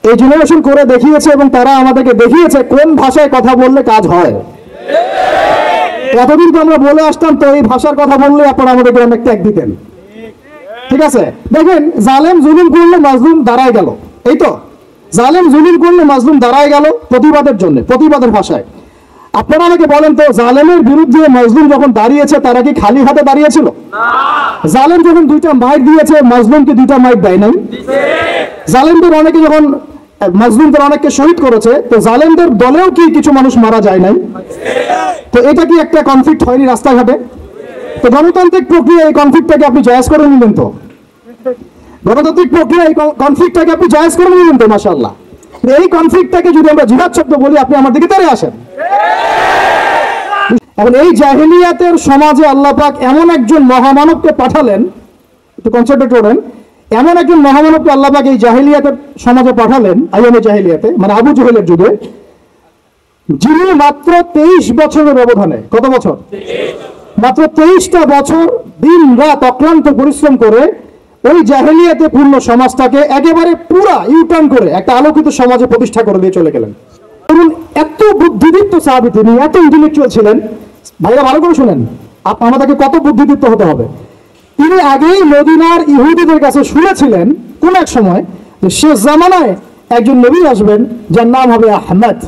এই জেনারেশন করে দেখিয়েছে এবং তারা আমাদেরকে দেখিয়েছে কোন ভাষায় কথা বললে কাজ হয়। এতদিন তো আমরা বলে আসতাম, তো এই ভাষার কথা বললে আপনারা আমাদেরকে অনেক ত্যাগ দিতেন। ঠিক আছে, দেখেন জালেম জুলুম করলে মাজলুম দাঁড়ায় গেল, এই তো জালেম জুলুম করলে মাজলুম দাঁড়ায় গেল প্রতিবাদের জন্য, প্রতিবাদের ভাষায়। আপনারা আমাকে বলেন তো, জালেমের বিরুদ্ধে মাজলুম যখন দাঁড়িয়েছে তারা কি খালি হাতে দাঁড়িয়েছিল? জালেম যখন দুইটা মাইক দিয়েছে, মাজলুম কি দুইটা মাইক দেয় নাই? জালেমদের অনেকে যখন মাজলুমদের অনেককে শহীদ করেছে, তো জালেমদের দলেও কি কিছু মানুষ মারা যায় নাই? তো এটা কি একটা কনফ্লিক্ট হয়নি রাস্তাঘাটে? তো গণতান্ত্রিক প্রক্রিয়া এই কনফ্লিক্টটাকে আপনি জায়েজ করে নিলেন তো? গণতান্ত্রিক প্রক্রিয়া এই কনফ্লিক্টটাকে আপনি জায়েজ করে নিলেন তো? মাশাআল্লাহ। এই কনফ্লিক্টটাকে যদি আমরা জিহাদ শব্দ বলি, আপনি আমার দিকে তেড়ে আসেন। এখন এই জাহেলিয়াতের সমাজে আল্লাহ পাক এমন একজন মহামানবকে পাঠালেন, একটু কনসেন্ট্রেট করেন, এমন একজন মহামানবকে আল্লাহ পাক এই জাহেলিয়াতের সমাজে পাঠালেন, আইয়ামে জাহেলিয়াতে, মানে আবু জেহেলের যুগে, যিনি মাত্র 23 বছরের ব্যবধানে, কত বছর? মাত্র 23টা বছর দিন রাত অক্লান্ত পরিশ্রম করে ওই জাহেলিয়াতে পূর্ণ সমাজটাকে একেবারে পুরা ইউটার্ন করে একটা আলোকিত সমাজে প্রতিষ্ঠা করে দিয়ে চলে গেলেন। এত বুদ্ধিদীপ্ত সাহাবী, তিনি এত ইন্টেলেকচুয়াল ছিলেন। ভাইরা ভালো করে শুনেন, আমাদেরকে কত বুদ্ধিদীপ্ত হতে হবে। তিনি আগেই মদিনার ইহুদিদের কাছে শুনেছিলেন কোন এক সময় যে শেষ জামানায় একজন নবী আসবেন যার নাম হবে আহমদ।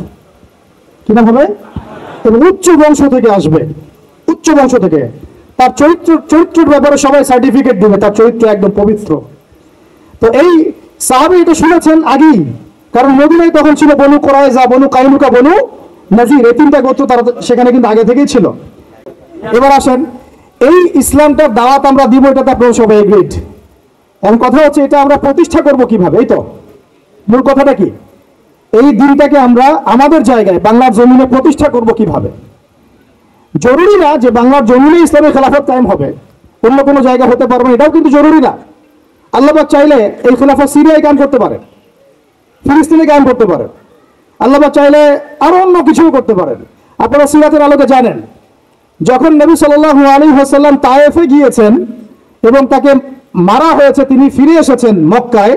কি নাম হবে? এবং উচ্চ বংশ থেকে আসবে, উচ্চ বংশ থেকে। তার চরিত্রের ব্যাপারে সবাই সার্টিফিকেট দিবে, তার চরিত্র একদম পবিত্র। তো এই সাহাবী এটা শুনেছেন আগেই, কারণ মদিনায় তখন ছিল বনু কুরাইজা, বনু কাইনুকা, বনু নাজির, এই তিনটা গোত্র তারা সেখানে কিন্তু আগে থেকেই ছিল। এবার আসেন, এই ইসলামটার দাওয়াত আমরা দিব, এটাতে আপনারা সবাই এগ্রিড। এখন কথা হচ্ছে এটা আমরা প্রতিষ্ঠা করব কিভাবে? এই তো মূল কথাটা কি, এই দিনটাকে আমরা আমাদের জায়গায় বাংলার জমিনে প্রতিষ্ঠা করব কিভাবে? জরুরি না যে বাংলার জমিনে ইসলামের খেলাফত কায়েম হবে, অন্য কোনো জায়গা হতে পারবে না, এটাও কিন্তু জরুরি না। আল্লাহ পাক চাইলে এই খেলাফত সিরিয়ায় কায়েম করতে পারেন, ফিলিস্তিনে কায়েম করতে পারেন, আল্লাহ পাক চাইলে আরো অন্য কিছুও করতে পারেন। আপনারা সিরাতের আলোকে জানেন, যখন নবী সাল্লাল্লাহু আলাইহি ওয়াসাল্লাম তায়েফে গিয়েছেন এবং তাকে মারা হয়েছে, তিনি ফিরে এসেছেন মক্কায়,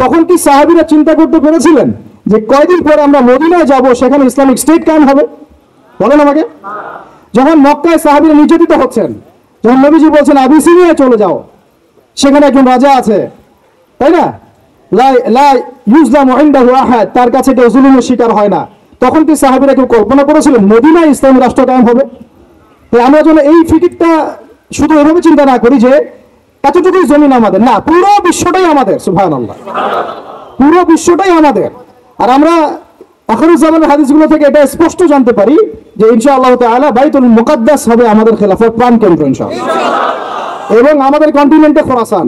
তখন কি সাহাবীরা চিন্তা করতে পেরেছিলেন যে কয়দিন পরে আমরা মদিনায় যাব, সেখানে ইসলামিক স্টেট কায়েম হবে? বলেন আমাকে। যখন মক্কায় সাহাবীরা নির্যাতিত হচ্ছেন, যখন নবীজি বলছেন আবিসিনিয়ায় চলে যাও, সেখানে একজন রাজা আছে, তাই না, লা ইউজলামু ইনদাহু আহাদ, তার কাছে কেউ জুলুমের শিকার হয় না, তখন কি সাহাবীরা কেউ কল্পনা করেছিলেন মদিনায় ইসলামী রাষ্ট্র কায়েম হবে? তাই আমরা যেন এই ফিকিরটা শুধু এভাবে চিন্তা না করি যে এতটুকুই জমিন আমাদের, না, পুরো বিশ্বটাই আমাদের। সুবহানাল্লাহ, পুরো বিশ্বটাই আমাদের। আর আমরা আখিরুজ জামানের হাদিসগুলো থেকে এটা স্পষ্ট জানতে পারি যে ইনশাআল্লাহ তাআলা বাইতুল মুকাদ্দাস হবে আমাদের খেলাফত প্রাণকেন্দ্র ইনশাআল্লাহ, এবং আমাদের কন্টিনেন্টে খোরাসান।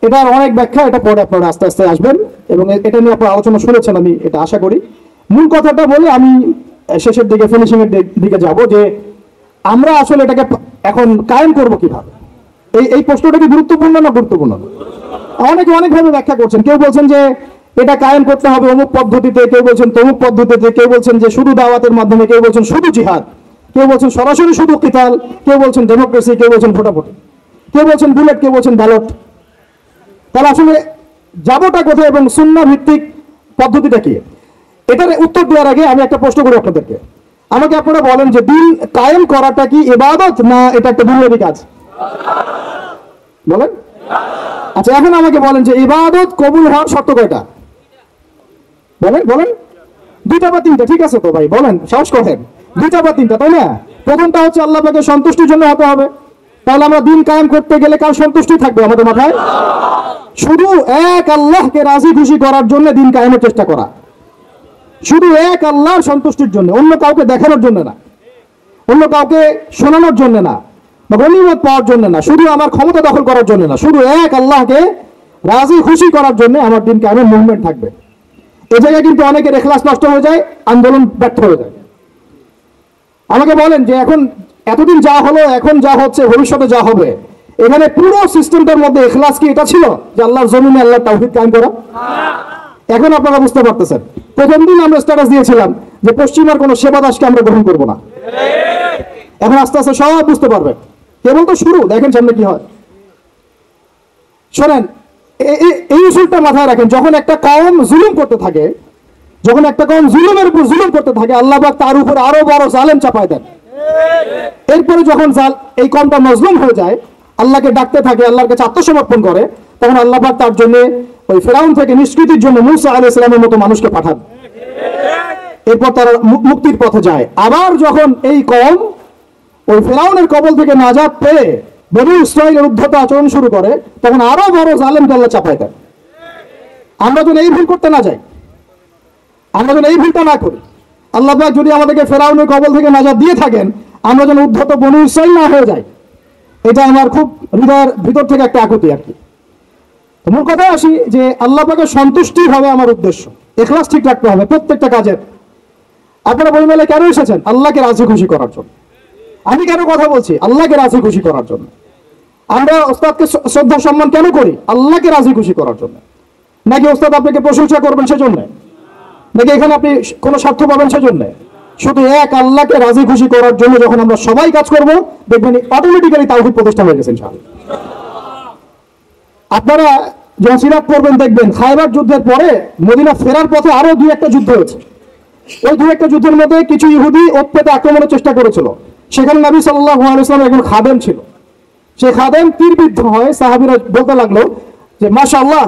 এটার অনেক ব্যাখ্যা, এটা পরে আপনারা আস্তে আস্তে আসবেন এবং এটা নিয়ে আপনারা আলোচনা শুনেছেন, আমি এটা আশা করি। মূল কথাটা বলে আমি শেষের দিকে, ফিনিশিং এর দিকে যাব, যে আমরা আসলে এটাকে এখন কায়েম করব কিভাবে। এই প্রশ্নটা কি গুরুত্বপূর্ণ না গুরুত্বপূর্ণ? অনেকে অনেকভাবে ব্যাখ্যা করছেন। কেউ বলছেন যে এটা কায়েম করতে হবে অমুক পদ্ধতিতে, কেউ বলছেন তমুক পদ্ধতিতে, কেউ বলছেন যে শুধু দাওয়াতের মাধ্যমে, কেউ বলছেন শুধু জিহাদ, কেউ বলছেন সরাসরি শুধু কিতাল, কেউ বলছেন ডেমোক্রেসি, কেউ বলছেন ভোটাভুটি, কেউ বলছেন বুলেট, কেউ বলছেন ব্যালট। তাহলে আসলে যাবোটা কোথায় এবং সুন্নাহ ভিত্তিক পদ্ধতিটা কি? এটার উত্তর দেওয়ার আগে আমি একটা প্রশ্ন করি আপনাদেরকে। আমাকে আপনারা বলেন যে দিন কায়েম করাটা কি ইবাদত না এটা একটা দুনিয়াবী কাজ? বলেন। আচ্ছা, এখন আমাকে বলেন যে ইবাদত কবুল হওয়ার শর্ত কয়টা? বলেন বলেন। দুইটা বা তিনটা? ঠিক আছে তো ভাই, বলেন, সাহস করেন। দুইটা বা তিনটা, তাই না? প্রথমটা হচ্ছে আল্লাহ পাকের সন্তুষ্টির জন্য হতে হবে। তাহলে আমরা দিন কায়েম করতে গেলে কার সন্তুষ্টি থাকবে আমাদের মাথায়? শুধু এক আল্লাহকে রাজি খুশি করার জন্য দিন কায়েমের চেষ্টা করা, শুধু এক আল্লাহর সন্তুষ্টির জন্য, অন্য কাউকে দেখানোর জন্য না, অন্য কাউকে শোনানোর জন্য না, বা গনিমত পাওয়ার জন্য না, শুধু আমার ক্ষমতা দখল করার জন্য না, শুধু এক আল্লাহকে রাজি খুশি করার জন্য আমার দিন কায়েমের মুভমেন্ট থাকবে। এ জায়গায় কিন্তু অনেকের ইখলাস নষ্ট হয়ে যায়, আন্দোলন ব্যর্থ হয়ে যায়। আমাকে বলেন যে এখন এতদিন যা হলো, এখন যা হচ্ছে, ভবিষ্যতে যা হবে, এখানে পুরো সিস্টেমটার মধ্যে ইখলাস কি এটা ছিল যে আল্লাহর জমিনে আল্লাহর তাওহীদ কায়েম করা? এখন আপনারা বুঝতে পারতেছেন, প্রথম দিন আমরা স্ট্যাটাস দিয়েছিলাম যে পশ্চিমার কোনো সেবা দাসকে আমরা গ্রহণ করব না। এখন আস্তে আস্তে সব বুঝতে পারবেন, কেবল তো শুরু, দেখেন সামনে কি হয়। শোনেন, এই উসুলটা মাথায় রাখেন, যখন একটা কওম জুলুম করতে থাকে, যখন একটা কওম জুলুমের উপর জুলুম করতে থাকে, আল্লাহ পাক তার উপর আরো বড় জালেম চাপায় দেন। এরপরে যখন এই কওমটা মজলুম হয়ে যায়, আল্লাহকে ডাকতে থাকে, আল্লাহর কাছে আত্মসমর্পণ করে, তখন আল্লাহ পাক তার জন্য ওই ফেরাউন থেকে নিষ্কৃতির জন্য মুসা আলাইহিস সালামের মতো মানুষকে পাঠান। এরপর তারা মুক্তির পথে যায়। আবার যখন এই কওম ওই ফেরাউনের কবল থেকে নাজাত পেয়ে বনী ইসরাঈলের উদ্ধত আচরণ শুরু করে, তখন আরো বড় জালেমকে আল্লাহ চাপায় দেয়। আমরা যেন এই ভুল করতে না যাই, আমরা যেন এই ভুলটা না করি। আল্লাহ পাক যদি আমাদেরকে ফেরাউনের কবল থেকে নাজাত দিয়ে থাকেন, আমরা যেন উদ্ধত বনী ইসরাঈল না হয়ে যাই, এটা আমার খুব হৃদয়ের ভিতর থেকে একটা আকুতি আর কি। মূল কথায় আসি যে আল্লাহ পাকের সন্তুষ্টি হবে আমার উদ্দেশ্য, ইখলাস ঠিক রাখতে হবে প্রত্যেকটা কাজের। আপনারা বইমেলায় কেন এসেছেন? আল্লাহকে রাজি খুশি করার জন্য। আমি কেন কথা বলছি? আল্লাহকে রাজি খুশি করার জন্য। আমরা ওস্তাদকে শ্রদ্ধা সম্মান কেন করি? আল্লাহকে রাজি খুশি করার জন্য। নাকি ওস্তাদ আপনাকে প্রশংসা করবেন সেজন্য, নাকি এখানে আপনি কোনো স্বার্থ পাবেন সেজন্য? শুধু এক আল্লাহকে রাজি খুশি করার জন্য যখন আমরা সবাই কাজ করব, দেখবেন অটোমেটিক্যালি তাওহীদ প্রতিষ্ঠা হয়ে গেছে ইনশাআল্লাহ। আপনারা যখন সিরাত পড়বেন দেখবেন খায়বার যুদ্ধের পরে মদিনা ফেরার পথে আরো দুই একটা যুদ্ধ হয়েছে। ওই দুই একটা যুদ্ধের মধ্যে কিছু ইহুদি ওত পেতে আক্রমণের চেষ্টা করেছিল। সেখানে নবী সাল্লাল্লাহু আলাইহি ওয়াসাল্লামের একজন খাদেম ছিল। সেই খাদেম তীরবিদ্ধ হয়। সাহাবীরা বলতে লাগলো যে মাশাআল্লাহ,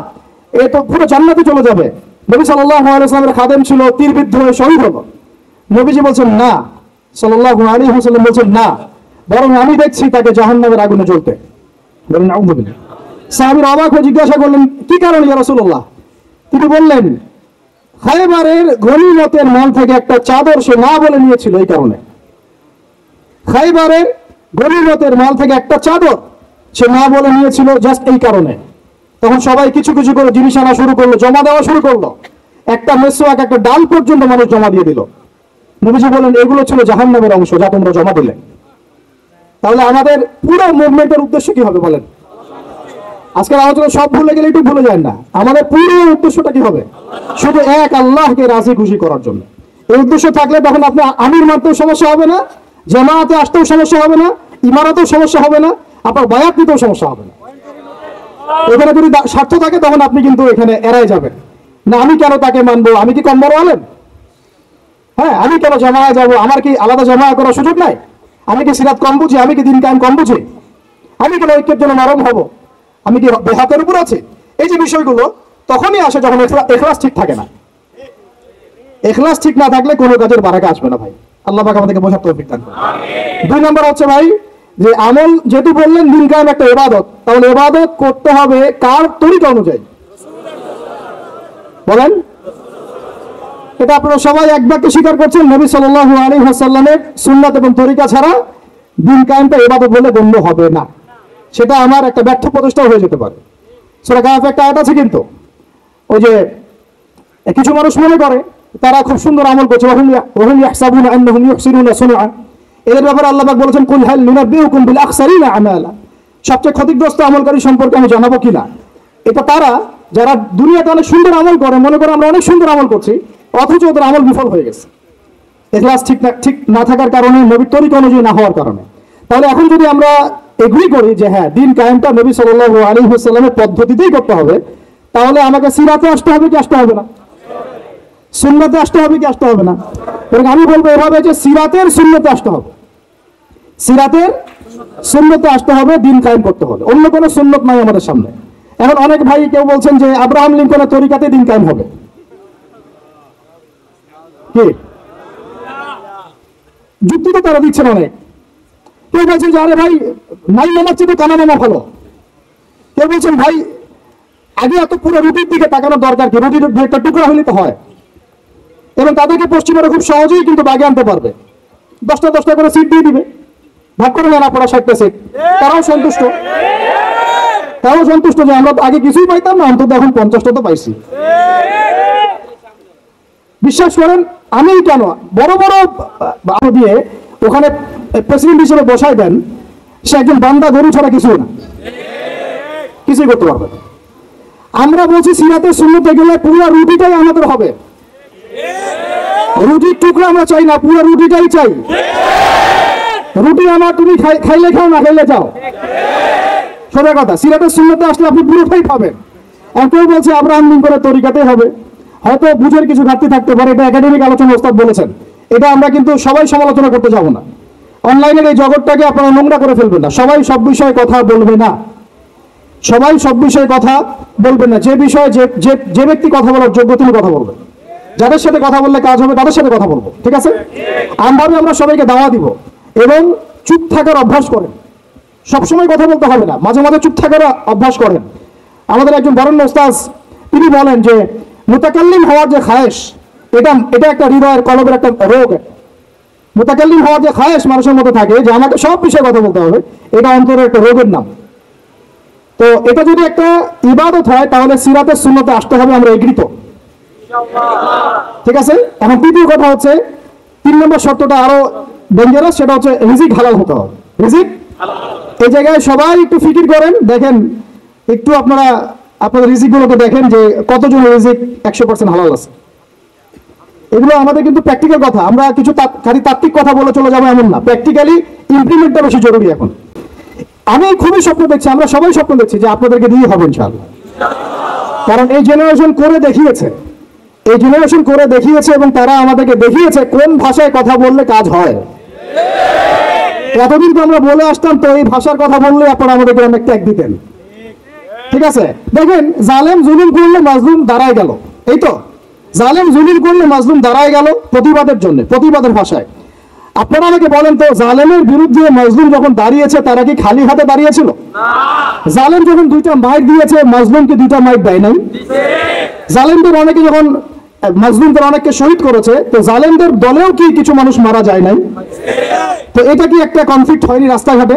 এ তো পুরো জান্নাতে চলে যাবে। নবী সাল্লাল্লাহু আলাইহি ওয়াসাল্লামের খাদেম ছিল, তীরবিদ্ধ হয়ে শহীদ হলো। নবীজি বলছেন না, সাল্লাল্লাহু আলাইহি ওয়াসাল্লাম বলছেন না, বরং আমি দেখছি তাকে জাহান্নামের আগুনে জ্বলতে। বলেন আউযুবিল্লাহ। সাহাবীরা অবাক হয়ে জিজ্ঞাসা করলেন, কি কারণে ইয়া রাসূলুল্লাহ? তিনি বললেন, খায়বারের গনিমতের মাল থেকে একটা চাদর সে না বলে নিয়েছিল, এই কারণে। খায়বারের গনিমতের মাল থেকে একটা চাদর সে না বলে নিয়েছিল, জাস্ট এই কারণে। তখন সবাই কিছু কিছু করে জিনিস আনা শুরু করলো, জমা দেওয়া শুরু করলো। একটা মেসওয়াক, একটা ডাল পর্যন্ত মানুষ জমা দিয়ে দিল। নবীজি বলেন, এগুলো ছিল জাহান্নামের অংশ যা তোমরা জমা দিলে। তাহলে আমাদের পুরো মুভমেন্টের উদ্দেশ্য কি হবে বলেন? আজকের আলোচনা সব ভুলে গেলে একটু ভুলে যায় না, আমাদের পুরো উদ্দেশ্যটা কি হবে? শুধু এক আল্লাহকে রাজি খুশি করার জন্য। এই উদ্দেশ্য থাকলে তখন আপনি আমির মানতেও সমস্যা হবে না, জামাতে আসতেও সমস্যা হবে না, ইমারতেও সমস্যা হবে না, আপনার বায়াত নিতেও সমস্যা হবে না। এখানে যদি স্বার্থ থাকে তখন আপনি কিন্তু এখানে এড়াই যাবেন না। আমি কেন তাকে মানবো? আমি কি কম বড় আলেম? হ্যাঁ, আমি কেন জামায়া যাবো? আমার কি আলাদা জামায়া করার সুযোগ নাই? আমি কি সিরাত কম বুঝি? আমি কি দিন কায়েম কম বুঝি? আমি কেন ঐক্যের জন্য নরম হব? আমি কি বেহাতের উপর আছে? এই যে বিষয়গুলো তখনই আসে যখন ইখলাস ঠিক থাকে না। ইখলাস ঠিক না থাকলে কোনো কাজের বারাকা আসবে না ভাই। আল্লাহ পাক আমাদেরকে বোঝার তৌফিক দান করুন। দুই নম্বর হচ্ছে ভাই যে আমল, যেহেতু বললেন দিন কায়েম একটা ইবাদত, তাহলে ইবাদত করতে হবে কার তরিকা অনুযায়ী? বলেন। এটা আপনারা সবাই এক বাক্যে স্বীকার করছেন, নবী সাল্লাল্লাহু আলাইহি ওয়াসাল্লামের সুন্নাত এবং তরিকা ছাড়া দিন কায়েমটা ইবাদত বলে গণ্য হবে না। সেটা আমার একটা ব্যর্থ প্রচেষ্টা হয়ে যেতে পারে। সূরা কাহফে একটা আয়াত আছে, কিন্তু ওই যে কিছু মানুষ মনে করে তারা খুব সুন্দর আমল করছে, ওয়াহুম ইয়াহসাবুনা আন্নাহুম ইউহসিনুনা সুনআ। এদের ব্যাপারে আল্লাহ পাক বলেছেন, কুল হাল নুনাব্বিউকুম বিল আখসারিনা আমালা। সবচেয়ে ক্ষতিগ্রস্ত আমলকারী সম্পর্কে আমি জানাবো কিনা? এটা তারা যারা দুনিয়াতে অনেক সুন্দর আমল করে, মনে করে আমরা অনেক সুন্দর আমল করছি, অথচ ওদের আমল বিফল হয়ে গেছে ইখলাস ঠিক না থাকার কারণে, নবীর তরিকা অনুযায়ী না হওয়ার কারণে। তাহলে এখন যদি আমরা এগ্রি করি যে হ্যাঁ, দিন কায়েমটা নবী সাল্লাল্লাহু আলাইহি ওয়াসাল্লামের পদ্ধতিতেই করতে হবে, তাহলে আমাকে সিরাতে আসতে হবে কি আসতে হবে না? সুন্নতে আসতে হবে কি আসতে হবে না? আমি বলবো এভাবে যে সিরাতের সুন্নতে আসতে হবে, সিরাতের সুন্নতে আসতে হবে, দিন কায়েম করতে হবে। অন্য কোনো সুন্নত নাই আমাদের সামনে। এখন অনেক ভাই কেউ বলছেন যে আব্রাহাম লিঙ্কনের তরিকাতে দিন কায়েম হবে, কি যুক্তি তো তারা দিচ্ছেন অনেক। কেউ বলছেন যে আরে ভাই, নাই নামার চেয়ে তো কানা নামা ভালো। কেউ বলছেন ভাই, আগে এত পুরো রুটির দিকে তাকানোর দরকার কি? রুটির একটা টুকরা হলে তো হয়। এবং তাদেরকে পশ্চিমারা খুব সহজেই কিন্তু বাগে আনতে পারবে। 10টা করে সিট দিয়ে দিবে, ভাগ করে নেওয়া পড়া 60টা সিট। তারাও সন্তুষ্ট, যে আমরা আগে কিছুই পাইতাম না, অন্তত এখন 50টা তো পাইছি। বিশ্বাস করেন, আমি কেন বড় বড় দিয়ে ওখানে প্রেসিডেন্ট হিসেবে বসাই দেন, সে একজন বান্দা গরু ছাড়া কিছুই না, কিছুই করতে পারবে না। আমরা বলছি সিরাতের সুন্নতে গেলে পুরো রুটিটাই আমাদের হবে। রুটির টুকরা আমরা চাই না, পুরো রুটিটাই চাই। রুটি আমার, তুমি খাইলে খাও, না খাইলে যাও, সোজা কথা। সিরাতের সুন্নতে আসলে আপনি পুরোটাই পাবেন। কেউ বলছে আব্রাহাম লিঙ্কনের তরিকাতেই হবে, হয়তো বুঝের কিছু ঘাটতি থাকতে পারে, এটা একাডেমিক আলোচনা ওস্তাদ বলেছেন, এটা আমরা কিন্তু সবাই সমালোচনা করতে যাব না। অনলাইনের এই জগৎটাকে আপনারা নোংরা করে ফেলবেন না, সবাই সব বিষয়ে কথা বলবে না, সবাই সব বিষয়ে কথা বলবেন না। যে বিষয়ে যে ব্যক্তি কথা বলার যোগ্য তিনি কথা বলবেন, যাদের সাথে কথা বললে কাজ হবে তাদের সাথে কথা বলবো, ঠিক আছে? আমভাবে আমরা সবাইকে দাওয়া দিব এবং চুপ থাকার অভ্যাস করেন। সবসময় কথা বলতে হবে না, মাঝে মাঝে চুপ থাকার অভ্যাস করেন। আমাদের একজন বরেণ্য ওস্তাদ তিনি বলেন যে মুতাকাল্লিম হওয়ার যে খায়েশ, এটা একটা হৃদয়ের কলবের একটা রোগ। মুতাকাল্লিম হওয়ার যে খায়েশ মানুষের মধ্যে থাকে যে আমাকে সব বিষয়ে কথা বলতে হবে, এটা অন্তরের একটা রোগের নাম। তো এটা যদি একটা ইবাদত হয় তাহলে সিরাতের সুন্নতে আসতে হবে, আমরা এগ্রিত, ঠিক আছে? এখন তৃতীয় কথা হচ্ছে, 3 নম্বর শর্তটা আরো ডেঞ্জারাস, সেটা হচ্ছে রিজিক হালাল হতে হবে। রিজিক এই জায়গায় সবাই একটু ফিকির করেন, দেখেন একটু আপনারা আপনাদের রিজিক গুলোকে দেখেন যে কতজন রিজিক 100% হালাল আছে। এগুলো আমাদের কিন্তু প্র্যাকটিক্যাল কথা, আমরা কিছু খালি তাত্ত্বিক কথা বলে চলে যাবো এমন না, প্র্যাকটিক্যালি ইমপ্লিমেন্টটা বেশি জরুরি। এখন আমি খুবই স্বপ্ন দেখছি, আমরা সবাই স্বপ্ন দেখছি যে আপনাদেরকে দিয়ে হবে ইনশাআল্লাহ, কারণ এই জেনারেশন করে দেখিয়েছে, এবং তারা আমাদেরকে দেখিয়েছে কোন ভাষায় কথা বললে কাজ হয়। এতদিন তো আমরা বলে আসতাম, তো এই ভাষার কথা বললে আপনারা আমাদেরকে অনেক ত্যাগ দিতেন, ঠিক আছে? দেখেন, জালেম জুলুম করলে মাজলুম দাঁড়ায় গেল, এই তো জালেম জুলুম করলে মাজলুম দাঁড়ায় গেল প্রতিবাদের জন্য, প্রতিবাদের ভাষায়। আপনারা আমাকে বলেন তো, জালেমের বিরুদ্ধে মাজলুম যখন দাঁড়িয়েছে তারা কি খালি হাতে দাঁড়িয়েছিল? জালেম যখন 2টা মাইট দিয়েছে, মাজলুমকে 2টা মাইট দেয় নাই? জালেমদের অনেকে যখন মাজলুমদের অনেককে শহীদ করেছে, তো জালেমদের দলেও কি কিছু মানুষ মারা যায় নাই? তো এটা কি একটা কনফ্লিক্ট হয়নি রাস্তাঘাটে?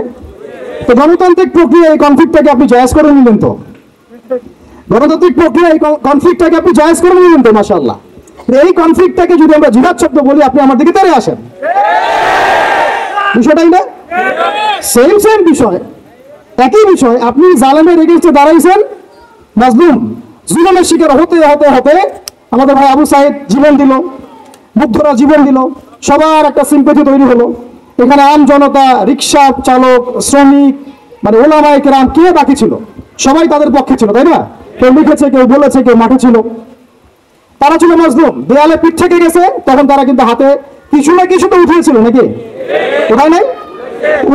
তো গণতান্ত্রিক প্রক্রিয়া এই কনফ্লিক্টটাকে আপনি জায়েজ করে নিলেন তো, গণতান্ত্রিক প্রক্রিয়া এই কনফ্লিক্টটাকে আপনি জায়েজ করে নিলেন তো, মাশাআল্লাহ। এই কনফ্লিক্টটাকে যদি আমরা জিহাদ শব্দ বলি, আপনি আমার দিকে তেড়ে আসেন, বিষয়টাই না সেম বিষয়, একই বিষয়। আপনি জালেমের এগেইনস্টে দাঁড়াইছেন, মাজলুম জুলুমের শিকার হতে হতে হতে আমাদের ভাই আবু সাইদ জীবন দিল, বুদ্ধরা জীবন দিল, সবার একটা সিম্পথি তৈরি হলো। এখানে আম জনতা, রিক্সা চালক, শ্রমিক, মানে ওলামায়ে কেরাম, কে বাকি ছিল? সবাই তাদের পক্ষে ছিল, তাই না? কেউ লিখেছে, কেউ বলেছে, কেউ মাঠে ছিল। তারা ছিল মাজলুম, দেয়ালে পিঠ থেকে গেছে, তখন তারা কিন্তু হাতে কিছু না কিছু তো উঠিয়েছিল, নাকি কোথায় নাই?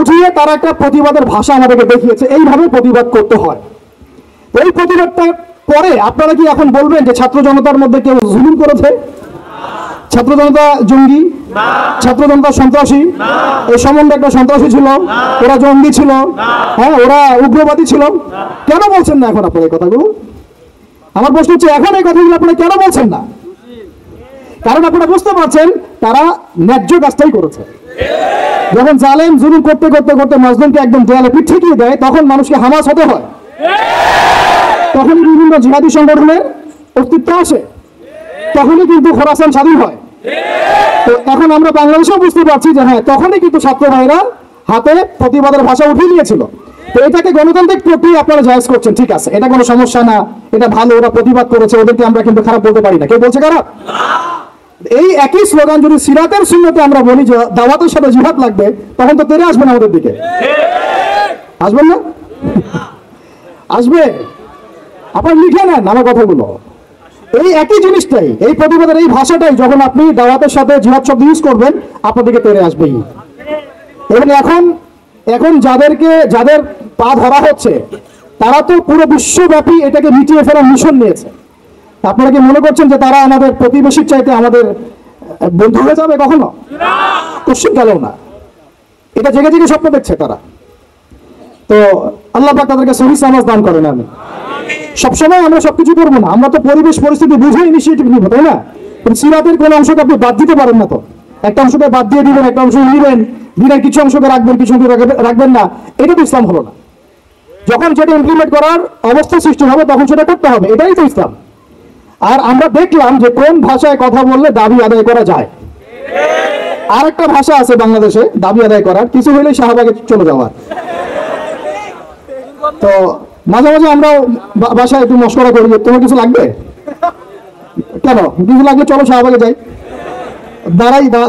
উঠিয়ে তারা একটা প্রতিবাদের ভাষা আমাদেরকে দেখিয়েছে, এইভাবে প্রতিবাদ করতে হয়। এই প্রতিবাদটা পরে আপনারা কি এখন বলবেন যে ছাত্র জনতার মধ্যে কেউ জুলুম করেছে? ছাত্র জনতা জঙ্গি, ছাত্র জনতা সন্ত্রাসী, এই সম্বন্ধে একটা সন্ত্রাসী ছিল, ওরা জঙ্গি ছিল, হ্যাঁ ওরা উগ্রবাদী ছিল, কেন বলছেন না এখন আপনারা এই কথাগুলো? আমার প্রশ্ন হচ্ছে, এখন এই কথাগুলো আপনারা কেন বলছেন না? কারণ আপনারা বুঝতে পারছেন তারা ন্যায্য কাজটাই করেছে। যখন জালেম জুলুম করতে করতে করতে মাজলুমকে একদম দেয়ালে পিঠ ঠেকিয়ে দেয়, তখন মানুষকে হামাস হতে হয়, তখনই বিভিন্ন জিহাদি সংগঠনের অস্তিত্ব আসে, তখনই কিন্তু খোরাসান স্বাধীন হয়। তো এখন আমরা বাংলাদেশেও বুঝতে পারছি যে হ্যাঁ, তখনই কিন্তু ছাত্র ভাইরা হাতে প্রতিবাদের ভাষা উঠিয়ে নিয়েছিল। তো এটাকে গণতান্ত্রিক প্রক্রিয়া আপনারা জায়েজ করছেন, ঠিক আছে, এটা কোনো সমস্যা না, এটা ভালো, ওরা প্রতিবাদ করেছে, ওদেরকে আমরা কিন্তু খারাপ বলতে পারি না। কেউ বলছে খারাপ? এই একই স্লোগান যদি সিরাতের সুন্নতে আমরা বলি যে দাওয়াতের সাথে জিহাদ লাগবে, তখন তো তেরে আসবেন আমাদের দিকে, আসবেন না? আসবে। আপনারা লিখে নেন আমার কথাগুলো, এই একই জিনিসটাই, এই প্রতিবাদের এই ভাষাটাই যখন আপনি দাওয়াতের সাথে জিহাদ শব্দ ইউজ করবেন, আপনাদেরকে তেরে আসবেই। এবং এখন যাদের পা ধরা হচ্ছে, তারা তো পুরো বিশ্বব্যাপী এটাকে মিটিয়ে ফেলার মিশন নিয়েছে। আপনারা কি মনে করছেন যে তারা আমাদের প্রতিবেশীর চাইতে আমাদের বন্ধু হয়ে যাবে? কখনো, কোশ্চেন গেলেও না। এটা জেগে জেগে স্বপ্ন দেখছে তারা। তো আল্লাহ পাক তাদেরকে সহিহ সমাজ দান করেন। আমি সবসময় আমরা সবকিছু করবো না, আমরা তো পরিবেশ পরিস্থিতি বুঝে ইনিশিয়েটিভ নিব, তাই না? সিরাতের কোন অংশকে আপনি বাদ দিতে পারেন না, তো একটা অংশকে বাদ দিয়ে দিবেন, একটা অংশ নিবেন, দিনের কিছু অংশকে রাখবেন, কিছু রাখবেন না, এটা তো ইসলাম হলো না। যখন যেটা ইমপ্লিমেন্ট করার অবস্থা সৃষ্টি হবে তখন সেটা করতে হবে, এটাই তো ইসলাম। আর আমরা দেখলাম যে কোন ভাষায় কথা বললে দাবি আদায় করা যায়। আর একটা ভাষা আছে বাংলাদেশে দাবি আদায় করার, কিছু হইলে শাহবাগে চলে যাওয়ার। তো মাঝে মাঝে আমরা বাসায় একটু মশকরা করি যে তোমার কিছু লাগবে, কেন কিছু লাগলে চলো শাহবাগে যাই,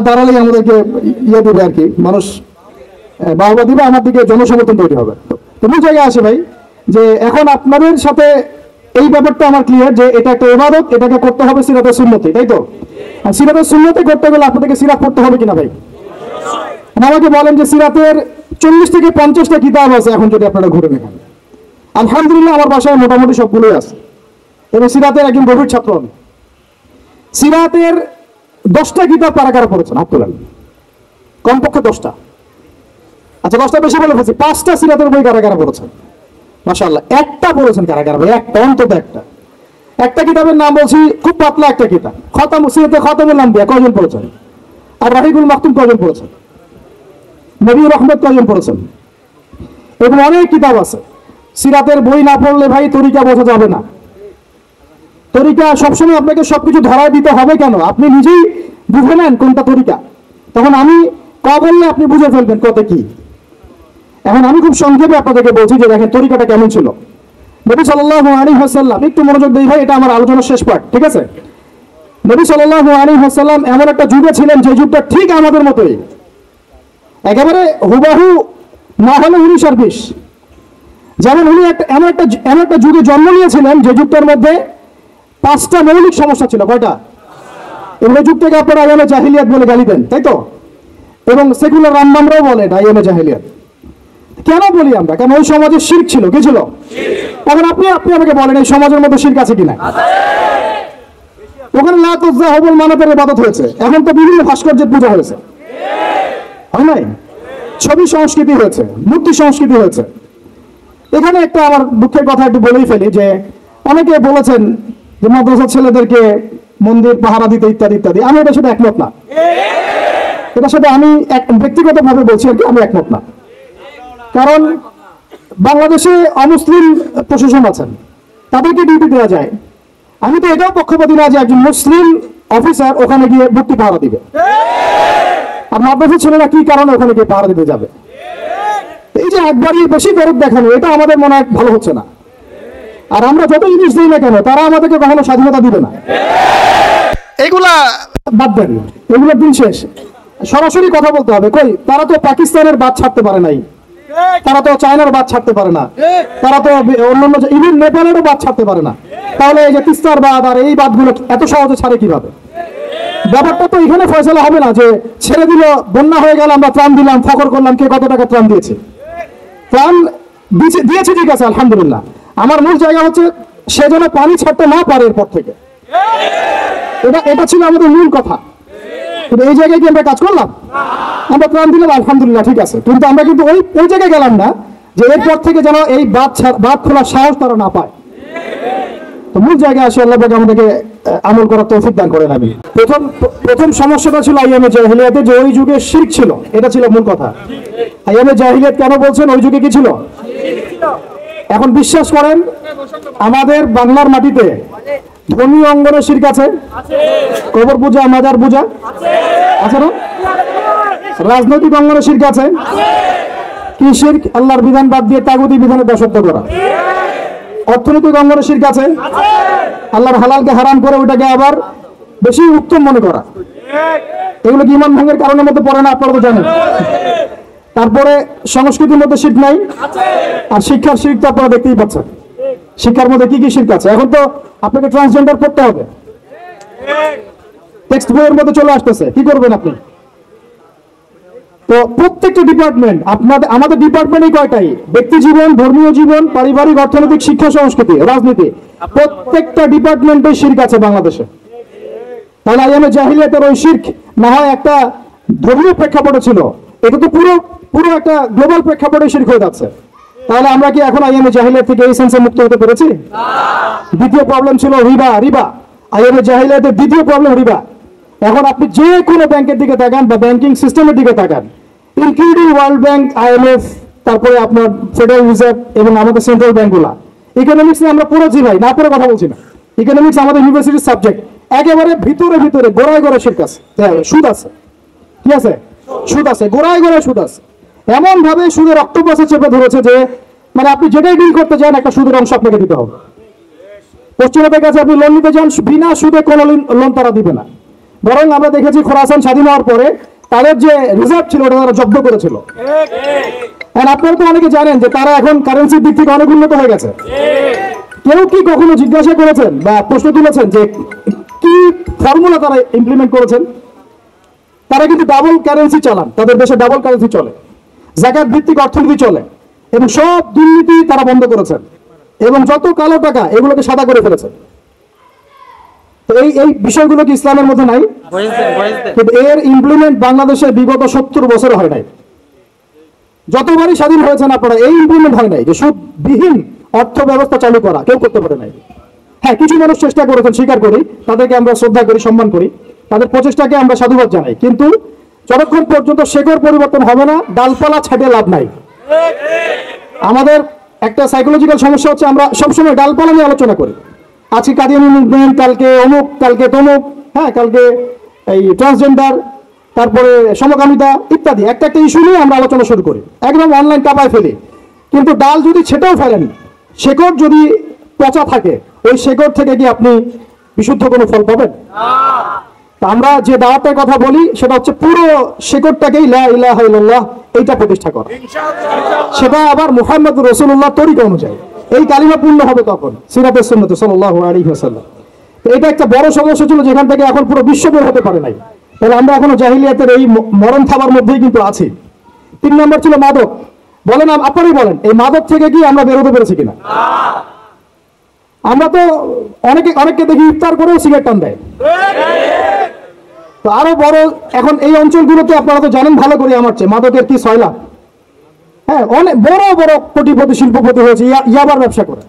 দাঁড়ালেই আমাদেরকে ইয়ে দিবে আর কি, মানুষ বাহবা দিবে, আমার দিকে জনসমর্থন তৈরি হবে। তো মূল জায়গায় আসে ভাই, যে এখন আপনাদের সাথে এই ব্যাপারটা আমার ক্লিয়ার যে এটা একটা ইবাদত, এটাকে করতে হবে সিরাতের সুন্নতে, তাই তো? আর সিরাতের সুন্নতে করতে গেলে আপনাদেরকে সিরাত পড়তে হবে কিনা ভাই? আমাকে বলেন যে সিরাতের 40 থেকে 50টা কিতাব আছে এখন যদি আপনারা ঘুরে দেখেন। আলহামদুলিল্লাহ আমার বাসায় মোটামুটি সবগুলোই আছে এবং সিরাতের একজন গভীর ছাত্র আমি। সিরাতের 10টা কিতাব কারা কারা পড়েছেন হাত তোলেন? কমপক্ষে 10টা। আচ্ছা 10টা বেশি বলে ফেলছি, 5টা সিরাতের বই কারা কারা পড়েছেন? মাশাআল্লাহ। একটা পড়েছেন কারা কারা ভাই? একটা, অন্তত একটা। একটা কিতাবের নাম বলছি, খুব পাতলা একটা কিতাব, সিরাতে খতামুল আম্বিয়া, কয়জন পড়েছেন? আর রাহিকুল মাকতুম কয়জন পড়েছেন? নবীর রহমত কয়জন পড়েছেন? এরকম অনেক কিতাব আছে। সিরাতের বই না পড়লে ভাই তরিকা বোঝা যাবে না। তরিকা সবসময় আপনাকে সবকিছু ধরায় দিতে হবে কেন? আপনি নিজেই বুঝে নেন কোনটা তরিকা, তখন আমি বললে আপনি বুঝে ফেলবেন কত কি। এখন আমি খুব সংক্ষেপে আপনাদেরকে বলছি যে দেখেন তরিকাটা কেমন ছিল। নবী সাল্লাল্লাহু আলাইহি ওয়াসাল্লাম, একটু মনোযোগ দেই ভাই, এটা আমার আলোচনার শেষ পার্ট, ঠিক আছে? নবী সাল্লাল্লাহু আলাইহি ওয়াসাল্লাম এমন একটা যুগে ছিলেন যে যুগটা ঠিক আমাদের মতোই, একেবারে হুবাহু না হলে 19 আর 20। যেমন উনি এমন একটা যুগে জন্ম নিয়েছিলেন যে যুগটার মধ্যে 5টা মৌলিক সমস্যা ছিল। কয়টা? এবং এই যুগ থেকে আপনারা আইয়ামে জাহিলিয়াত বলে গালি দেন, তাই তো? এবং সেকুলার রামবামরাও বলে এটা আইয়ামে জাহিলিয়াত। কেন বলি আমরা? কারণ ওই সমাজে শিরক ছিল। কি ছিল? এখন আপনি আমাকে বলেন এই সমাজের মধ্যে শিরক আছে কিনা? ওখানে লাত উজ্জা হবল মানবের ইবাদত হয়েছে, এখন তো বিভিন্ন ভাস্কর্যের পূজা হয়েছে, হয় নাই? ছবি সংস্কৃতি হয়েছে, মূর্তি সংস্কৃতি হয়েছে। এখানে একটা আমার দুঃখের কথা একটু বলেই ফেলি যে অনেকে বলেছেন যে মাদ্রাসার ছেলেদেরকে মন্দির পাহারা দিতে ইত্যাদি ইত্যাদি। আমি এটার সাথে একমত না। এটার সাথে আমি ব্যক্তিগতভাবে বলছি আর কি, আমি একমত না। কারণ বাংলাদেশে অমুসলিম প্রশাসন আছেন, তাদেরকে ডিউটি দেওয়া যায়। আমি তো এটাও পক্ষপাতী না যে একজন মুসলিম অফিসার ওখানে গিয়ে মূর্তি পাহারা দিবে। আর মাদ্রাসার ছেলেরা কি কারণে ওখানে গিয়ে পাহারা দিতে যাবে? এই যে একবারই বেশি দরদ দেখানো, এটা আমাদের মনে হয় ভালো হচ্ছে না। আর আমরা যত জিনিস দিই না কেন, তারা আমাদেরকে কখনো স্বাধীনতা দিবে না। এগুলা বাদ দেন, এগুলোর দিন শেষ। সরাসরি কথা বলতে হবে। কই, তারা তো পাকিস্তানের বাদ ছাড়তে পারে নাই, তারা তো চায়নার বাদ ছাড়তে পারে না, তারা তো অন্যান্য ইভেন নেপালেরও বাদ ছাড়তে পারে না। তাহলে এই যে তিস্তার বাদ আর এই বাদগুলো এত সহজে ছাড়ে কিভাবে? ব্যাপারটা তো এখানে ফয়সালা হবে না যে ছেড়ে দিল, বন্যা হয়ে গেল, আমরা ত্রাণ দিলাম, ফখর করলাম কে কত টাকা ত্রাণ দিয়েছে। ত্রাণ দিয়েছে ঠিক আছে, আলহামদুলিল্লাহ। আমার মূল জায়গা হচ্ছে সে যেন পানি ছাড়তে না পারে এরপর থেকে। এটা ছিল আমাদের মূল কথা। কিন্তু এই জায়গায় কি আমরা কাজ করলাম? আমরা ত্রাণ দিলাম, আলহামদুলিল্লাহ, ঠিক আছে, কিন্তু আমরা কিন্তু ওই জায়গায় গেলাম না যে এরপর থেকে যেন এই বাদ খোলার সাহস তারা না পায়। তো মূল জায়গায় আসে আল্লাহ পাক আমাদেরকে আমল করার তৌফিক দান করেন। আমি প্রথম সমস্যাটা ছিল আইয়ামে জাহিলিয়াতে, যে ওই যুগে শিরক ছিল, এটা ছিল মূল কথা। আইয়ামে জাহিলিয়াত কেন বলছেন? ওই যুগে কি ছিল? এখন বিশ্বাস করেন আমাদের বাংলার মাটিতে ধর্মীয় অঙ্গনে শিরক আছে, কবর পূজা, মাজার পূজা আছে না? রাজনৈতিক অঙ্গনে শিরক আছে। কি শিরক? আল্লাহর বিধান বাদ দিয়ে তাগুতি বিধানে দাসত্ব করা। অর্থনৈতিক অঙ্গনে শিরক আছে, আল্লাহর হালালকে হারাম করে ওটাকে আবার বেশি উত্তম মনে করা। এগুলো কি ইমান ভঙ্গের কারণের মধ্যে পড়ে না? আপনারা তো জানেন। তারপরে সংস্কৃতির মধ্যে শিরক নাই, আর শিক্ষার শিরক তো আপনারা দেখতেই পাচ্ছেন। শিক্ষার মধ্যে কি কি শিরক আছে? এখন তো আপনাকে ট্রান্সজেন্ডার পড়তে হবে, টেক্সট বইয়ের মধ্যে চলে আসতেছে। কি করবেন আপনি? তো প্রত্যেকটা ডিপার্টমেন্ট, আমাদের ডিপার্টমেন্টই কয়টাই? ব্যক্তি জীবন, ধর্মীয় জীবন, পারিবারিক, অর্থনৈতিক, শিক্ষা, সংস্কৃতি, রাজনীতি, প্রত্যেকটা ডিপার্টমেন্টে শিরক আছে বাংলাদেশে। তাহলে আইয়ামে জাহিলিয়াতের ওই শিরক না হয় একটা ধর্মীয় প্রেক্ষাপটে ছিল, এটা তো পুরো একটা গ্লোবাল প্রেক্ষাপটে শিরক হয়ে যাচ্ছে। তাহলে আমরা কি এখন আইয়ামে জাহিলিয়াত থেকে এই সেন্সে মুক্ত হতে পেরেছি? দ্বিতীয় প্রবলেম ছিল রিবা। আইয়ামে জাহিলিয়াতের দ্বিতীয় প্রবলেম রিবা। এখন আপনি যে কোনো ব্যাংকের দিকে তাকান বা ব্যাংকিং সিস্টেমের দিকে তাকান, ইনক্লুডিং ওয়ার্ল্ড ব্যাংক, IMF, তারপরে আপনার ফেডারেল রিজার্ভ এবং আমাদের সেন্ট্রাল ব্যাংকগুলা, ইকোনমিক্স নিয়ে আমরা পড়েছি ভাই, না পড়ে কথা বলছি না। ইকোনমিক্স আমাদের ইউনিভার্সিটির সাবজেক্ট। একেবারে ভিতরে গোড়ায় শিরক আছে, সুদ আছে। কি আছে? সুদ আছে, গোড়ায় সুদ আছে। এমন ভাবে সুদের অক্টোপাসে চেপে ধরেছে যে মানে আপনি যেটাই ডিল করতে চান একটা সুদের অংশ আপনাকে দিতে হবে। পশ্চিমাদের কাছে আপনি লোন নিতে চান, বিনা সুদে কোনো লোন তারা দিবে না। বরং আমরা দেখেছি খোরাসান স্বাধীন হওয়ার পরে তাদের যে রিজার্ভ ছিল ওটা তারা জব্দ করেছিল। আর আপনারা তো অনেকে জানেন যে তারা এখন কারেন্সির দিক থেকে অনেক উন্নত হয়ে গেছে। কেউ কি কখনো জিজ্ঞাসা করেছেন বা প্রশ্ন তুলেছেন যে কি ফর্মুলা তারা ইমপ্লিমেন্ট করেছেন? তারা কিন্তু ডাবল কারেন্সি চালান, তাদের দেশে ডাবল কারেন্সি চলে, জাকাত ভিত্তিক অর্থনীতি চলে, এবং সব দুর্নীতি তারা বন্ধ করেছেন, এবং যত কালো টাকা এগুলোকে সাদা করে ফেলেছেন। তো এই বিষয়গুলো কি ইসলামের মধ্যে নাই? কিন্তু এর ইমপ্লিমেন্ট বাংলাদেশে বিগত 70 বছরে হয় নাই। যতবারই স্বাধীন হয়েছেন আপনারা, এই ইমপ্লিমেন্ট হয় নাই যে সুদবিহীন অর্থ ব্যবস্থা চালু করা কেউ করতে পারে নাই। হ্যাঁ, কিছু মানুষ চেষ্টা করেছেন, স্বীকার করি, তাদেরকে আমরা শ্রদ্ধা করি, সম্মান করি, তাদের প্রচেষ্টাকে আমরা সাধুবাদ জানাই, কিন্তু যতক্ষণ পর্যন্ত শেকড় পরিবর্তন হবে না, ডালপালা ছাঁটে লাভ নাই। আমাদের একটা সাইকোলজিক্যাল সমস্যা হচ্ছে আমরা সবসময় ডালপালা নিয়ে আলোচনা করি। আজকে কাদিয়ানী মুভমেন্ট, কালকে অমুক, কালকে তমুক, হ্যাঁ, কালকে এই ট্রান্সজেন্ডার, তারপরে সমকামিতা ইত্যাদি একটা ইস্যু নিয়ে আমরা আলোচনা শুরু করি, একদম অনলাইন কাঁপায় ফেলি। কিন্তু ডাল যদি ছেটেও ফেলেন, শেকড় যদি পচা থাকে, ওই শেকড় থেকে কি আপনি বিশুদ্ধ কোনো ফল পাবেন? আমরা যে দাওয়াতের কথা বলি সেটা হচ্ছে পুরো শেকড়টাকেই লা ইলাহা ইল্লাল্লাহ এইটা প্রতিষ্ঠা করা, সেটা আবার মুহাম্মদুর রাসূলুল্লাহ তরিকা অনুযায়ী। এই কালিমা পূর্ণ হবে তখন সিরাতে সুন্নতে সাল্লাল্লাহু আলাইহি ওয়াসাল্লাম। এটা একটা বড় সমস্যা ছিল, যেখান থেকে এখন পুরো বিশ্ব বের হতে পারে নাই। তাহলে আমরা এখনো জাহিলিয়াতের এই মরণ থাবার মধ্যেই কিন্তু আছি। 3 নম্বর ছিল মাদক। বলেন, আপনারাই বলেন, এই মাদক থেকে কি আমরা বের হতে পেরেছি কিনা? আমরা তো অনেককে দেখি ইফতার করেও সিগারেট টান দেয়। তো আরো বড়, এখন এই অঞ্চলগুলোতে আপনারা তো জানেন ভালো করে আমার চেয়ে, মাদকের কি সয়লা। হ্যাঁ, অনেক বড় বড় কোটিপতি শিল্পপতি হয়েছে ইয়াবার ব্যবসা করে,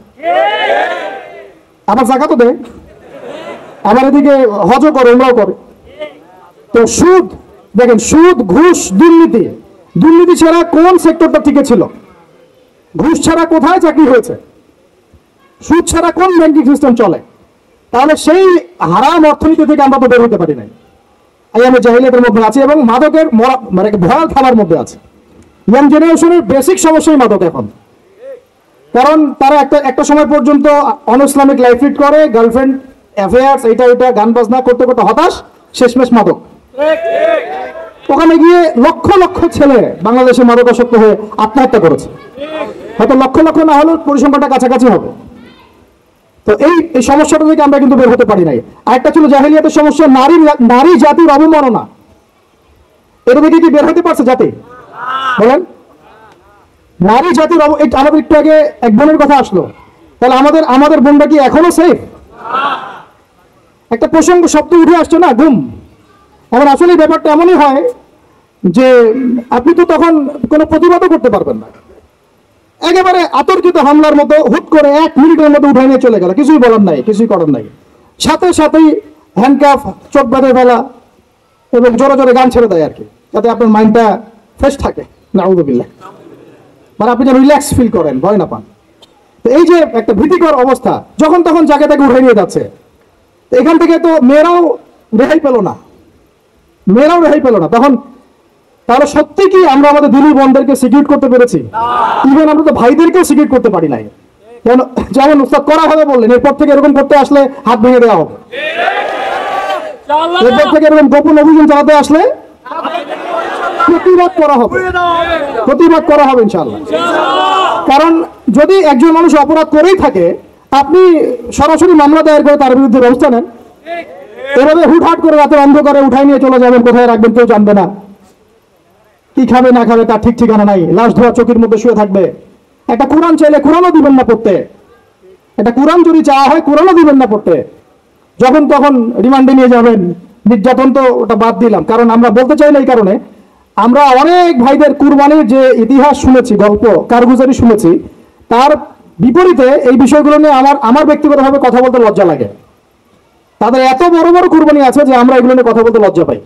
আবার জাকাতও দেয়, আবার এদিকে হজও করে, উমরাও করে। তো সুদ দেখেন, সুদ, ঘুষ, দুর্নীতি, দুর্নীতি ছাড়া কোন সেক্টরটা টিকে ছিল? ঘুষ ছাড়া কোথায় চাকরি হয়েছে? সুদ ছাড়া কোন ব্যাংকিং সিস্টেম চলে? তাহলে সেই হারাম অর্থনীতি থেকে আমরা তো বের হতে পারি নাই। আমি জাহিলিয়াতের মধ্যে আছি এবং মাদকের মানে ভয়াল থাবার মধ্যে আছে। ইয়াং জেনারেশনের বেসিক সমস্যাই মাদক এখন, কারণ তারা একটা সময় পর্যন্ত অন ইসলামিক লাইফ লিড করে, গার্লফ্রেন্ড অ্যাফেয়ার্স, এটা গান বাজনা করতে করতে হতাশ, শেষমেশ মাদক। ওখানে গিয়ে লক্ষ লক্ষ ছেলে বাংলাদেশে মাদকাসক্ত হয়ে আত্মহত্যা করেছে। হয়তো লক্ষ লক্ষ না হলেও পরিসংখ্যানটা কাছাকাছি হবে। তো এই সমস্যাটা থেকে আমরা কিন্তু বের হতে পারি নাই। আরেকটা ছিল জাহিলিয়াতের সমস্যা, নারী জাতির অবমাননা। এটা থেকে কি বের হতে পারছে জাতি? বলেন, নারী জাতির আমাদের একটু আগে এক বোনের কথা আসলো, তাহলে আমাদের বোনটা কি এখনো সেফ? একটা প্রসঙ্গ শব্দ উঠে আসছে না, গুম। এখন আসলে ব্যাপারটা এমনই হয় যে আপনি তো তখন কোনো প্রতিবাদও করতে পারবেন না, একেবারে আতর্কিত হামলার মতো হুট করে 1 মিনিটের মধ্যে উঠাই নিয়ে চলে গেল, কিছুই বলার নাই, কিছুই করার নাই। সাথে সাথেই হ্যান্ডকাফ, চোখ বেঁধে ফেলা এবং জোরে জোরে গান ছেড়ে দেয় আর কি, যাতে আপনার মাইন্ডটা ফ্রেশ থাকে, নাউযুবিল্লাহ, মানে আপনি যেন রিল্যাক্স ফিল করেন, ভয় না পান। তো এই যে একটা ভীতিকর অবস্থা, যখন তখন যাকে তাকে উঠে নিয়ে যাচ্ছে, এখান থেকে তো মেয়েরাও রেহাই পেল না, তখন তাহলে সত্যি কি আমরা আমাদের দিনী বোনদেরকে সিকিউর করতে পেরেছি? ইভেন আমরা তো ভাইদেরকেও সিকিউর করতে পারি নাই। যেমন উস্তাদ করা হবে বললেন, এরপর থেকে এরকম করতে আসলে হাত ভেঙে দেওয়া হবে, এরপর থেকে এরকম গোপন অভিযান চালাতে আসলে প্রতিবাদ করা হবে ইনশাআল্লাহ। কারণ যদি একজন মানুষ অপরাধ করেই থাকে, আপনি সরাসরি মামলা দায়ের করে তার বিরুদ্ধে ব্যবস্থা নেন। এভাবে হুটহাট করে রাতের অন্ধকারে উঠাই নিয়ে চলে যাবেন, কোথায় রাখবেন কেউ জানবে না, কি খাবে না খাবে তার ঠিক ঠিকানা নাই, লাশ ধোয়া চোখের মধ্যে শুয়ে থাকবে। একটা কোরআন চাইলে কোরআনও দিবেন না পড়তে, একটা কোরআন যদি চাওয়া হয় কোরআনও দিবেন না পড়তে, যখন তখন রিমান্ডে নিয়ে যাবেন। নির্যাতন তো ওটা বাদ দিলাম, কারণ আমরা বলতে চাই না, এই কারণে আমরা অনেক ভাইদের কুরবানির যে ইতিহাস শুনেছি, গল্প কারগুজারি শুনেছি, তার বিপরীতে এই বিষয়গুলো নিয়ে আমার ব্যক্তিগতভাবে কথা বলতে লজ্জা লাগে। তাদের এত বড় বড় কুরবানি আছে যে আমরা এগুলো নিয়ে কথা বলতে লজ্জা পাই।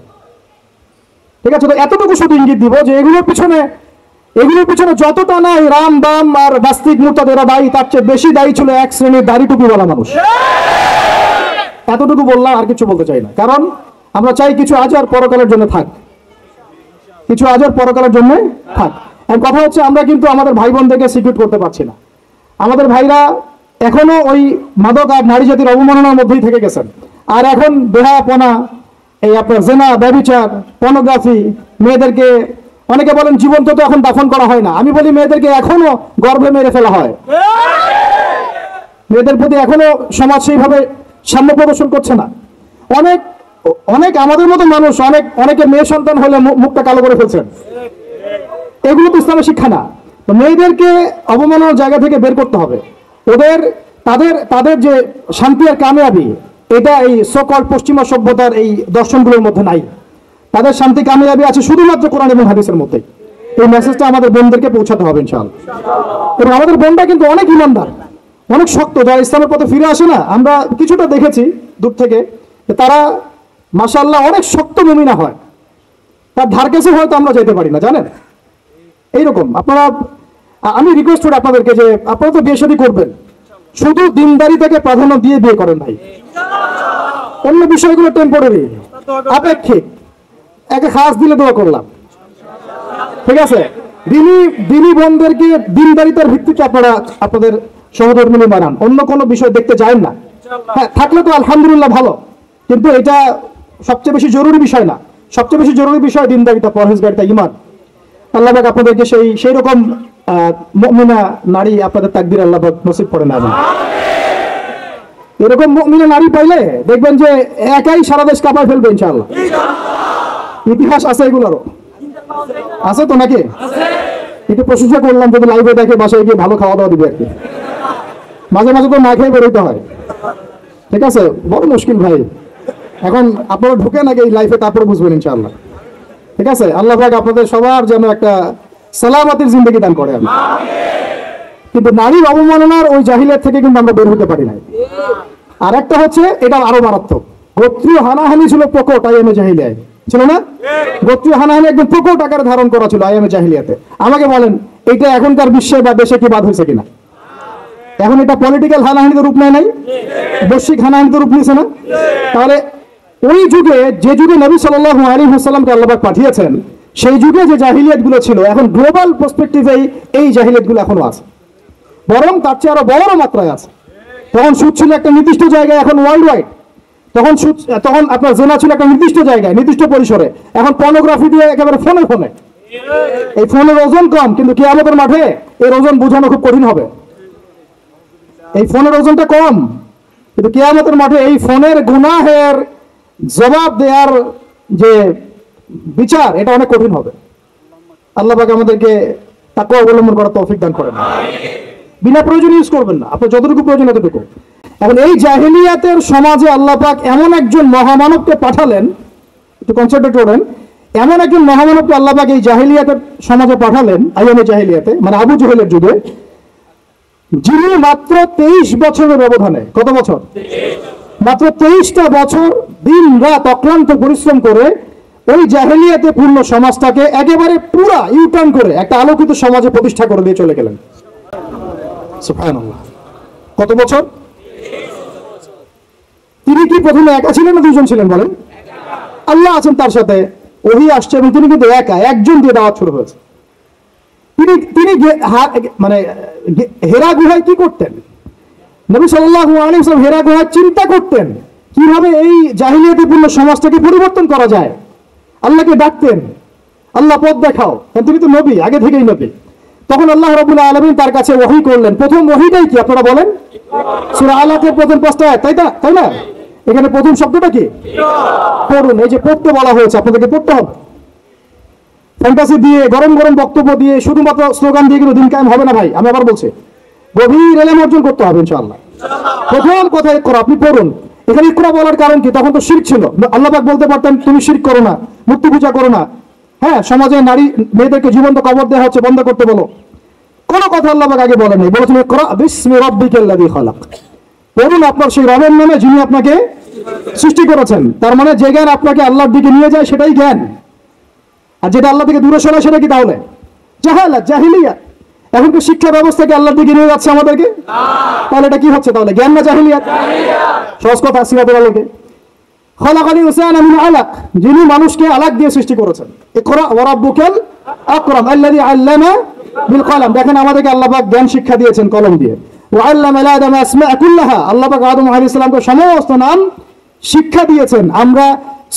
ঠিক আছে, তো এতটুকু শুধু ইঙ্গিত দিব যে এগুলোর পিছনে যতটা না রাম বাম আর নাস্তিক মুরতাদেরা দায়ী, তার চেয়ে বেশি দায়ী ছিল এক শ্রেণীর দাড়ি টুপিওয়ালা মানুষ। এতটুকু বললাম, আর কিছু বলতে চাই না, কারণ আমরা চাই কিছু আজ আর পরকালের জন্য থাক, আর কথা হচ্ছে আমরা কিন্তু আমাদের ভাই বোনদেরকে সিকিউর করতে পারছি না। আমাদের ভাইরা এখনো ওই মাদক আর নারী জাতির অবমাননার মধ্যেই থেকে গেছেন। আর এখন বেহায়াপনা, এই আপনার জেনা, ব্যভিচার, পর্নোগ্রাফি, মেয়েদেরকে অনেকে বলেন জীবন্ত তো এখন দাফন করা হয় না, আমি বলি মেয়েদেরকে এখনো গর্ভে মেরে ফেলা হয়। মেয়েদের প্রতি এখনো সমাজ সেইভাবে সাম্য প্রদর্শন করছে না। অনেক অনেক আমাদের মতো মানুষ অনেকে মেয়ে সন্তান হলে মুখটা কালো করে ফেলছেন। এগুলো তো ইসলামের শিক্ষা না। তো মেয়েদেরকে অবমাননার জায়গা থেকে বের করতে হবে। তাদের যে শান্তি আর কামিয়াবি, এটা এই সকল পশ্চিমা সভ্যতার এই দর্শনগুলোর মধ্যে নাই। তাদের শান্তি কামিয়াবি আছে শুধুমাত্র কোরআন এবং হাদিসের মধ্যে। এই মেসেজটা আমাদের বোনদেরকে পৌঁছাতে হবে ইনশাআল্লাহ। এবং আমাদের বোনরা কিন্তু অনেক ইমানদার, অনেক শক্ত, যারা ইসলামের পথে ফিরে আসে না, আমরা কিছুটা দেখেছি দূর থেকে, তারা মাশাআল্লাহ অনেক শক্ত মুমিনা হয়। তার ধার কাছে হয়তো আমরা যেতে পারি না, জানেন। এইরকম আমি রিকোয়েস্ট করি আপনাদেরকে যে আপনারা তো বিয়ে শাদী করবেন, শুধু দিনদারিতাকে প্রাধান্য দিয়ে বিয়ে করেন ভাই। অন্য বিষয়গুলো টেম্পোরারি, আপেক্ষিক। একে খাস দিলে দোয়া করলাম, ঠিক আছে। দিনী বোনদেরকে দিনদারিতার ভিত্তিতে আপনারা আপনাদের সহধর্মিনী বানান, অন্য কোনো বিষয় দেখতে চান না। হ্যাঁ, থাকলে তো আলহামদুলিল্লাহ ভালো, কিন্তু এটা সবচেয়ে বেশি জরুরি বিষয় না। সবচেয়ে বেশি জরুরি বিষয় দিনদারিতা, পরহেজগারিতা, ঈমান। আল্লাহ পাক আপনাদেরকে সেই রকম মুমিনা নারী আপনাদের তাকদীর আল্লাহ পাক নসিব করে না। এরকম মুমিনা নারী পাইলে দেখবেন যে একাই সারা দেশ কাঁপায় ফেলবে ইনশাআল্লাহ। ইতিহাস আছে এগুলোরও, আছে তো নাকি? একটু প্রশংসা করলাম, যদি লাইভে দেখে বাসায় গিয়ে ভালো খাওয়া দাওয়া দিবে আর কি। মাঝে মাঝে তো না খেয়ে বেরোতে হয়, ঠিক আছে। বড় মুশকিল ভাই। এখন আপনারা ঢুকে নাকি এই লাইফে, তারপরে বুঝবেন ইনশাআল্লাহ, ঠিক আছে। আল্লাহ পাক আপনাদের সবার যেন একটা সালামতের জিন্দেগি দান করে। কিন্তু নারীর অবমাননার ওই জাহিলিয়াত থেকে কিন্তু আমরা বের হতে পারি না। আর একটা হচ্ছে, এটা আরো মারাত্মক, গোত্রীয় হানাহানি ছিল প্রকট আইয়ামে জাহিলিয়ায়, ছিল না? গোত্রীয় হানাহানি একদম প্রকট আকারে ধারণ করা ছিল আইয়ামে জাহিলিয়াতে। আমাকে বলেন, এটা এখনকার বিশ্বে বা দেশে কি বাদ হয়েছে কিনা? এখন এটা পলিটিক্যাল হানাহানিতে রূপ নেয় নাই? বৈশ্বিক হানাহানিতে রূপ নিয়েছে না? তাহলে ওই যুগে, যে যুগে নবী সাল্লাল্লাহু আলাইহি ওয়াসাল্লামকে আল্লাহ পাক পাঠিয়েছেন, সেই যুগে যে জাহিলিয়াত গুলো ছিল, এখন গ্লোবাল পার্সপেক্টিভে এই জাহিলিয়াত গুলো এখনো আছে, বরং তার চেয়ে আরো বড় মাত্রায় আছে। তখন সুদ ছিল একটা নির্দিষ্ট জায়গায়, এখন ওয়ার্ল্ড ওয়াইড। তখন আপনার জেনা ছিল একটা নির্দিষ্ট জায়গায়, নির্দিষ্ট পরিসরে, এখন পর্নোগ্রাফি দিয়ে একেবারে ফোনে ফোনে। এই ফোনের ওজন কম, কিন্তু কিয়ামতের মাঠে এর ওজন বোঝানো খুব কঠিন হবে। এই ফোনের ওজনটা কম, কিন্তু কিয়ামতের মাঠে এই ফোনের গুনাহের জবাব দেওয়ার যে বিচার, এটা অনেক কঠিন হবে। আল্লাহ পাক আমাদেরকে তাকওয়া অবলম্বন করার তৌফিক দান করেন। বিনা প্রয়োজন ইউজ করবেন না, আপনার যতটুকু প্রয়োজন ততটুকু। এখন এই জাহিলিয়াতের সমাজে আল্লাহ পাক এমন একজন মহামানবকে পাঠালেন, একটু কনসেন্ট্রেট করেন। এমন একজন মহামানবকে আল্লাহ পাক এই জাহিলিয়াতের সমাজে পাঠালেন, আইয়ামে জাহিলিয়াতে, মানে আবু জেহেলের যুগে, যিনি মাত্র 23 বছরের ব্যবধানে, কত বছর? মাত্র 23টা বছর দিন রাত অক্লান্ত পরিশ্রম করে ওই জাহেলিয়াতে পূর্ণ সমাজটাকে একেবারে পুরা ইউটার্ন করে একটা আলোকিত সমাজে প্রতিষ্ঠা করে দিয়ে চলে গেলেন। সুবহানাল্লাহ। কত বছর? তিনি কি প্রথমে একা ছিলেন না দুজন ছিলেন বলেন? আল্লাহ আছেন তার সাথে, ওহী আসছে, এবং তিনি কিন্তু একজন দিয়ে দাওয়াত শুরু হয়েছে। তিনি মানে হেরা গুহায় কি করতেন? নবী সাল্লাল্লাহু আলাইহি ওয়াসাল্লাম হেরা গুহায় চিন্তা করতেন কিভাবে এই জাহিলিয়াতিপূর্ণ সমাজটাকে পরিবর্তন করা যায়। আল্লাহকে ডাকতেন, আল্লাহ পথ দেখাও, কারণ তিনি তো নবী, আগে থেকেই নবী। তখন আল্লাহ রাব্বুল আলামিন তার কাছে ওহী করলেন। প্রথম ওহীটাই কি আপনারা বলেন? সূরা আলাকের প্রথম 5টা আয়াত, তাই না? এখানে প্রথম শব্দটা কি? পড়ুন। এই যে পড়তে বলা হয়েছে, আপনাদেরকে পড়তে হবে। ফ্যান্টাসি দিয়ে, গরম গরম বক্তব্য দিয়ে, শুধুমাত্র স্লোগান দিয়ে কিন্তু দিন কায়েম হবে না ভাই। আমি আবার বলছি, গভীর ইলম অর্জন করতে হবে ইনশাআল্লাহ। প্রথম কথা ইকরা, আপনি পড়ুন। এখানে ইকরা বলার কারণ কি? তখন তো শিরক ছিল। আল্লাহ পাক বলতে পারতেন তুমি শিরক করো না, মূর্তি পূজা করো না, হ্যাঁ, সমাজে নারী মেয়েদেরকে জীবন্ত কবর দেওয়া হচ্ছে, বন্ধ করতে বলো। কোনো কথা আল্লাহ পাক আগে বলেন নাই, বলেছেন ইকরা বিসমি রাব্বিকাল্লাযী খালাক। পড়ুন আপনার সেই রবের নামে যিনি আপনাকে সৃষ্টি করেছেন। তার মানে যে জ্ঞান আপনাকে আল্লাহর দিকে নিয়ে যায় সেটাই জ্ঞান, আর যেটা আল্লাহ থেকে দূরে সরায় সেটা কি তাহলে জাহালাত, জাহিলিয়াত। এখন কি শিক্ষা ব্যবস্থাকে আল্লাহর দিকে নিয়ে যাচ্ছে আমাদেরকে? তাহলে এটা কি হচ্ছে? তাহলে জ্ঞান না জাহিলিয়াত? সহজ কথা, সিরাতের আলোকে। খালাকাল ইনসানা মিন আলাক, যিনি মানুষকে আলাক দিয়ে সৃষ্টি করেছেন। ইকরা ওয়া রাব্বুকাল আকরাম আল্লাযী আল্লামা বিল কলম। দেখেন আমাদেরকে আল্লাহ পাক জ্ঞান শিক্ষা দিয়েছেন কলম দিয়ে। ওয়া আল্লামা আদম আসমা কুল্লাহা, আল্লাহ পাক আদম আলাইহিস সালামকে সমস্ত নাম শিক্ষা দিয়েছেন। আমরা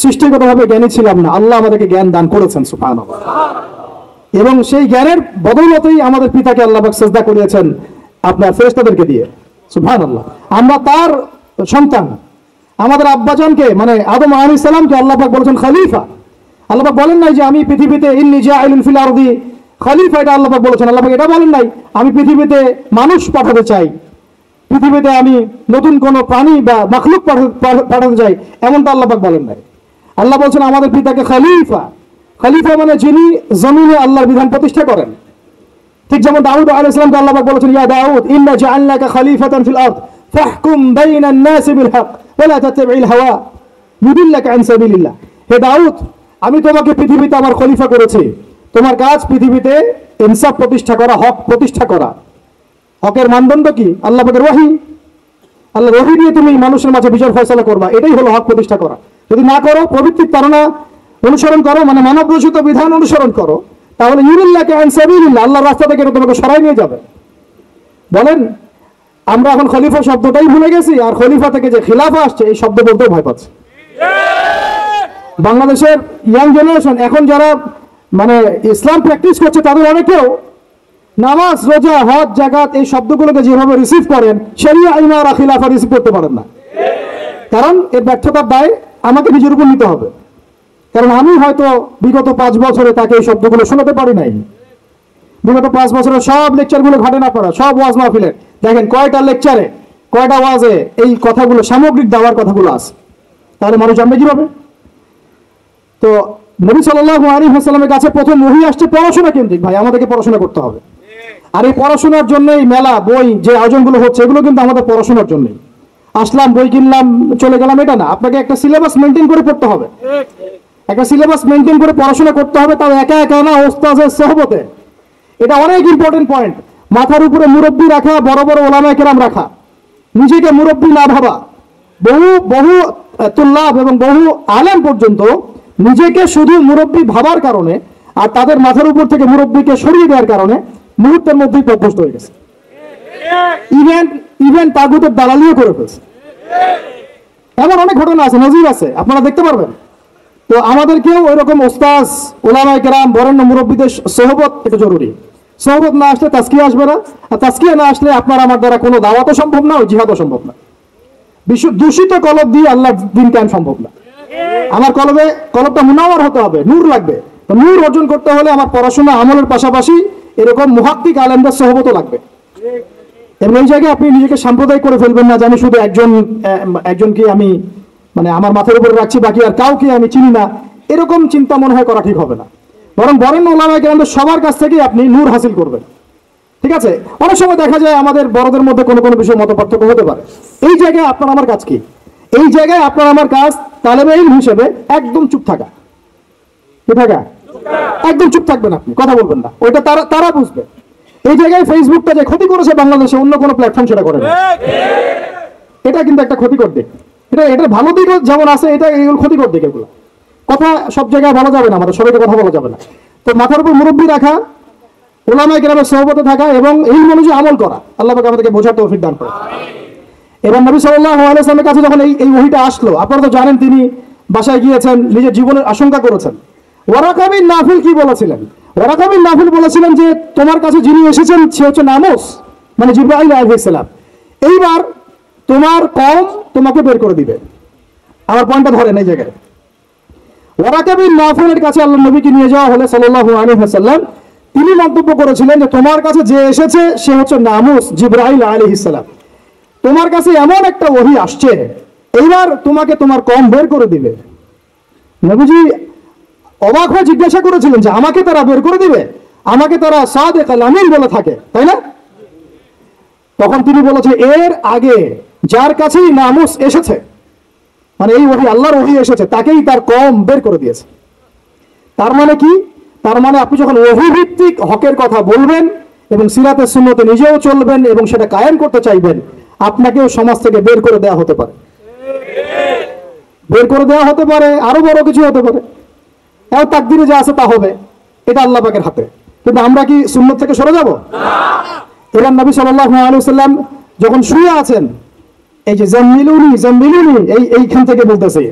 সৃষ্টিগতভাবে জ্ঞানী ছিলাম না, আল্লাহ আমাদেরকে জ্ঞান দান করেছেন সুবহানাল্লাহ। এবং সেই জ্ঞানের বদৌলতেই আমাদের পিতাকে আল্লাহ পাক সিজদা করিয়েছেন আপনার ফেরেশতাদেরকে দিয়ে। সুবহানাল্লাহ। আমরা তার সন্তান। আমাদের আব্বাজানকে মানে আদম আলাইহিস সালামকে আল্লাহ পাক বলেছেন খলিফা। আল্লাহ পাক বলেন নাই যে আমি পৃথিবীতে ইন্নী জাইলুন ফিল আরদি খলিফা, এটা আল্লাহ পাক বলেছেন। আল্লাহ পাক এটা বলেন নাই আমি পৃথিবীতে মানুষ পাঠাতে চাই, পৃথিবীতে আমি নতুন কোন প্রাণী বা মাখলুক পাঠাতে চাই, এমনটা আল্লাহ পাক বলেন নাই। আল্লাহ বলছেন আমাদের পিতাকে খলিফা। খলিফা মানে যিনি জমিনে আল্লাহর বিধান প্রতিষ্ঠা করেন। ঠিক যেমন দাউদ আলাইহিস সালামকে আল্লাহ পাক বলেছেন ইয়া দাউদ ইন্না জাআলনাকা খলিফাতান ফিল আরদ ফাহকুম বাইনান নাসি বিল হক ওয়া লা তাত্তাবি'ল হাওয়া ইউদিল্লাকা আন সাবিলিল্লাহ। হে দাউদ, আমি তোমাকে পৃথিবীতে আমার খলিফা করেছি, তোমার কাজ পৃথিবীতে ইনসাফ প্রতিষ্ঠা করা, হক প্রতিষ্ঠা করা। হকের মানদণ্ড কি? আল্লাহ পাকের ওহী। আল্লাহ ওহী দিয়ে তুমি মানুষের মাঝে বিচার ফয়সালা করবা, এটাই হলো হক প্রতিষ্ঠা করা। যদি না করো, প্রবৃত্তির তাড়না অনুসরণ করো, মানে মানব রচিত বিধান অনুসরণ করো, তাহলে ইউদিল্লাকা আন সাবিলিল্লাহ, আল্লাহর রাস্তা থেকে তোমাকে সরাই নিয়ে যাবে। বলেন আমরা এখন খলিফা শব্দটাই ভুলে গেছি, আর খলিফা থেকে যে খিলাফা আসছে এই শব্দ বলতেও ভয় পাচ্ছে। বাংলাদেশের ইয়াং জেনারেশন এখন যারা মানে ইসলাম প্র্যাকটিস করছে তাদের অনেকেও নামাজ, রোজা, হজ, জাকাত এই শব্দগুলোকে যেভাবে রিসিভ করেন, শরিয়া, ইমারা, খিলাফা রিসিভ করতে পারেন না। কারণ এর ব্যর্থতার দায় আমাকে নিজের উপর নিতে হবে। কারণ আমি হয়তো বিগত 5 বছরে তাকে এই শব্দগুলো শোনাতে পারি নাই। বিগত 5 বছরের সব লেকচারগুলো ঘাটে না পড়া, সব ওয়াজ মাহফিলে দেখেন কয়টা লেকচারে, কয়টা ওয়াজে এই কথাগুলো, সামগ্রিক দাওয়ার কথাগুলো আছে। তাহলে মানুষ জানবে কিভাবে? তো নবী সাল্লাল্লাহু আলাইহি ওয়াসাল্লামের কাছে প্রথম ওহী আসছে পড়াশোনা কেন্দ্রিক। ভাই আমাদেরকে পড়াশোনা করতে হবে। আর এই পড়াশোনার জন্য এই মেলা, বই, যে আয়োজনগুলো হচ্ছে এগুলো কিন্তু আমাদের পড়াশোনার জন্যই। আসলাম, বই কিনলাম, চলে গেলাম, এটা না। আপনাকে একটা সিলেবাস মেনটেন করে পড়তে হবে, একটা সিলেবাস মেনটেন করে পড়াশোনা করতে হবে। তাও একা একা না, ওস্তাদের সোহবতে। এটা অনেক ইম্পর্টেন্ট পয়েন্ট। মাথার উপরে মুরব্বী রাখা, বড় বড় ওলামায়ে কেরাম রাখা, নিজেকে মুরব্বী না ভাবা। বহু বহু তুল্লাব এবং বহু আলেম পর্যন্ত নিজেকে শুধু মুরব্বী ভাবার কারণে আর তাদের মাথার উপর থেকে মুরব্বীকে সরিয়ে দেওয়ার কারণে মুহূর্তের মধ্যেই পথভ্রষ্ট হয়ে গেছে। ইভেন তাগুতের দালালিও করে ফেলছে। এমন অনেক ঘটনা আছে, নজির আছে, আপনারা দেখতে পারবেন। তো আমাদেরকেও ওই রকম ওস্তাজ, ওলামায়ে কেরাম, বরেণ্য মুরব্বীদের সোহবত এটা জরুরি। সোহবত না আসলে তাজকিয়া আসবে না, আর তাজকিয়া না আসলে আপনার আমার দ্বারা কোনো দাওয়াতও সম্ভব না, ওই জিহাদও সম্ভব না। দূষিত কলব দিয়ে আল্লাহ দিন কায়েম সম্ভব না। আমার কলবটা মুনাওয়ার হতে হবে, নূর লাগবে। তো নূর অর্জন করতে হলে আমার পড়াশোনা আমলের পাশাপাশি এরকম মুহাক্কিক আলেমদের সোহবতও লাগবে। এবং এই জায়গায় আপনি নিজেকে সাম্প্রদায়িক করে ফেলবেন না যে আমি শুধু একজনকে আমি মানে আমার মাথার উপরে রাখছি, বাকি আর কাউকে আমি চিনি না। এরকম চিন্তা মনে হয় করা ঠিক হবে না। বরং বরেণ্য ওলামায়ে কেরামদের সবার কাছ থেকে আপনি নূর হাসিল করবেন। ঠিক আছে? অনেক সময় দেখা যায় আমাদের বড়দের মধ্যে কোনো কোনো বিষয়ে মতপার্থক্য হতে পারে। এই জায়গায় আপনার আমার কাজ কি? এই জায়গায় আপনার আমার কাজ তালেবে ইলম হিসেবে একদম চুপ থাকা। কি থাকা? একদম চুপ থাকবেন, আপনি কথা বলবেন না। ওইটা তারা বুঝবে। এই জায়গায় ফেসবুকটা যে ক্ষতি করেছে বাংলাদেশে, অন্য কোনো প্ল্যাটফর্ম সেটা করে না। এটা কিন্তু একটা ক্ষতিকর দিক। এটা ভালো দিক যেমন আছে, এটা এগুলো ক্ষতিকর দিক। এগুলো কথা সব জায়গায় বলা যাবে না, আমাদের সবাইকে কথা বলা যাবে না। তো মাথার উপর মুরব্বী রাখা, ওলামায়ে কেরামের সোহবতে থাকা এবং এই অনুযায়ী আমল করা, আল্লাহ পাক আমাদেরকে বোঝার তৌফিক দান করে। এবার নবী সাল্লাল্লাহু আলাইহি ওয়াসাল্লামের কাছে যখন এই ওহীটা আসলো, আপনারা তো জানেন তিনি বাসায় গিয়েছেন, নিজের জীবনের আশঙ্কা করেছেন। ওয়ারাকা বিন নাফিল কি বলেছিলেন? ওয়ারাকা বিন নাফিল বলেছিলেন যে তোমার কাছে যিনি এসেছেন সে হচ্ছে নামুস, মানে জিবরাইল আলাইহিস সালাম। এইবার তোমার কওম তোমাকে বের করে দিবে। আমার পয়েন্টটা ধরেন এই জায়গায়। ওয়ারাকা বিন নাফিলের কাছে আল্লাহর নবীকে নিয়ে যাওয়া হলে সাল্লাল্লাহু আলাইহি ওয়াসাল্লাম, তিনি মন্তব্য করেছিলেন যে তোমার কাছে যে এসেছে সে হচ্ছে নামুস, জিবরাইল আলাইহিস সালাম। তোমার কাছে এমন একটা ওহী আসছে, এইবার তোমাকে তোমার কওম বের করে দিবে। নবীজি অবাক হয়ে জিজ্ঞাসা করেছিলেন যে আমাকে তারা বের করে দিবে? আমাকে তারা সাদিক আল আমিন বলে থাকে, তাই না? তখন তিনি বলেছে এর আগে যার কাছেই নামুস এসেছে, মানে এই ওহী আল্লাহর ওহী এসেছে, তাকেই তার কওম বের করে দিয়েছে। তার মানে কি? তার মানে আপনি যখন ওহী ভিত্তিক হকের কথা বলবেন এবং সিরাতের সুন্নতে নিজেও চলবেন এবং সেটা কায়েম করতে চাইবেন, আপনাকেও সমাজ থেকে বের করে দেওয়া হতে পারে। বের করে দেওয়া হতে পারে, আরো বড় কিছু হতে পারে। এর তাকদিরে যা আছে তা হবে, এটা আল্লাহ পাকের হাতে। কিন্তু আমরা কি সুন্নত থেকে সরে যাব? এবার নবী সাল্লাল্লাহু আলাইহি ওয়াসাল্লাম যখন শুয়ে আছেন, এই যে জাম্মিলুনি এইখান থেকে বলতেছে,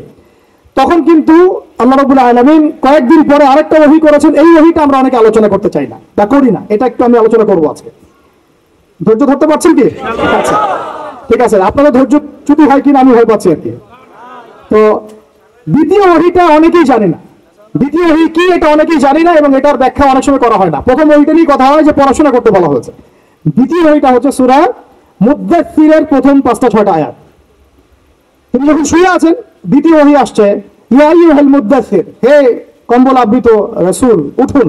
তখন কিন্তু আল্লাহ রাব্বুল আলামিন কয়েকদিন পরে আরেকটা ওহী করেছেন। এই ওহীটা আমরা অনেকে আলোচনা করতে চাই না বা করি না, এটা একটু আমি আলোচনা করব আজকে। ধৈর্য ধরতে পারছেন কি? আচ্ছা, ঠিক আছে, আপনাদের ধৈর্য চ্যুতি হয় কিনা আমি ভয় পাচ্ছি আর কি। তো দ্বিতীয় ওহীটা অনেকেই জানে না, দ্বিতীয় ওহী কি এটা অনেকেই জানি না, এবং এটার ব্যাখ্যা অনেক সময় করা হয় না। প্রথম ওহীটা নিয়ে কথা হয় যে পড়াশোনা করতে বলা হয়েছে। দ্বিতীয় ওহীটা হচ্ছে সূরা মুদ্দাসসিরের প্রথম 5-6টা আয়াত। তিনি যখন শুয়ে আছেন, দ্বিতীয় ওহী আসছে, ইয়া আইয়ুহাল মুদ্দাসসির, হে কম্বল আবৃত রাসূল উঠুন,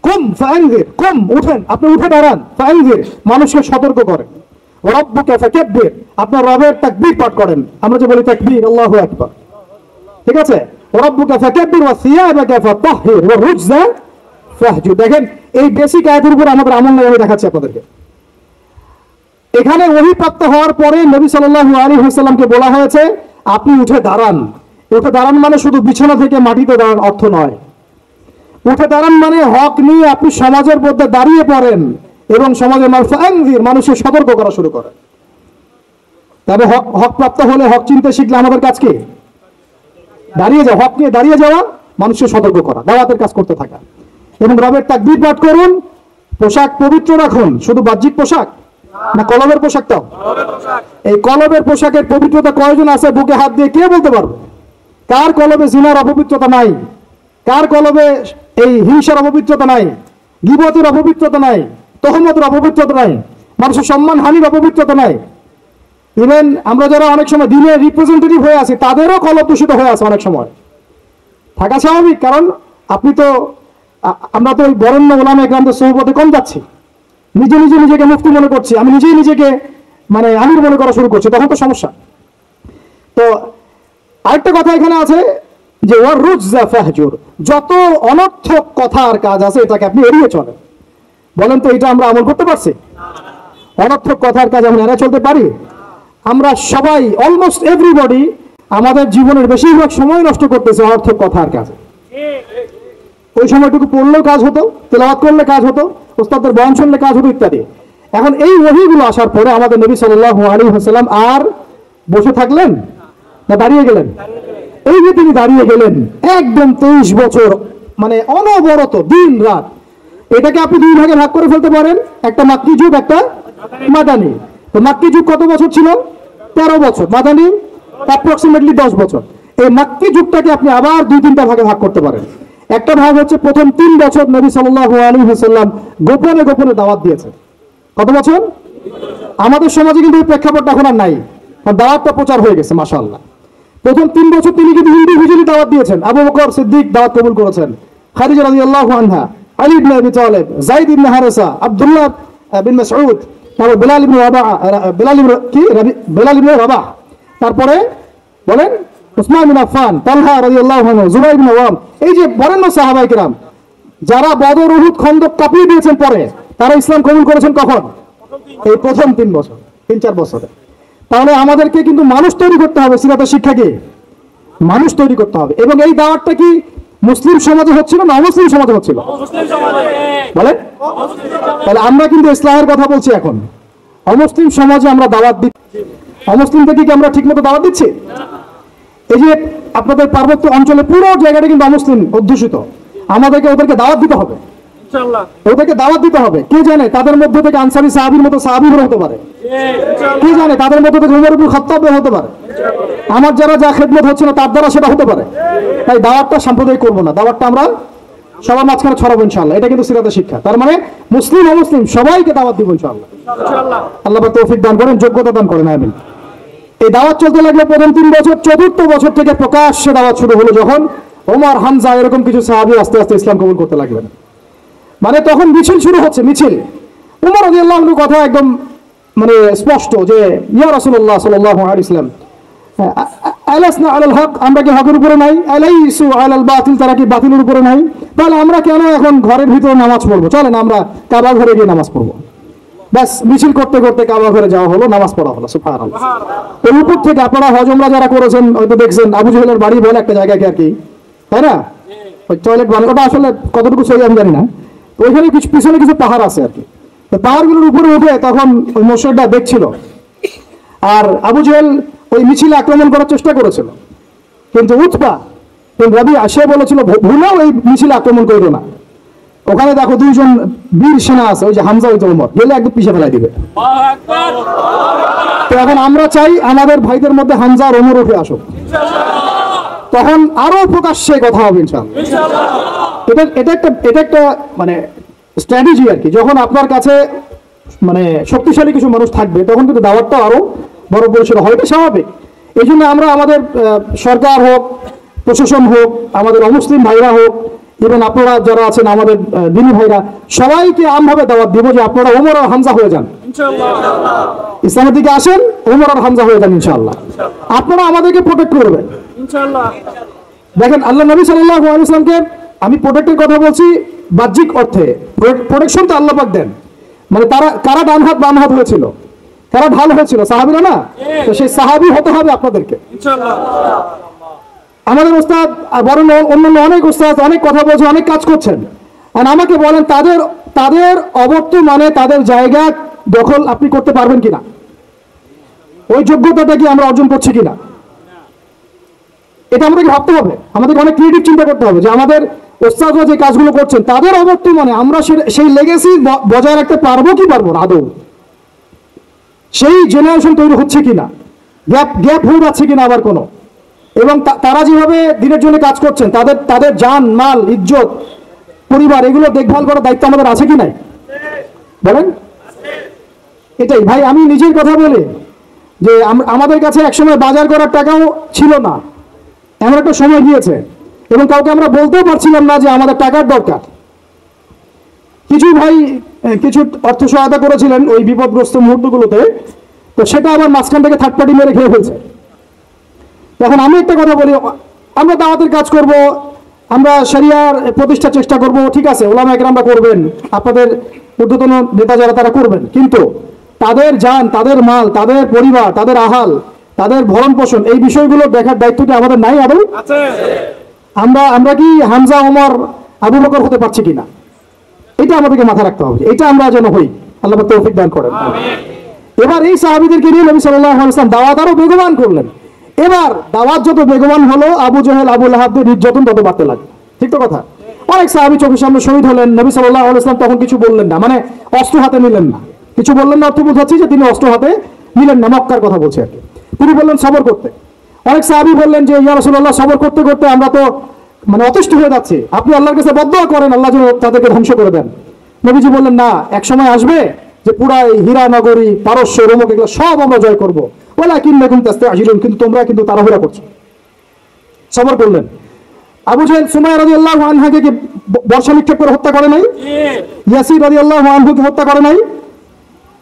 কুম ফাআনজির, কুম উঠেন, আপনি উঠে দাঁড়ান, ফাআনজির মানুষকে সতর্ক করেন, ওয়া রাব্বুকা ফাকাব্বির, আপনার রবের তাকবীর পাঠ করেন। আমরা যে বলি তাকবীর, আল্লাহু আকবার, ঠিক আছে, ওয়া রাব্বুকা ফাকাব্বির ওয়া সিয়াবাকা ফাতাহহির ওয়া রুজজা ফাহজুর। দেখেন এই বেসিক আয়াতের উপর আমাদের আমল নাই, আমি দেখাচ্ছি আপনাদেরকে। এখানে ওহী প্রাপ্ত হওয়ার পরে নবী সাল্লাল্লাহু আলাইহি ওয়াসাল্লামকে বলা হয়েছে আপনি উঠে দাঁড়ান। উঠে দাঁড়ান মানে শুধু বিছানা থেকে মাটিতে দাঁড়ান অর্থ নয়। উঠে দাঁড়ান মানে হক নিয়ে আপনি সমাজের মধ্যে দাঁড়িয়ে পড়েন এবং সমাজের মানুষের সতর্ক করা শুরু করেন। তবে হক প্রাপ্ত হলে, হক চিনতে শিখলে আমাদের কাজ কি? দাঁড়িয়ে যাওয়া, হক নিয়ে দাঁড়িয়ে যাওয়া, মানুষকে সতর্ক করা, দাওয়াতের কাজ করতে থাকা, এবং রবের তাকবীর পাঠ করুন। পোশাক পবিত্র রাখুন, শুধু বাহ্যিক পোশাক না, কলবের পোশাকটাও। এই কলবের পোশাকের পবিত্রতা কয়জন আছে বুকে হাত দিয়ে কে বলতে পারবে? কার কলবে জিনার অপবিত্রতা নাই? কার কলবে এই হিংসার অপবিত্রতা নাই? গীবতের অপবিত্রতা নাই? তহমতের অপবিত্রতা নাই? মানুষের সম্মান হানির অপবিত্রতা নাই? ইভেন আমরা যারা অনেক সময় দিনের রিপ্রেজেন্টেটিভ হয়ে আছি, তাদেরও কলব দূষিত হয়ে আছে অনেক সময়। থাকা স্বাভাবিক, কারণ আমরা তো ওই বরেণ্য ওলামায়ে কেরামদের সোহবতে কম যাচ্ছি, নিজেকে মুফতি মনে করছি, আমি নিজেকে মানে আমির মনে করা শুরু করছি, তখন তো সমস্যা। তো আরেকটা কথা এখানে আছে যে ওয়ার রুজজা ফাহজুর, যত অনর্থক কথার কাজ আছে এটাকে আপনি এড়িয়ে চলেন। বলেন তো এটা আমরা আমল করতে পারছি? অনর্থক কথার কাজ আমরা এড়িয়ে চলতে পারি? আমরা সবাই, অলমোস্ট এভরিবডি, আমাদের জীবনের বেশিরভাগ সময় নষ্ট করতেছে অনর্থক কথার কাজে। ওই সময়টুকু পড়লেও কাজ হতো, তেলাওয়াত করলে কাজ হতো, ওস্তাদের বয়ান শুনলে কাজ হতো ইত্যাদি। এখন এই ওহীগুলো আসার পরে আমাদের নবী সাল্লাল্লাহু আলাইহি ওয়াসাল্লাম আর বসে থাকলেন না দাঁড়িয়ে গেলেন? এই যে তিনি দাঁড়িয়ে গেলেন একদম 23 বছর, মানে অনবরত দিন রাত। এটাকে আপনি দুই ভাগে ভাগ করে ফেলতে পারেন, একটা মাক্কি যুগ, একটা মাদানী। তো মাক্কি যুগ কত বছর ছিল? 13 বছর। মাদানী অ্যাপ্রক্সিমেটলি 10 বছর। এই মাক্কি যুগটাকে আপনি আবার 2-3টা ভাগে ভাগ করতে পারেন। একটা ভাগ হচ্ছে প্রথম 3 বছর নবী সাল্লাল্লাহু আলাইহি ওয়াসাল্লাম গোপনে গোপনে দাওয়াত দিয়েছেন। কত বছর? আমাদের সমাজে কিন্তু এই প্রেক্ষাপটটা এখন আর নাই, দাওয়াতটা প্রচার হয়ে গেছে মাশাআল্লাহ। প্রথম 3 বছর তিনি কিন্তু ইন্ডিভিজুয়ালি দাওয়াত দিয়েছেন। আবু বকর সিদ্দিক দাওয়াত কবুল করেছেন, খাদিজা রাদিয়াল্লাহু আনহা, আলী ইবনে আবি তালেব, যায়েদ ইবনে হারেসা, আব্দুল্লাহ বিন মাসউদ, তারপর বেলাল ইবনে রাবাহ, তারপরে বলেন উসমান বিন আফফান, তালহা রাদিয়াল্লাহু আনহু, জুবাইর বিন আওয়াম। এই যে বরেণ্য সাহাবায়ে কেরাম যারা বদর, উহুদ, খন্দক কাঁপিয়ে দিয়েছেন, পরে তারা ইসলাম কবুল করেছেন কখন? এই প্রথম 3 বছর, 3-4 বছরে। তাহলে আমাদেরকে কিন্তু মানুষ তৈরি করতে হবে, সিরাতের শিক্ষা কি? মানুষ তৈরি করতে হবে। এবং এই দাওয়াতটা কি মুসলিম সমাজে হচ্ছিল না অমুসলিম সমাজে হচ্ছিল? বলেন। তাহলে আমরা কিন্তু ইসলামের কথা বলছি এখন। অমুসলিম সমাজে আমরা দাওয়াত দিচ্ছি, অমুসলিমদেরকে কি আমরা ঠিকমতো দাওয়াত দিচ্ছি? এই যে আপনাদের পার্বত্য অঞ্চলে পুরো জায়গাটা কিন্তু অমুসলিম অধ্যুষিত, আমাদেরকে ওদেরকে দাওয়াত দিতে হবে, ওদেরকে দাওয়াত দিতে হবে। কে জানে তাদের মধ্যে থেকে আনসারী সাহাবীর মতো সাহাবী হতে পারে, কে জানে তাদের মধ্যে থেকে উমর ইবনে খাত্তাব হতে পারে, আমার যারা যা খেদমত হচ্ছে না তার দ্বারা সেটা হতে পারে। তাই দাওয়াতটা সাম্প্রদায়িক করবো না, দাওয়াতটা আমরা সবার মাঝখানে ছড়াবো ইনশাআল্লাহ। এটা কিন্তু সিরাতের শিক্ষা। তার মানে মুসলিম অমুসলিম সবাইকে দাওয়াত দিব ইনশাআল্লাহ। আল্লাহ পাক তৌফিক দান করেন, যোগ্যতা দান করেন, আমিন। এই দাওয়াত চলতে লাগলো প্রথম 3 বছর। 4র্থ বছর থেকে প্রকাশ্যে দাওয়াত শুরু হলো, যখন ওমর, হামজা এরকম কিছু সাহাবী আস্তে আস্তে ইসলাম কবুল করতে লাগলেন। মানে তখন মিছিল শুরু হচ্ছে, মিছিল। ওমর রাদিয়াল্লাহু আনহু কথা একদম মানে স্পষ্ট যে ইয়া রাসূলুল্লাহ সাল্লাল্লাহু আলাইহি ওয়াসাল্লাম, আলাসনা আলাল হক, আমরা কি হকের উপরে নাই? আলাইসু আলাল বাতিল, তারা কি বাতিলের উপরে নাই? তাহলে আমরা কেন এখন ঘরের ভিতরে নামাজ পড়বো? চলেন আমরা কাবা ঘরে গিয়ে নামাজ পড়বো। ব্যাস, মিছিল করতে করতে কাবা ঘরে যাওয়া হলো, নামাজ পড়া হলো। সুবহানাল্লাহ। এর উপর থেকে আপনারা হজ উমরা যারা করেছেন হয়তো দেখছেন, আবু জেহেলের বাড়ি বলে একটা জায়গাকে আর কি, তাই না? ওই টয়লেট বানানোটা আসলে কতটুকু সহি আমি জানি না। তো ওইখানে কিছু পিছনে কিছু পাহাড় আছে আর কি। তো পাহাড়গুলোর উপরে উঠে তখন ওই মোশরিকরা দেখছিল, আর আবু জেহেল ওই মিছিলে আক্রমণ করার চেষ্টা করেছিল, কিন্তু উতবা বিন রাবিআ সে বলেছিল ভুলেও এই মিছিলে আক্রমণ করবে না। ওখানে দেখো 2জন বীর সেনা আছে, ওই যে হামজা, ওই যে ওমর, গেলে একদম পিছিয়ে ফেলাই দিবে। তো এখন আমরা চাই আমাদের ভাইদের মধ্যে হামজা আর ওমর উঠে আসুক, তখন আরো প্রকাশ্যে কথা হবে ইনশাআল্লাহ। এটা একটা মানে স্ট্র্যাটেজি আর কি। যখন আপনার কাছে মানে শক্তিশালী কিছু মানুষ থাকবে তখন কিন্তু দাওয়াতটা আরো বড় পরিসরে হয়, এটা স্বাভাবিক। এই জন্য আমরা আমাদের সরকার হোক, প্রশাসন হোক, আমাদের অমুসলিম ভাইরা হোক, ইভেন আপনারা যারা আছেন আমাদের দিনী ভাইরা, সবাইকে আমভাবে দাওয়াত দিব যে আপনারা ওমর আর হামজা হয়ে যান, ইসলামের দিকে আসেন, ওমর আর হামজা হয়ে যান ইনশাআল্লাহ। আপনারা আমাদেরকে প্রোটেক্ট করবেন ইনশাআল্লাহ। দেখেন আল্লাহ নবী সাল্লাল্লাহু আলাইহি ওয়াসাল্লামকে, আমি প্রোটেক্টের কথা বলছি বাহ্যিক অর্থে, প্রোটেকশন তো আল্লাহ পাক দেন। মানে তারা কারা ডান হাত বাম হাত হয়েছিল, কারা ঢাল হয়েছিল, সাহাবীরা না? তো সেই সাহাবী হতে হবে আপনাদেরকে ইনশাআল্লাহ। আমাদের ওস্তাদ বড় অন্যান্য অনেক ওস্তাদ অনেক কথা বলছেন, অনেক কাজ করছেন, আর আমাকে বলেন তাদের অবর্তমানে তাদের জায়গা দখল আপনি করতে পারবেন কিনা, ওই যোগ্যতাটা কি আমরা অর্জন করছি কিনা, এটা আমাদেরকে ভাবতে হবে। আমাদেরকে অনেক ক্রিয়েটিভ চিন্তা করতে হবে যে আমাদের ওস্তাদরা যে কাজগুলো করছেন তাদের অবর্তমানে আমরা সেই লেগেসি বজায় রাখতে পারবো কি পারবো না, আদৌ সেই জেনারেশন তৈরি হচ্ছে কিনা, গ্যাপ হয়ে যাচ্ছে কিনা আবার কোনো, এবং তারা যেভাবে দিনের জন্য কাজ করছেন তাদের জান মাল ইজ্জত পরিবার এগুলো দেখভাল করার দায়িত্ব আমাদের আছে কি নাই বলেন? এটাই ভাই, আমি নিজের কথা বলি যে আমাদের কাছে একসময় বাজার করার টাকাও ছিল না, এমন একটা সময় গিয়েছে, এবং কাউকে আমরা বলতেও পারছিলাম না যে আমাদের টাকার দরকার। কিছু ভাই কিছু অর্থ সহায়তা করেছিলেন ওই বিপদগ্রস্ত মুহূর্তগুলোতে, তো সেটা আবার মাঝখান থেকে থার্ড পার্টি মেরে খেয়ে ফেলছে। এখন আমি একটা কথা বলি, আমরা দাওয়াতের কাজ করব, আমরা শরিয়ার প্রতিষ্ঠার চেষ্টা করব, ঠিক আছে, ওলামা একরামরা করবেন, আপনাদের ঊর্ধ্বতন নেতা যারা তারা করবেন, কিন্তু তাদের জান, তাদের মাল, তাদের পরিবার, তাদের আহাল, তাদের ভরণ পোষণ, এই বিষয়গুলো দেখার দায়িত্বটি আমাদের নাই আদৌ? আমরা কি হামজা ওমর আবু বকর হতে পারছি কিনা, এটা আমাদেরকে মাথা রাখতে হবে, এটা আমরা যেন হই। আল্লাহ পাক তৌফিক দান করেন। এবার এই সাহাবীদেরকে নিয়ে নবী সাল্লাল্লাহু আলাইহি ওয়াসাল্লাম দাওয়াত আরো বেগবান করলেন। এবার দাওয়াত যত বেগবান হলো, আবু জেহেল আবু লাহাবদের নির্যাতন তত বাড়তে লাগলো, ঠিক তো কথা? অনেক সাহাবী চোখের সামনে শহীদ হলেন, নবী সাল্লাল্লাহু আলাইহি ওয়াসাল্লাম তখন কিছু বললেন না, মানে অস্ত্র হাতে নিলেন না, কিছু বললেন না, অর্থ বোঝাচ্ছি যে তিনি অস্ত্র হাতে নিলেন না, মক্কার কথা বলছে আর কি। তিনি বললেন সবর করতে। অনেক সাহাবী বললেন যে ইয়া রাসূলুল্লাহ, সবর করতে করতে আমরা তো মানে অতিষ্ঠ হয়ে যাচ্ছি, আপনি আল্লাহর কাছে বদদোয়া করেন আল্লাহ যেন তাদেরকে ধ্বংস করে দেন। নবীজি বললেন না, এক সময় আসবে যে পুরা হীরা নগরী, পারস্য, রোমক এগুলো সব আমরা জয় করবো, ওয়ালাকিন্নাকুম তাস্তাজিলুন, কিন্তু তোমরা কিন্তু তাড়াহুড়া করছো। সবর করলেন। আবু জাহেল সুমাইয়া রাদিয়াল্লাহু আনহাকে কি বর্ষা নিক্ষেপ করে হত্যা করে নাই? ইয়াসির রাদিয়াল্লাহু আনহুকে হত্যা করে নাই?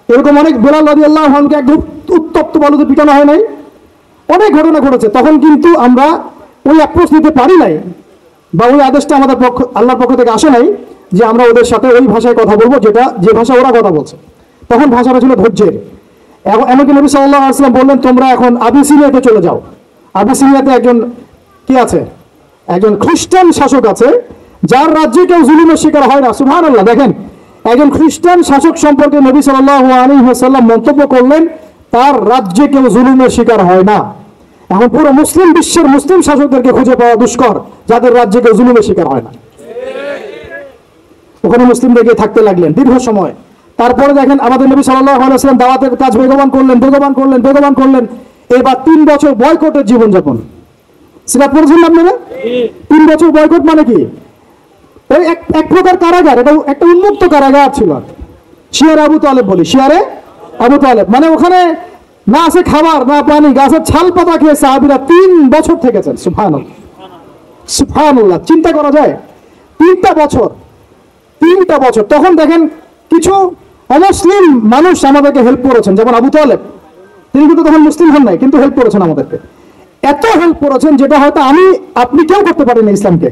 এরকম অনেক, বেলাল রাদিয়াল্লাহু আনহুকে একদম উত্তপ্ত বালুতে পিটানো হয় নাই? অনেক ঘটনা ঘটেছে। তখন কিন্তু আমরা ওই অ্যাপ্রোচ নিতে পারি নাই, বা ওই আদেশটা আমাদের আল্লাহর পক্ষ থেকে আসে নাই যে আমরা ওদের সাথে ওই ভাষায় কথা বলবো যে ভাষা ওরা কথা বলছে। তখন ভাষাটা ছিল ধৈর্যের। এমনকি নবী সাল্লাল্লাহু আলাইহি ওয়াসাল্লাম বললেন তোমরা এখন আবিসিনিয়াতে চলে যাও। আবিসিনিয়াতে একজন কি আছে, একজন খ্রিস্টান শাসক আছে, যার রাজ্যে কেউ জুলুমের শিকার হয় না। সুবহানাল্লাহ। দেখেন, একজন খ্রিস্টান শাসক সম্পর্কে নবী সাল্লাল্লাহু আলাইহি ওয়াসাল্লাম মন্তব্য করলেন তার রাজ্যে কেউ জুলুমের শিকার হয় না। এখন পুরো মুসলিম বিশ্বের মুসলিম শাসকদেরকে খুঁজে পাওয়া দুষ্কর যাদের রাজ্যে কেউ জুলুমের শিকার হয় না। ওখানে মুসলিমদেরকে থাকতে লাগলেন দীর্ঘ সময়। তারপরে দেখেন আমাদের নবী সাল্লাল্লাহু আলাইহি ওয়াসাল্লাম দাওয়াতের কাজ বেগবান করলেন। এবার 3 বছর বয়কটের জীবনযাপন। সেটা পড়েছেন আপনারা? 3 বছর বয়কট মানে কি? ওই এক প্রকার কারাগার, এটা একটা উন্মুক্ত কারাগার ছিল। শিয়ারে আবু তালেব বলি, শিয়ারে আবু তালেব, মানে ওখানে না আছে খাবার না পানি, গাছের ছাল পাতা খেয়ে সাহাবীরা 3 বছর থেকেছেন। সুবহানাল্লাহ, চিন্তা করা যায়? 3টা বছর। তখন দেখেন কিছু অমুসলিম মানুষ আমাদেরকে হেল্প করেছেন, যেমন আবু তালেব, তিনি কিন্তু তখন মুসলিম হন নাই, কিন্তু হেল্প করেছেন আমাদেরকে। এত হেল্প করেছেন যেটা হয়তো আপনি কেউ করতে পারেন ইসলামকে।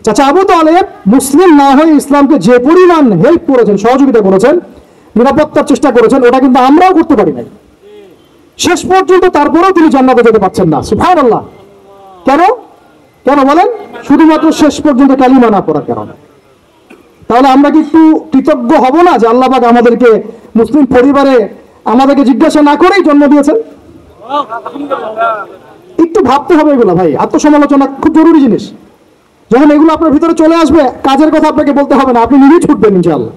চাচা আবু তালেব মুসলিম না হয়ে ইসলামকে যে পরিমাণ হেল্প করেছেন, সহযোগিতা করেছেন, নিরাপত্তার চেষ্টা করেছেন, ওটা কিন্তু আমরাও করতে পারি নাই শেষ পর্যন্ত। তারপরেও তিনি জান্নাতে যেতে পারছেন না। সুবহানাল্লাহ। কেন বলেন? শুধুমাত্র শেষ পর্যন্ত কালিমা না পড়ার কারণে। তাহলে আমরা কি একটু কৃতজ্ঞ হব না যে আল্লাহ পাক আমাদেরকে মুসলিম পরিবারে আমাদেরকে জিজ্ঞাসা না করেই জন্ম দিয়েছেন? একটু ভাবতে হবে এগুলো ভাই। আত্মসমালোচনা খুব জরুরি জিনিস। যখন এগুলো আপনার ভিতরে চলে আসবে, কাজের কথা আপনাকে বলতে হবে না, আপনি নিজেই ছুটবেন ইনশাআল্লাহ।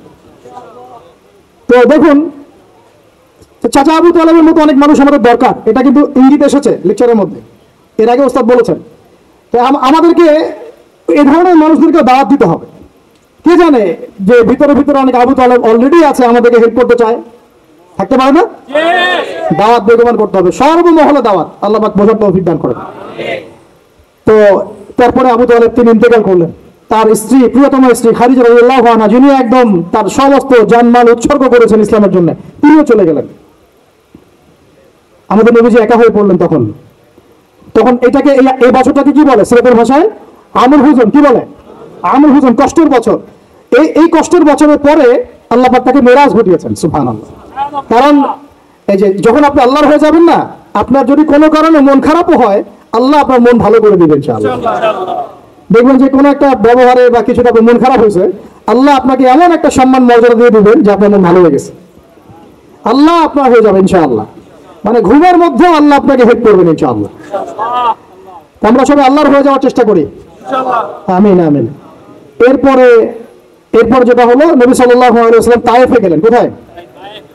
তো দেখুন, তো চাচা আবু তালেবের মতো অনেক মানুষ আমাদের দরকার, এটা কিন্তু ইঙ্গিত এসেছে লেকচারের মধ্যে, এর আগে ওস্তাদ বলেছেন। তো আমাদেরকে এ ধরনের মানুষদেরকে দাওয়াত দিতে হবে। কে জানে যে ভিতরে ভিতরে অনেক আবু তালেব অলরেডি আছে, আমাদেরকে হেল্প করতে চায়, থাকতে পারে না? দাওয়াত বেগমান করতে হবে, সর্বমহলে দাওয়াত, আল্লাহ পাক বোঝার তৌফিক দান করেন। তো তারপরে আবু তালেব তিনি ইন্তেকাল করলেন। তার স্ত্রী, প্রিয়তম স্ত্রী খাদিজা রাদিয়াল্লাহু আনহা, যিনি একদম তার সমস্ত জানমাল উৎসর্গ করেছেন ইসলামের জন্য, তিনিও চলে গেলেন। আমাদের নবীজি একা হয়ে পড়লেন তখন। এটাকে এই বছরটাকে কি বলে সিরাতের ভাষায়? আমুল হুজন। কি বলে? আমুল হুজন, কষ্টের বছর। এই কষ্টের বছরের পরে আল্লাহ পাক তাকে মেরাজ ঘটিয়েছেন, সুবহানাল্লাহ। কারণ এই যে যখন আপনি আল্লাহর হয়ে যাবেন না, আপনার যদি কোনো কারণে মন খারাপও হয়, আল্লাহ আপনার মন ভালো করে দিবেন ইনশাআল্লাহ। দেখবেন যে কোনো একটা ব্যবহারে বা কিছুটা মন খারাপ হয়েছে, আল্লাহ আপনাকে এমন একটা সম্মান মর্যাদা দিয়ে দিবেন যে আপনার মন ভালো হয়ে গেছে, আল্লাহ আপনার হয়ে যাবে ইনশাআল্লাহ। মানে ঘুমের মধ্যেও আল্লাহ আপনাকে হেল্প করবেন ইনশাআল্লাহ। আমরা সবাই আল্লাহর হয়ে যাওয়ার চেষ্টা করি, আমিন আমিন। এরপরে যেটা হলো, নবী সাল্লাল্লাহু আলাইহি ওয়াসাল্লাম তায়েফে গেলেন। কোথায়?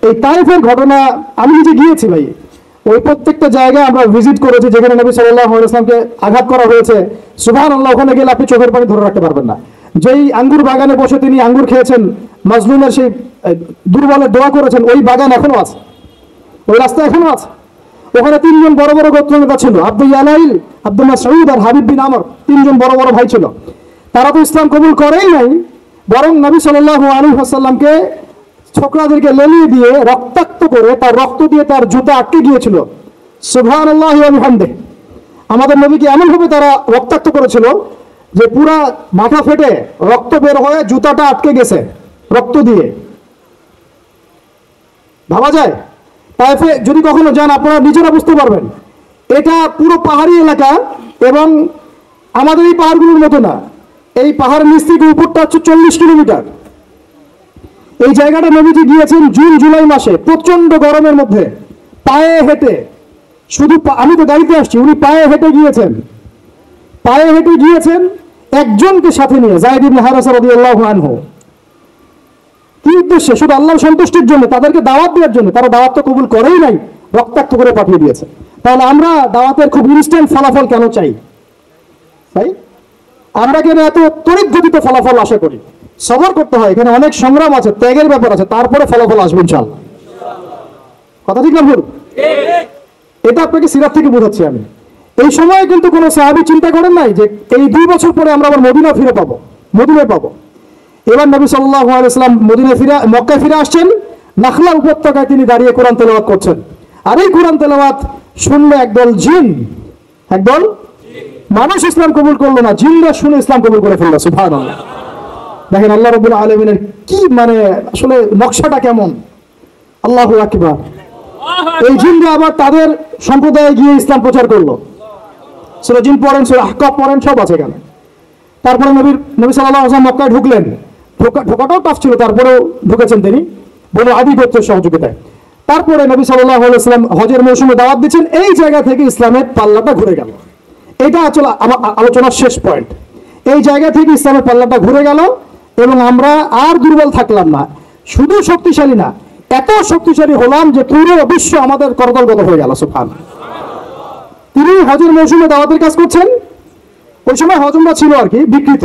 এই তায়েফের ঘটনা আমি নিজে গিয়েছি ভাই। ওই প্রত্যেকটা জায়গায় আমরা ভিজিট করেছি যেখানে নবী সাল্লাল্লাহু আলাইহি ওয়াসাল্লামকে আঘাত করা হয়েছে, সুবহানাল্লাহ, ওখানে গেলে আপনি চোখের পানি ধরে রাখতে পারবেন না। যেই আঙ্গুর বাগানে বসে তিনি আঙ্গুর খেয়েছেন, মাজলুমের সেই দুর্বলের দোয়া করেছেন, ওই বাগান এখনো আছে, ওই রাস্তা এখনো আছে। ওখানে তিনজন বড় বড় গোত্রনেতা ছিল, আব্দুল ইয়ালাইল, আব্দুল মাসউদ আর হাবিব বিন আমর, তিনজন বড় বড় ভাই ছিল। তারা তো ইসলাম কবুল করেই নাই, বরং নবী সাল্লাল্লাহু আলাইহি ওয়াসাল্লামকে ছোকরাদেরকে লেলিয়ে দিয়ে রক্তাক্ত করে, তার রক্ত দিয়ে তার জুতা আটকে গিয়েছিল। সুবহানাল্লাহি ওয়া বিহামদিহি। আমাদের নবীকে এমন ভাবে তারা রক্তাক্ত করেছিল যে পুরা মাথা ফেটে রক্ত বের হয়ে জুতাটা আটকে গেছে রক্ত দিয়ে। ভাবা যায়? তাইফে যদি কখনো যান আপনারা নিজেরা বুঝতে পারবেন, এটা পুরো পাহাড়ি এলাকা এবং আমাদের এই পাহাড়গুলোর মতো না। এই পাহাড়ের নিচ থেকে উপরটা হচ্ছে 40 কিলোমিটার। এই জায়গাটা নবীজি গিয়েছেন জুন জুলাই মাসে, প্রচন্ড গরমের মধ্যে, পায়ে হেঁটে। শুধু আমি তো গাড়িতে আসছি, উনি পায়ে হেঁটে গিয়েছেন একজনকে সাথে নিয়ে, যায়েদ ইবনে হারেসা রাদিয়াল্লাহু আনহু। কি উদ্দেশ্যে? শুধু আল্লাহর সন্তুষ্টির জন্য, তাদেরকে দাওয়াত দেওয়ার জন্য। তারা দাওয়াত তো কবুল করেই নাই, রক্তাক্ত করে পাঠিয়ে দিয়েছে। তাহলে আমরা দাওয়াতের খুব ইনস্ট্যান্ট ফলাফল কেন চাই? তাই আমরা কেন এত তড়িৎ গতিত ফলাফল আশা করি? সবর করতে হয়, এখানে অনেক সংগ্রাম আছে, ত্যাগের ব্যাপার আছে, তারপরে ফলাফল আসবে ইনশাআল্লাহ। কথা ঠিক না ভুল? এটা আপনাকে সিরাত থেকে বোঝাচ্ছি আমি। এই সময়ে কিন্তু কোনো সাহাবী চিন্তা করেন নাই যে এই 2 বছর পরে আমরা আবার মদিনায় পাবো। এবার নবী সাল্লাল্লাহু আলাইহি ওয়াসাল্লাম মক্কায় ফিরে আসছেন। নাখলা উপত্যকায় তিনি দাঁড়িয়ে কোরআন তেলাওয়াত করছেন। আর এই কোরআন তেলাওয়াত শুনলে একদল মানুষ ইসলাম কবুল করলো না, জিনরা শুনে ইসলাম কবুল করে ফেললো। সুবহানাল্লাহ। দেখেন আল্লাহ রাব্বুল আলামিনের কি মানে আসলে নকশাটা কেমন, আল্লাহু আকবার। এই জিনরা আবার তাদের সম্প্রদায়ে গিয়ে ইসলাম প্রচার করলো। সূরা জিন পড়েন, সূরা আহকাফ পড়েন, সব আছে এখানে। তারপরে নবী সাল্লাল্লাহু আলাইহি ওয়াসাল্লাম মক্কায় ঢুকলেন। ঢোকাটাও টাফ ছিল, তারপরেও ঢুকেছেন তিনি বনু আদি গোত্রের সহযোগিতায়। তারপরে নবী সাল্লাল্লাহু আলাইহি ওয়াসাল্লাম হজের মৌসুমে দাওয়াত দিচ্ছেন। এই জায়গা থেকে ইসলামের পাল্লাটা ঘুরে গেল। এটা আসলে আমার আলোচনার শেষ পয়েন্ট। এই জায়গা থেকে ইসলামের পাল্লাটা ঘুরে গেল এবং আমরা আর দুর্বল থাকলাম না, শুধু শক্তিশালী না, এত শক্তিশালী হলাম যে পুরো বিশ্ব আমাদের করতলগত হয়ে গেল। সুবহানাল্লাহ। তিনি হজের মৌসুমে দাওয়াতের কাজ করছেন। ওই সময় হজমরা ছিল আর কি বিকৃত।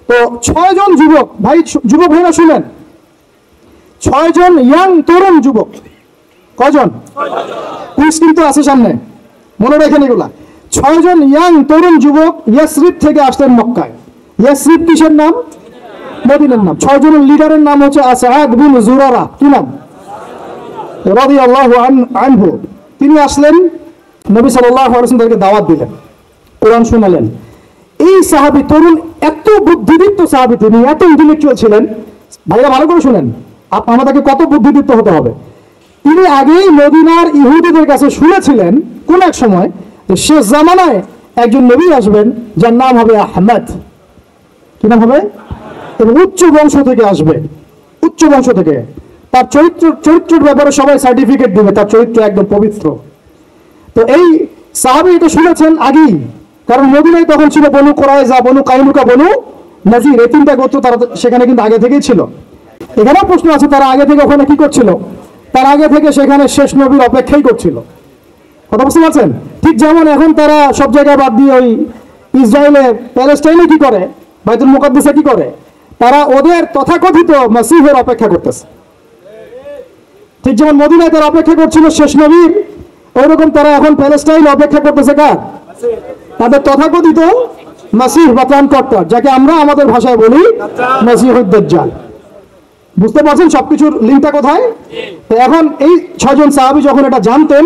তো 6 জন যুবক ভাইরা শুনেন, 6 জন ইয়াং তরুণ যুবক। কয়জন? কুইজ কিন্তু আছে সামনে, মনে রাখেন এগুলা। 6 জন ইয়াং তরুণ যুবক ইয়াসরিব থেকে আসলেন মক্কায়। ইয়াসরিব কিসের নাম? মদিনার নাম। 6 জনের লিডারের নাম হচ্ছে আসাদ বিন জুরারা। কি নাম? রাদিয়াল্লাহু আনহু। তিনি আসলেন, নবী সাল্লাল্লাহু আলাইহি ওয়াসাল্লাম তাদেরকে দাওয়াত দিলেন, কোরআন শোনালেন। এই সাহাবী তরুণ, এত বুদ্ধিদীপ্ত সাহাবী, তিনি এত ইন্টেলেকচুয়াল ছিলেন। ভাইরা ভালো করে শুনেন, আমাদেরকে কত বুদ্ধিদীপ্ত হতে হবে। তিনি আগেই মদিনার ইহুদিদের কাছে শুনেছিলেন কোন এক সময় যে শেষ জামানায় একজন নবী আসবেন যার নাম হবে আহমদ। কি নাম হবে? এবং উচ্চ বংশ থেকে আসবে, উচ্চ বংশ থেকে। তার চরিত্রের ব্যাপারে সবাই সার্টিফিকেট দিবে, তার চরিত্র একদম পবিত্র। তো এই সাহাবী এটা শুনেছেন আগেই, কারণ মদিনায় তখন ছিল বনু কুরাইজা, বনু কাইনুকা, বনু নাজির, এই 3টা গোত্র তারা সেখানে কিন্তু আগে থেকেই ছিল। এখানেও প্রশ্ন আছে, তারা আগে থেকে ওখানে কি করছিল? তার আগে থেকে সেখানে শেষ নবীর অপেক্ষাই করছিল। কথা বুঝতে পারছেন? ঠিক যেমন এখন তারা সব জায়গায় বাদ দিয়ে ওই ইসরায়েলে প্যালেস্টাইনে কি করে, বাইতুল মুকাদ্দাসে কি করে, তারা ওদের তথাকথিত মাসিহের অপেক্ষা করতেছে। ঠিক যেমন মদিনায় তারা অপেক্ষা করছিল শেষ নবীর, ওইরকম তারা এখন প্যালেস্টাইনে অপেক্ষা করতেছে কার? তাদের তথাকথিত মাসিহ বা ত্রাণকর্তা, যাকে আমরা আমাদের ভাষায় বলি মাসিহুদ দাজ্জাল। বুঝতে পারছেন সবকিছুর লিঙ্কটা কোথায়? তো এখন এই 6 জন সাহাবী যখন এটা জানতেন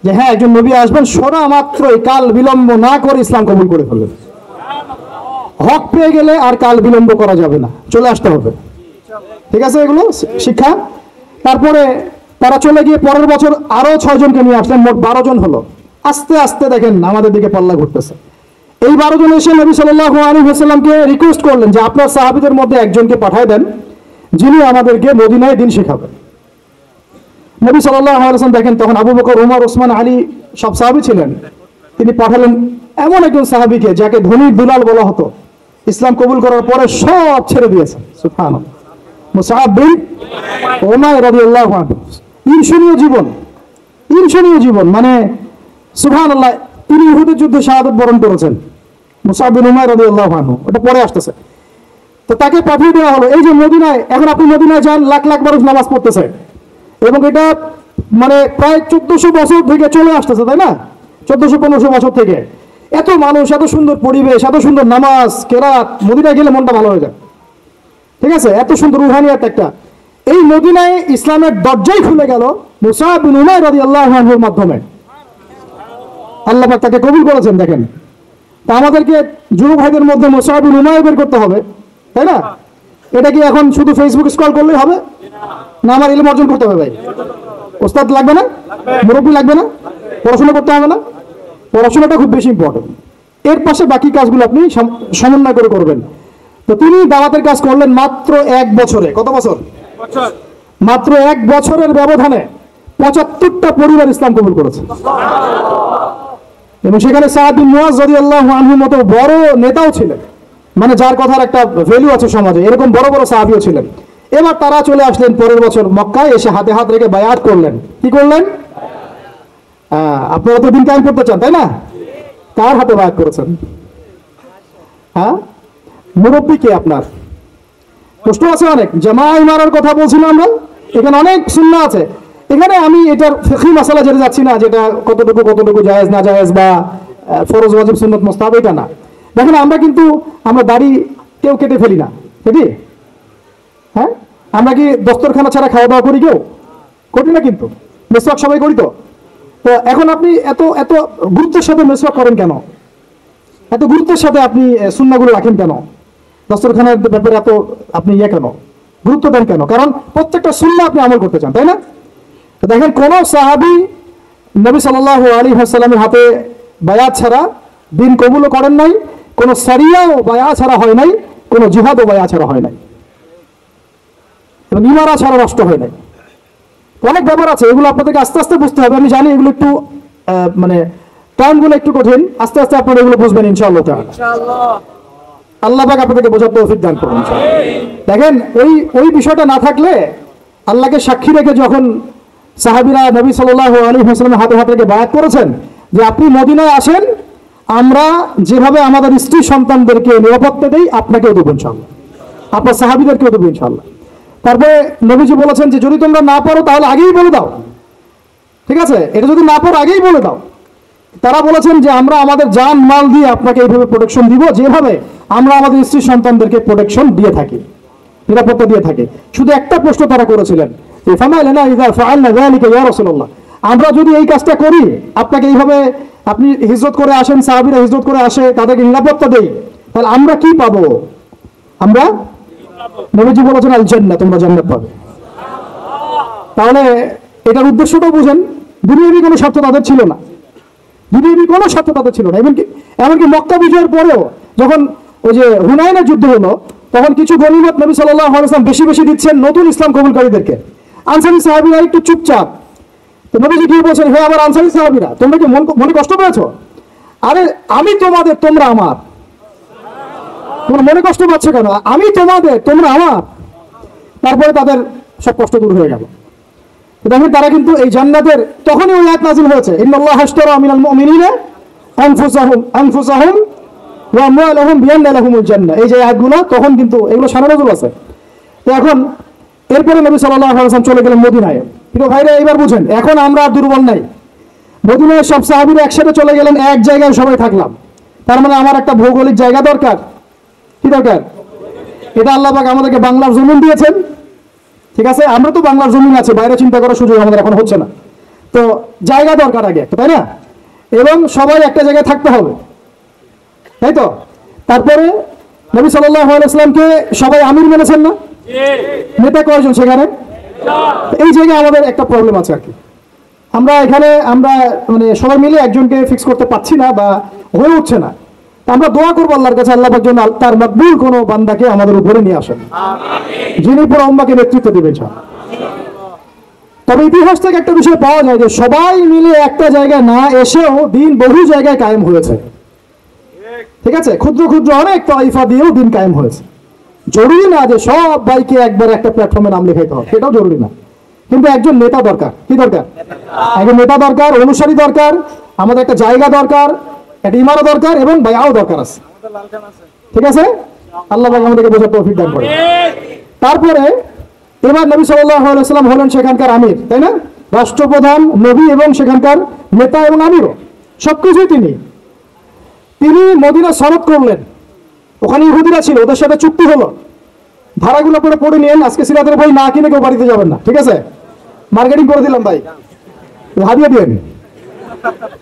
যে হ্যাঁ একজন নবী আসবেন, শোনা মাত্রই কাল বিলম্ব না করে ইসলাম কবুল করে ফেললেন। হক পেয়ে গেলে আর কাল বিলম্ব করা যাবে না, চলে আসতে হবে। ঠিক আছে, এগুলো শিক্ষা। তারপরে তারা চলে গিয়ে পরের বছর আরো 6 জনকে নিয়ে আসলেন, মোট 12 জন হলো। আস্তে আস্তে দেখেন আমাদের দিকে পাল্লা ঘুরতেছে। এই 12 জন এসে নবী সাল্লাল্লাহু আলাইহি ওয়াসাল্লামকে রিকোয়েস্ট করলেন যে আপনার সাহাবীদের মধ্যে একজনকে পাঠিয়ে দেন যিনি আমাদেরকে মদিনায় দিন শেখাবেন। নবী সাল্লাল্লাহু আলাইহি ওয়াসাল্লাম দেখেন তখন আবু বকর, ওমর, ওসমান, আলী সব সাহাবী ছিলেন। তিনি পাঠালেন এমন একজন সাহাবীকে যাকে ধনীর দুলাল বলা হতো, ইসলাম কবুল করার পরে সব ছেড়ে দিয়েছেন। সুবহানাল্লাহ। মুসআব বিন উমাইর রাদিয়াল্লাহু আনহু। ঈর্ষণীয় জীবন, ঈর্ষণীয় জীবন, মানে সুবহানাল্লাহ। তিনি উহুদের যুদ্ধে শাহাদাত বরণ করেছেন। মুসআব বিন উমাইর রাদিয়াল্লাহু আনহু, ওটা পরে আসতেছে। তো তাকে পাঠিয়ে দেওয়া হলো এই যে মদিনায়। এখন আপনি মদিনায় যান, লাখ লাখ মানুষ নামাজ পড়তেছে, এবং এটা মানে প্রায় 1400 বছর থেকে চলে আসতেছে, তাই না? 1400-1500 বছর থেকে এত মানুষ, এত সুন্দর পরিবেশ, এত সুন্দর নামাজ কেরাত, মদিনায় গেলে মনটা ভালো হয়ে যায়। ঠিক আছে, এত সুন্দর রুহানিয়াত একটা। এই মদিনায় ইসলামের দরজাই খুলে গেল মুসআব বিন উমাইর রাদিয়াল্লাহু আনহুর মাধ্যমে। আল্লাহ পাক তাকে কবুল করেছেন। দেখেন, তা আমাদেরকে যুবক ভাইদের মধ্যে মুসআব বিন উমাইর বের করতে হবে, তাই না? এটা কি এখন শুধু ফেসবুক স্ক্রল করলেই হবে না? আমার ইলম অর্জন করতে হবে ভাই। ওস্তাদ লাগবে না, মুরব্বী লাগবে না, পড়াশোনা করতে হবে না? পড়াশোনাটা খুব বেশি ইম্পর্টেন্ট। এর পাশে বাকি কাজগুলো আপনি সমন্বয় করে করবেন। তো তিনি দাওয়াতের কাজ করলেন মাত্র 1 বছরে। কত বছর? মাত্র 1 বছরের ব্যবধানে 75টা পরিবার ইসলাম কবুল করেছে। এবং সেখানে সাদ বিন মুআজ রাদিয়াল্লাহু আনহুর মতো বড় নেতাও ছিলেন, মানে যার কথার একটা ভ্যালু আছে সমাজে। এরকম বড় বড় সাহাবীও ছিলেন। এবার তারা চলে আসলেন পরের বছর মক্কায়, এসে হাতে হাত রেখে বায়াত করলেন। কি করলেন? আপনারা তো দিন কায়েম করতে চান, তাই না? কার হাতে বায়াত করেছেন? হ্যাঁ, মুরব্বী কে আপনার? প্রশ্ন আছে অনেক। জামাই মারার কথা বলছিলাম আমরা, এখানে অনেক সুন্নাহ আছে। এখানে আমি এটার ফিকহি মাসালা জেনে যাচ্ছি না, যেটা কতটুকু জায়েজ না জায়েজ বা ফরজ ওয়াজিব সুন্নাত মুস্তাহাব, এটা না। দেখেন আমরা দাড়ি কেউ কেটে ফেলি না, কেটে? হ্যাঁ, আমরা কি দস্তরখানা ছাড়া খাওয়া দাওয়া করি? কেউ করি না, কিন্তু মেসওয়াক সবাই করি। তো এখন আপনি এত এত গুরুত্বের সাথে মেসওয়াক করেন কেন? এত গুরুত্বের সাথে আপনি সুন্নাহগুলো রাখেন কেন? দস্তরখানার ব্যাপারে এত আপনি কেন গুরুত্ব দেন কেন? কারণ প্রত্যেকটা সুন্নাহ আপনি আমল করতে চান, তাই না? তো দেখেন, কোন সাহাবী নবী সাল্লাল্লাহু আলাইহি ওয়াসাল্লামের হাতে বায়াত ছাড়া দিন কবুলও করেন নাই, কোন সারিয়াও বায়াত ছাড়া হয় নাই, কোন জিহাদও বায়াত ছাড়া হয় নাই, এবং ইমারা ছাড়া রাষ্ট্র হয় নাই। অনেক ব্যাপার আছে, এগুলো আপনাদেরকে আস্তে আস্তে বুঝতে হবে। আমি জানি এগুলো একটু মানে টার্মগুলো একটু কঠিন, আস্তে আস্তে আপনারা এগুলো বুঝবেন ইনশাআল্লাহ তাআলা। আল্লাহ পাক আপনাদেরকে বোঝার তৌফিক দান করুন। দেখেন, ওই বিষয়টা না থাকলে, আল্লাহকে সাক্ষী রেখে যখন সাহাবীরা নবী সাল্লাল্লাহু আলাইহি ওয়াসাল্লামের হাতে হাতে বায়াত করেছেন যে আপনি মদিনায় আসেন, আমরা যেভাবে আমাদের স্ত্রী সন্তানদেরকে নিরাপত্তা দেই আপনাকেও দেবো ইনশাআল্লাহ, আপনার সাহাবীদেরকেও দেবো ইনশাআল্লাহ। তারপরে নবীজি বলেছেন যে যদি তোমরা না পারো তাহলে আগেই বলে দাও। ঠিক আছে, এটা যদি না পারো আগেই বলে দাও। তারা বলেছেন যে আমরা আমাদের জান মাল দিয়ে আপনাকে এইভাবে প্রোটেকশন দিব, যেভাবে আমরা আমাদের স্ত্রী সন্তানদেরকে প্রোটেকশন দিয়ে থাকি, নিরাপত্তা দিয়ে থাকি। শুধু একটা প্রশ্ন তারা করেছিলেন, আমরা যদি এই কাজটা করি, আপনাকে এইভাবে আপনি হিজরত করে আসেন, সাহাবীরা হিজরত করে আসে, তাদেরকে নিরাপত্তা দেই, তাহলে আমরা কি পাবো? আমরা, নবীজি বলেছেন আল জান্নাহ, তোমরা জান্নাত পাবে। তাহলে এটার উদ্দেশ্যটা বুঝেন, দুনিয়াবি কোনো স্বার্থ তাদের ছিল না, দুনিয়াবি কোনো স্বার্থ তাদের ছিল না। এমনকি মক্কা বিজয়ের পরেও যখন ওই যে হুনাইনের যুদ্ধ হলো, তখন কিছু গনিমত নবী সাল্লাল্লাহু আলাইহি ওয়াসাল্লাম বেশি বেশি দিচ্ছেন নতুন ইসলাম কবুলকারীদেরকে। আনসারী সাহাবীরা একটু চুপচাপ। তো নবীজি কি বলছেন, হে আমার আনসারী সাহাবীরা, তোমরা কি মনে কষ্ট পেয়েছো? আরে আমি তোমাদের, তোমরা আমার। তোমরা মনে কষ্ট পাচ্ছ কেন? আমি তোমাদের, তোমরা আমার। তারপরে তাদের সব কষ্ট দূর হয়ে গেল। দেখেন তারা কিন্তু এই জান্নাতের তখনই ওই আয়াত নাযিল হয়েছে, ইন্নাল্লাহা আশতারা মিনাল মুমিনিনা আনফুসাহুম ওয়া আমওয়ালাহুম বিআন্না লাহুমুল জান্নাহ। এই যে আয়াতগুলো তখন কিন্তু এগুলো সারা নজুল আছে। তো এখন এরপরে নবী সাল্লাল্লাহু আলাইহি ওয়াসাল্লাম চলে গেলেন মদিনায়। প্রিয় ভাইরা এবার বুঝেন, এখন আমরা আর দুর্বল নাই। মদিনায় সব সাহাবীরা একসাথে চলে গেলেন, এক জায়গায় সবাই থাকলাম। তার মানে আমার একটা ভৌগোলিক জায়গা দরকার। কি দরকার? এটা আল্লাহ পাক আমাদেরকে বাংলার জমিন দিয়েছেন, ঠিক আছে? আমরা তো বাংলার জমিন আছে, বাইরে চিন্তা করার সুযোগ আমাদের এখন হচ্ছে না। তো জায়গা দরকার আগে, তাই না? এবং সবাই একটা জায়গায় থাকতে হবে, তাই তো? তারপরে নবী সাল্লাল্লাহু আলাইহি ওয়াসাল্লামকে সবাই আমির মেনেছেন না? নেতা কয়জন সেখানে? এই জায়গায় আমাদের একটা প্রবলেম আছে আর কি। আমরা এখানে মানে সবাই মিলে একজনকে ফিক্স করতে পারছি না বা হয়ে উঠছে না। আমরা দোয়া করবো আল্লাহর কাছে, আল্লাহ পাক যেন তার মকবুল কোনো বান্দাকে আমাদের উপরে নিয়ে আসেন, যিনি পুরো উম্মাহকে নেতৃত্ব দিবেন। তবে ইতিহাস থেকে একটা বিষয় পাওয়া যায় যে সবাই মিলে একটা জায়গায় না এসেও দিন বহু জায়গায় কায়েম হয়েছে, ঠিক আছে? ক্ষুদ্র ক্ষুদ্র অনেক তাইফা দিয়েও দিন কায়েম হয়েছে। জরুরি না যে সব ভাইকে একবার একটা প্ল্যাটফর্মে নাম লেখাইতে হবে, সেটাও জরুরি না। কিন্তু একজন নেতা দরকার। কি দরকার? একজন নেতা দরকার, অনুসারী দরকার, আমাদের একটা জায়গা দরকার, একটা ইমারত দরকার এবং বায়াও দরকার আছে, ঠিক আছে? আল্লাহ পাক আমাদেরকে বোঝার তৌফিক দান করেন। তারপরে এবার নবী সাল্লাল্লাহু আলাইহি ওয়াসাল্লাম হলেন সেখানকার আমির, তাই না? রাষ্ট্রপ্রধান, নবী এবং সেখানকার নেতা এবং আমিরও, সবকিছুই তিনি মদিনা সনদ করলেন। ওখানে ইহুদিরা ছিল, ওদের সাথে চুক্তি হলো, ধারাগুলো পড়ে নিয়েন। আজকে সিরাতের বই না কিনে কেউ বাড়িতে যাবেন না, ঠিক আছে? মার্কেটিং করে দিলাম ভাই, হাদিয়া দিয়েন।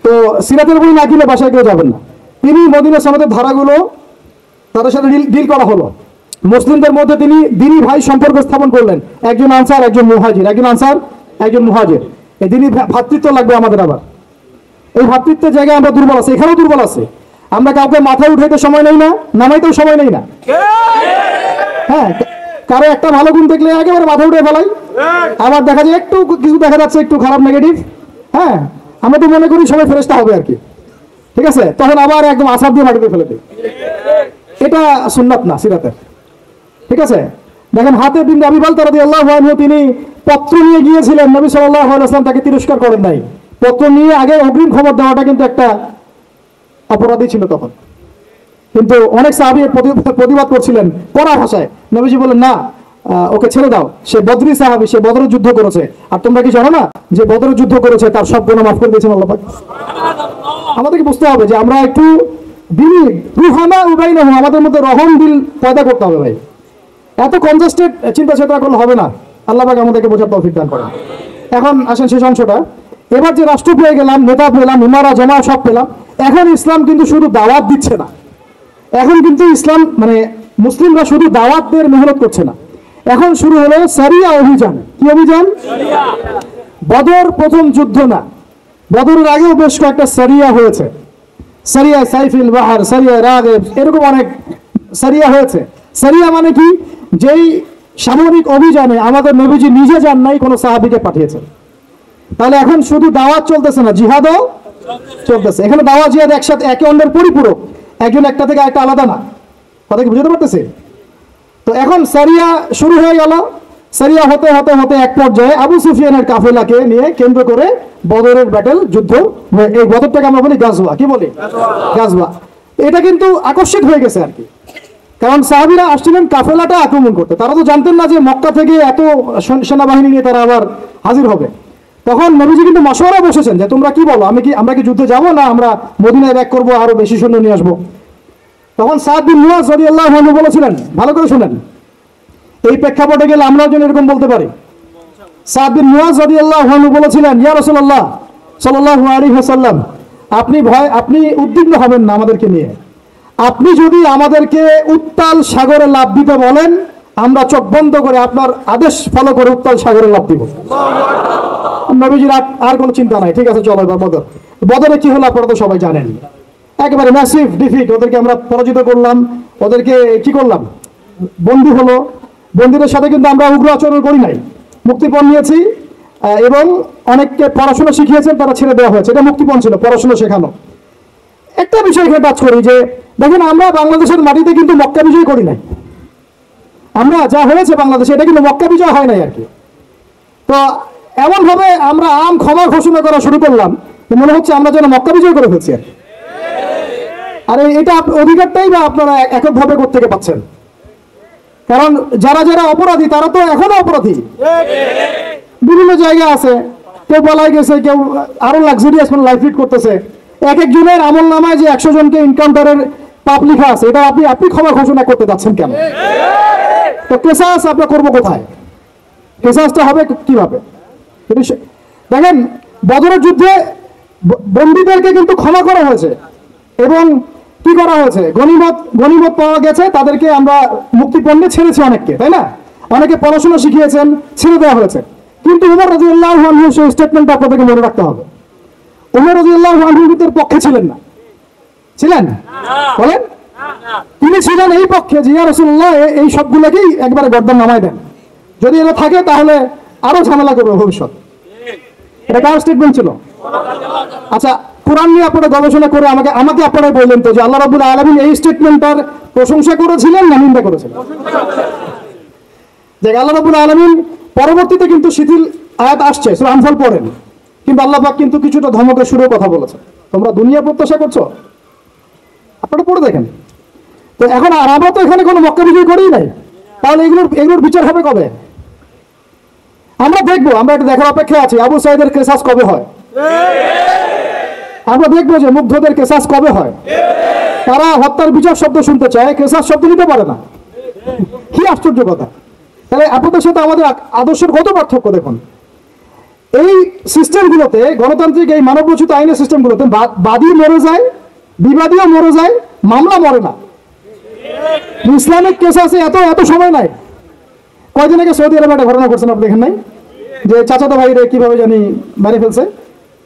তো সিরাতের বই না কিনে বাসায় কেউ যাবেন না। তিনি মদিনা সনদের ধারাগুলো তাদের সাথে ডিল করা হলো। মুসলিমদের মধ্যে তিনি দিনী ভাই সম্পর্ক স্থাপন করলেন, একজন আনসার একজন মুহাজির, একজন আনসার একজন মুহাজির। এই দিনী ভ্রাতৃত্ব লাগবে আমাদের। আবার এই ভ্রাতৃত্বের জায়গায় আমরা দুর্বল আছি, এখানেও দুর্বল আছে। আমরা কাউকে মাথায় উঠাইতে সময় নেই না, নামাইতেও সময় নেই না। হ্যাঁ, কারো একটা ভালো গুণ দেখলে একেবারে মাথা উঠে ফেলাই, আবার দেখা যায় একটু কিছু দেখা যাচ্ছে একটু খারাপ নেগেটিভ, হ্যাঁ, আমরা তো মনে করি সবাই ফেরেশতা হবে আর কি, ঠিক আছে? তখন আবার একদম আছাড় দিয়ে মাটিতে ফেলে দিই। এটা সুন্নাত না সিরাতের, ঠিক আছে? দেখেন হাতে বিন আবি বালতা রাদিয়াল্লাহু আনহু, তিনি পত্র নিয়ে গিয়েছিলেন, নবী সাল্লাল্লাহু আলাইহি ওয়াসাল্লাম তাকে তিরস্কার করেন নাই। পত্র নিয়ে আগে অগ্রিম খবর দেওয়াটা কিন্তু একটা অপরাধী ছিল তখন। কিন্তু অনেক সাহাবী প্রতিবাদ করছিলেন কড়া ভাষায়। নবীজি বলেন না, ওকে ছেড়ে দাও, সে বদরি সাহাবী, সে বদরের যুদ্ধ করেছে। আর তোমরা কি জানো না যে বদরের যুদ্ধ করেছে তার সব গুনাহ মাফ করে দিয়েছেন আল্লাহ পাক? আমাদেরকে বুঝতে হবে যে আমরা একটু দিনী রুহামা উবাইনাহুম, আমাদের মধ্যে রহম দিল পয়দা করতে হবে ভাই। এত কনজাস্টেড চিন্তা চেতনা করলে হবে না। আল্লাহ পাক আমাদেরকে বোঝার তৌফিক দান করেন। এখন আসেন শেষ অংশটা। এবার যে রাষ্ট্র পেয়ে গেলাম, নেতা পেলাম, ইমারা জামা সব পেলাম, এখন ইসলাম কিন্তু শুধু দাওয়াত দিচ্ছে না। এখন কিন্তু ইসলাম মানে মুসলিমরা শুধু দাওয়াতের মেহনত করছে না, এখন শুরু হলো সারিয়া অভিযান। কি অভিযান? বদর প্রথম যুদ্ধ না, বদরের আগেও বেশ কয়েকটা সারিয়া হয়েছে। সারিয়া সাইফিল বাহার, সারিয়া রাগেব, এরকম অনেক সারিয়া হয়েছে। সারিয়া মানে কি? যেই সামরিক অভিযানে আমাদের নবীজি নিজে যান নাই, কোনো সাহাবীকে পাঠিয়েছেন। তাহলে এখন শুধু দাওয়াত চলতেছে না, জিহাদও চলতেছে। এখানে দাওয়াত জিহাদ একসাথে, একে অন্যের পরিপূরক, একজন একটা থেকে একটা আলাদা না। কথা কি বুঝতে পারতেছে? তো এখন সারিয়া শুরু হয়ে গেল। সারিয়া হতে হতে হতে এক পর্যায়ে আবু সুফিয়ানের কাফেলাকে নিয়ে কেন্দ্র করে বদরের ব্যাটেল যুদ্ধ। এই বদরটাকে আমরা বলি গাজওয়া। কি বলি? গাজওয়া। এটা কিন্তু আকস্মিক হয়ে গেছে আর কি, কারণ সাহাবীরা আসছিলেন কাফেলাটা আক্রমণ করতে। তারা তো জানতেন না যে মক্কা থেকে এত সেনাবাহিনী নিয়ে তারা আবার হাজির হবে। তখন নবীজি কিন্তু মাশওয়ারা বসেছেন যে তোমরা কি বলো, আমরা কি যুদ্ধে যাব না আমরা মদিনায় ব্যাক করবো, আরো বেশি সৈন্য নিয়ে আসবো? তখন সাদ বিন মুয়াজ রাদিয়াল্লাহু আনহু বলেছিলেন, ভালো করে শুনেন, এই প্রেক্ষাপটে গেলে আমরাও যেন এরকম বলতে পারি। সাদ বিন মুয়াজ রাদিয়াল্লাহু আনহু বলেছিলেন, ইয়া রাসূলুল্লাহ সাল্লাল্লাহু আলাইহি ওয়াসাল্লাম, আপনি উদ্বিগ্ন হবেন না আমাদেরকে নিয়ে। আপনি যদি আমাদেরকে উত্তাল সাগরে লাফ দিতে বলেন, আমরা চোখ বন্ধ করে আপনার আদেশ ফলো করে উত্তাল সাগরে লাফ দিব। নবীজির আর কোনো চিন্তা নাই, ঠিক আছে চলো এবার বদরে কি হলো আপনারা তো সবাই জানেন। একেবারে ম্যাসিভ ডিফিট, ওদেরকে আমরা পরাজিত করলাম, ওদেরকে কি করলাম, বন্দী হলো। বন্দীদের সাথে কিন্তু আমরা উগ্র আচরণ করি নাই, মুক্তিপণ নিয়েছি এবং অনেককে পড়াশোনা শিখিয়েছেন, তারা ছেড়ে দেওয়া হয়েছে। এটা মুক্তিপণ ছিল, পড়াশোনা শেখানো। একটা বিষয় এখানে কাজ করি যে দেখেন, আমরা বাংলাদেশের মাটিতে কিন্তু মক্কা বিজয় করি নাই। আমরা যা হয়েছে বাংলাদেশে, এটা কিন্তু মক্কা বিজয় হয় নাই আর কি। তো এমন ভাবে আমরা আম ক্ষমা ঘোষণা করা শুরু করলাম, মনে হচ্ছে আমরা যেন মক্কা বিজয় করে ফেলছি। আর এটা অধিকারটাই বা আপনারা এককভাবে কোত্থেকে পাচ্ছেন? কারণ যারা যারা অপরাধী তারা তো এখনো অপরাধী, বিভিন্ন জায়গায় আছে, কেউ পালায় গেছে, কেউ আরো লাক্সারিয়াস লাইফ লিড করতেছে। এক একজনের আমল নামায় যে 100 জনকে এনকাউন্টারের পাপ লেখা আছে, এটা আপনি ক্ষমা ঘোষণা করতে যাচ্ছেন কেন? তো কেসাস আমরা করবো কোথায়? কেসাসটা হবে কিভাবে? দেখেন, বদরের যুদ্ধে বন্দীদেরকে কিন্তু ক্ষমা করা হয়েছে এবং কি করা হয়েছে, গনিমত পাওয়া গেছে, তাদেরকে আমরা মুক্তিপণ্যে ছেড়েছি অনেককে, তাই না? অনেকে পড়াশোনা শিখিয়েছেন, ছেড়ে দেওয়া হয়েছে। কিন্তু উমর রাদিয়াল্লাহু আনহু সেই স্টেটমেন্টটা আপনাদেরকে মনে রাখতে হবে। উমর রাদিয়াল্লাহু আনহু এর পক্ষে ছিলেন না, ছিলেন? বলেন। তিনি ছিলেন এই পক্ষে যে ইয়া রাসূলুল্লাহ এই সবগুলোকেই একবারে গর্দান নামায় দেন, যদি এরা থাকে তাহলে আরো ঝামেলা করবে ভবিষ্যৎ। এটা কার স্টেটমেন্ট ছিল? আচ্ছা, কোরআন নিয়ে আপনারা গবেষণা করে আমাকে আপনারা বললেন তো যে আল্লাহ রাব্বুল আলামিন এই স্টেটমেন্টটার প্রশংসা করেছিলেন না নিন্দা করেছিলেন? যে আল্লাহ রাব্বুল আলামিন পরবর্তীতে কিন্তু শিথিল আয়াত আসছে, সূরা আনফাল পড়েন, কিন্তু আল্লাহ পাক কিন্তু কিছুটা ধমকের সুরে কথা বলেছে, তোমরা দুনিয়া প্রত্যাশা করছো, আপনারা পড়ে দেখেন। তো এখন আমরা তো এখানে কোনো মক্কা বিজয় করেই নাই, তাহলে এগুলোর বিচার হবে কবে? আমরা দেখবো, আমরা একটা দেখার অপেক্ষা আছি আবু সাইদের কেসাস কবে হয়। আমরা দেখবো যে মুগ্ধদের কেসাস কবে হয়। তারা হত্যার বিচার শব্দ শুনতে চায়, কেসাস শব্দ নিতে পারে না। কি আশ্চর্য কথা! তাহলে আপনাদের সাথে আমাদের আদর্শের কত পার্থক্য দেখুন। এই সিস্টেমগুলোতে, গণতান্ত্রিক এই মানবরচিত আইনের সিস্টেমগুলোতে বাদী মরে যায়, বিবাদীও মরে যায়, মামলা মরে না। ইসলামিক কেসাসে এত সময় নাই। কয়দিন আগে সৌদি আরবে একটা ঘটনা করছেন, আপনি দেখেন নাই? যে চাচাতো ভাইরে কিভাবে জানি মারি ফেলছে,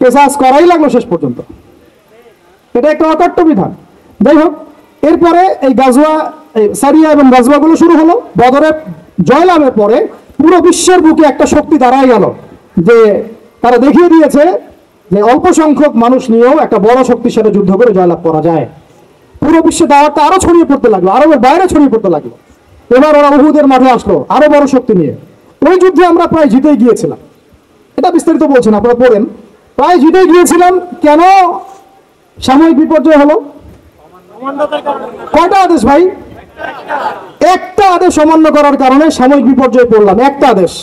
কেসাস করাই লাগলো শেষ পর্যন্ত। এটা একটা অকাট্য বিধান। যাই হোক, এরপরে এই গাজওয়া, সারিয়া এবং গাজওয়াগুলো শুরু হলো। বদরের জয়লাভের পরে পুরো বিশ্বের বুকে একটা শক্তি দাঁড়ায় গেল, যে তারা দেখিয়ে দিয়েছে যে অল্প সংখ্যক মানুষ নিয়েও একটা বড় শক্তির সাথে যুদ্ধ করে জয়লাভ করা যায়। পুরো বিশ্বে দাওয়াতটা আরো ছড়িয়ে পড়তে লাগলো, আরবের বাইরে ছড়িয়ে পড়তে লাগলো। এবার ওরা উহুদের মাঠে আসলো আরো বড় শক্তি নিয়ে। ওই যুদ্ধে আমরা প্রায় জিতেই গিয়েছিলাম, এটা বিস্তারিত বলছেন, আপনারা পড়েন। প্রায় জিতেই গিয়েছিলাম, কেন? সাময়িক বিপর্যয় হলো। কয়টা আদেশ ভাই? একটা আদেশ অমান্য করার কারণে সাময়িক বিপর্যয়ে পড়লাম, একটা আদেশ।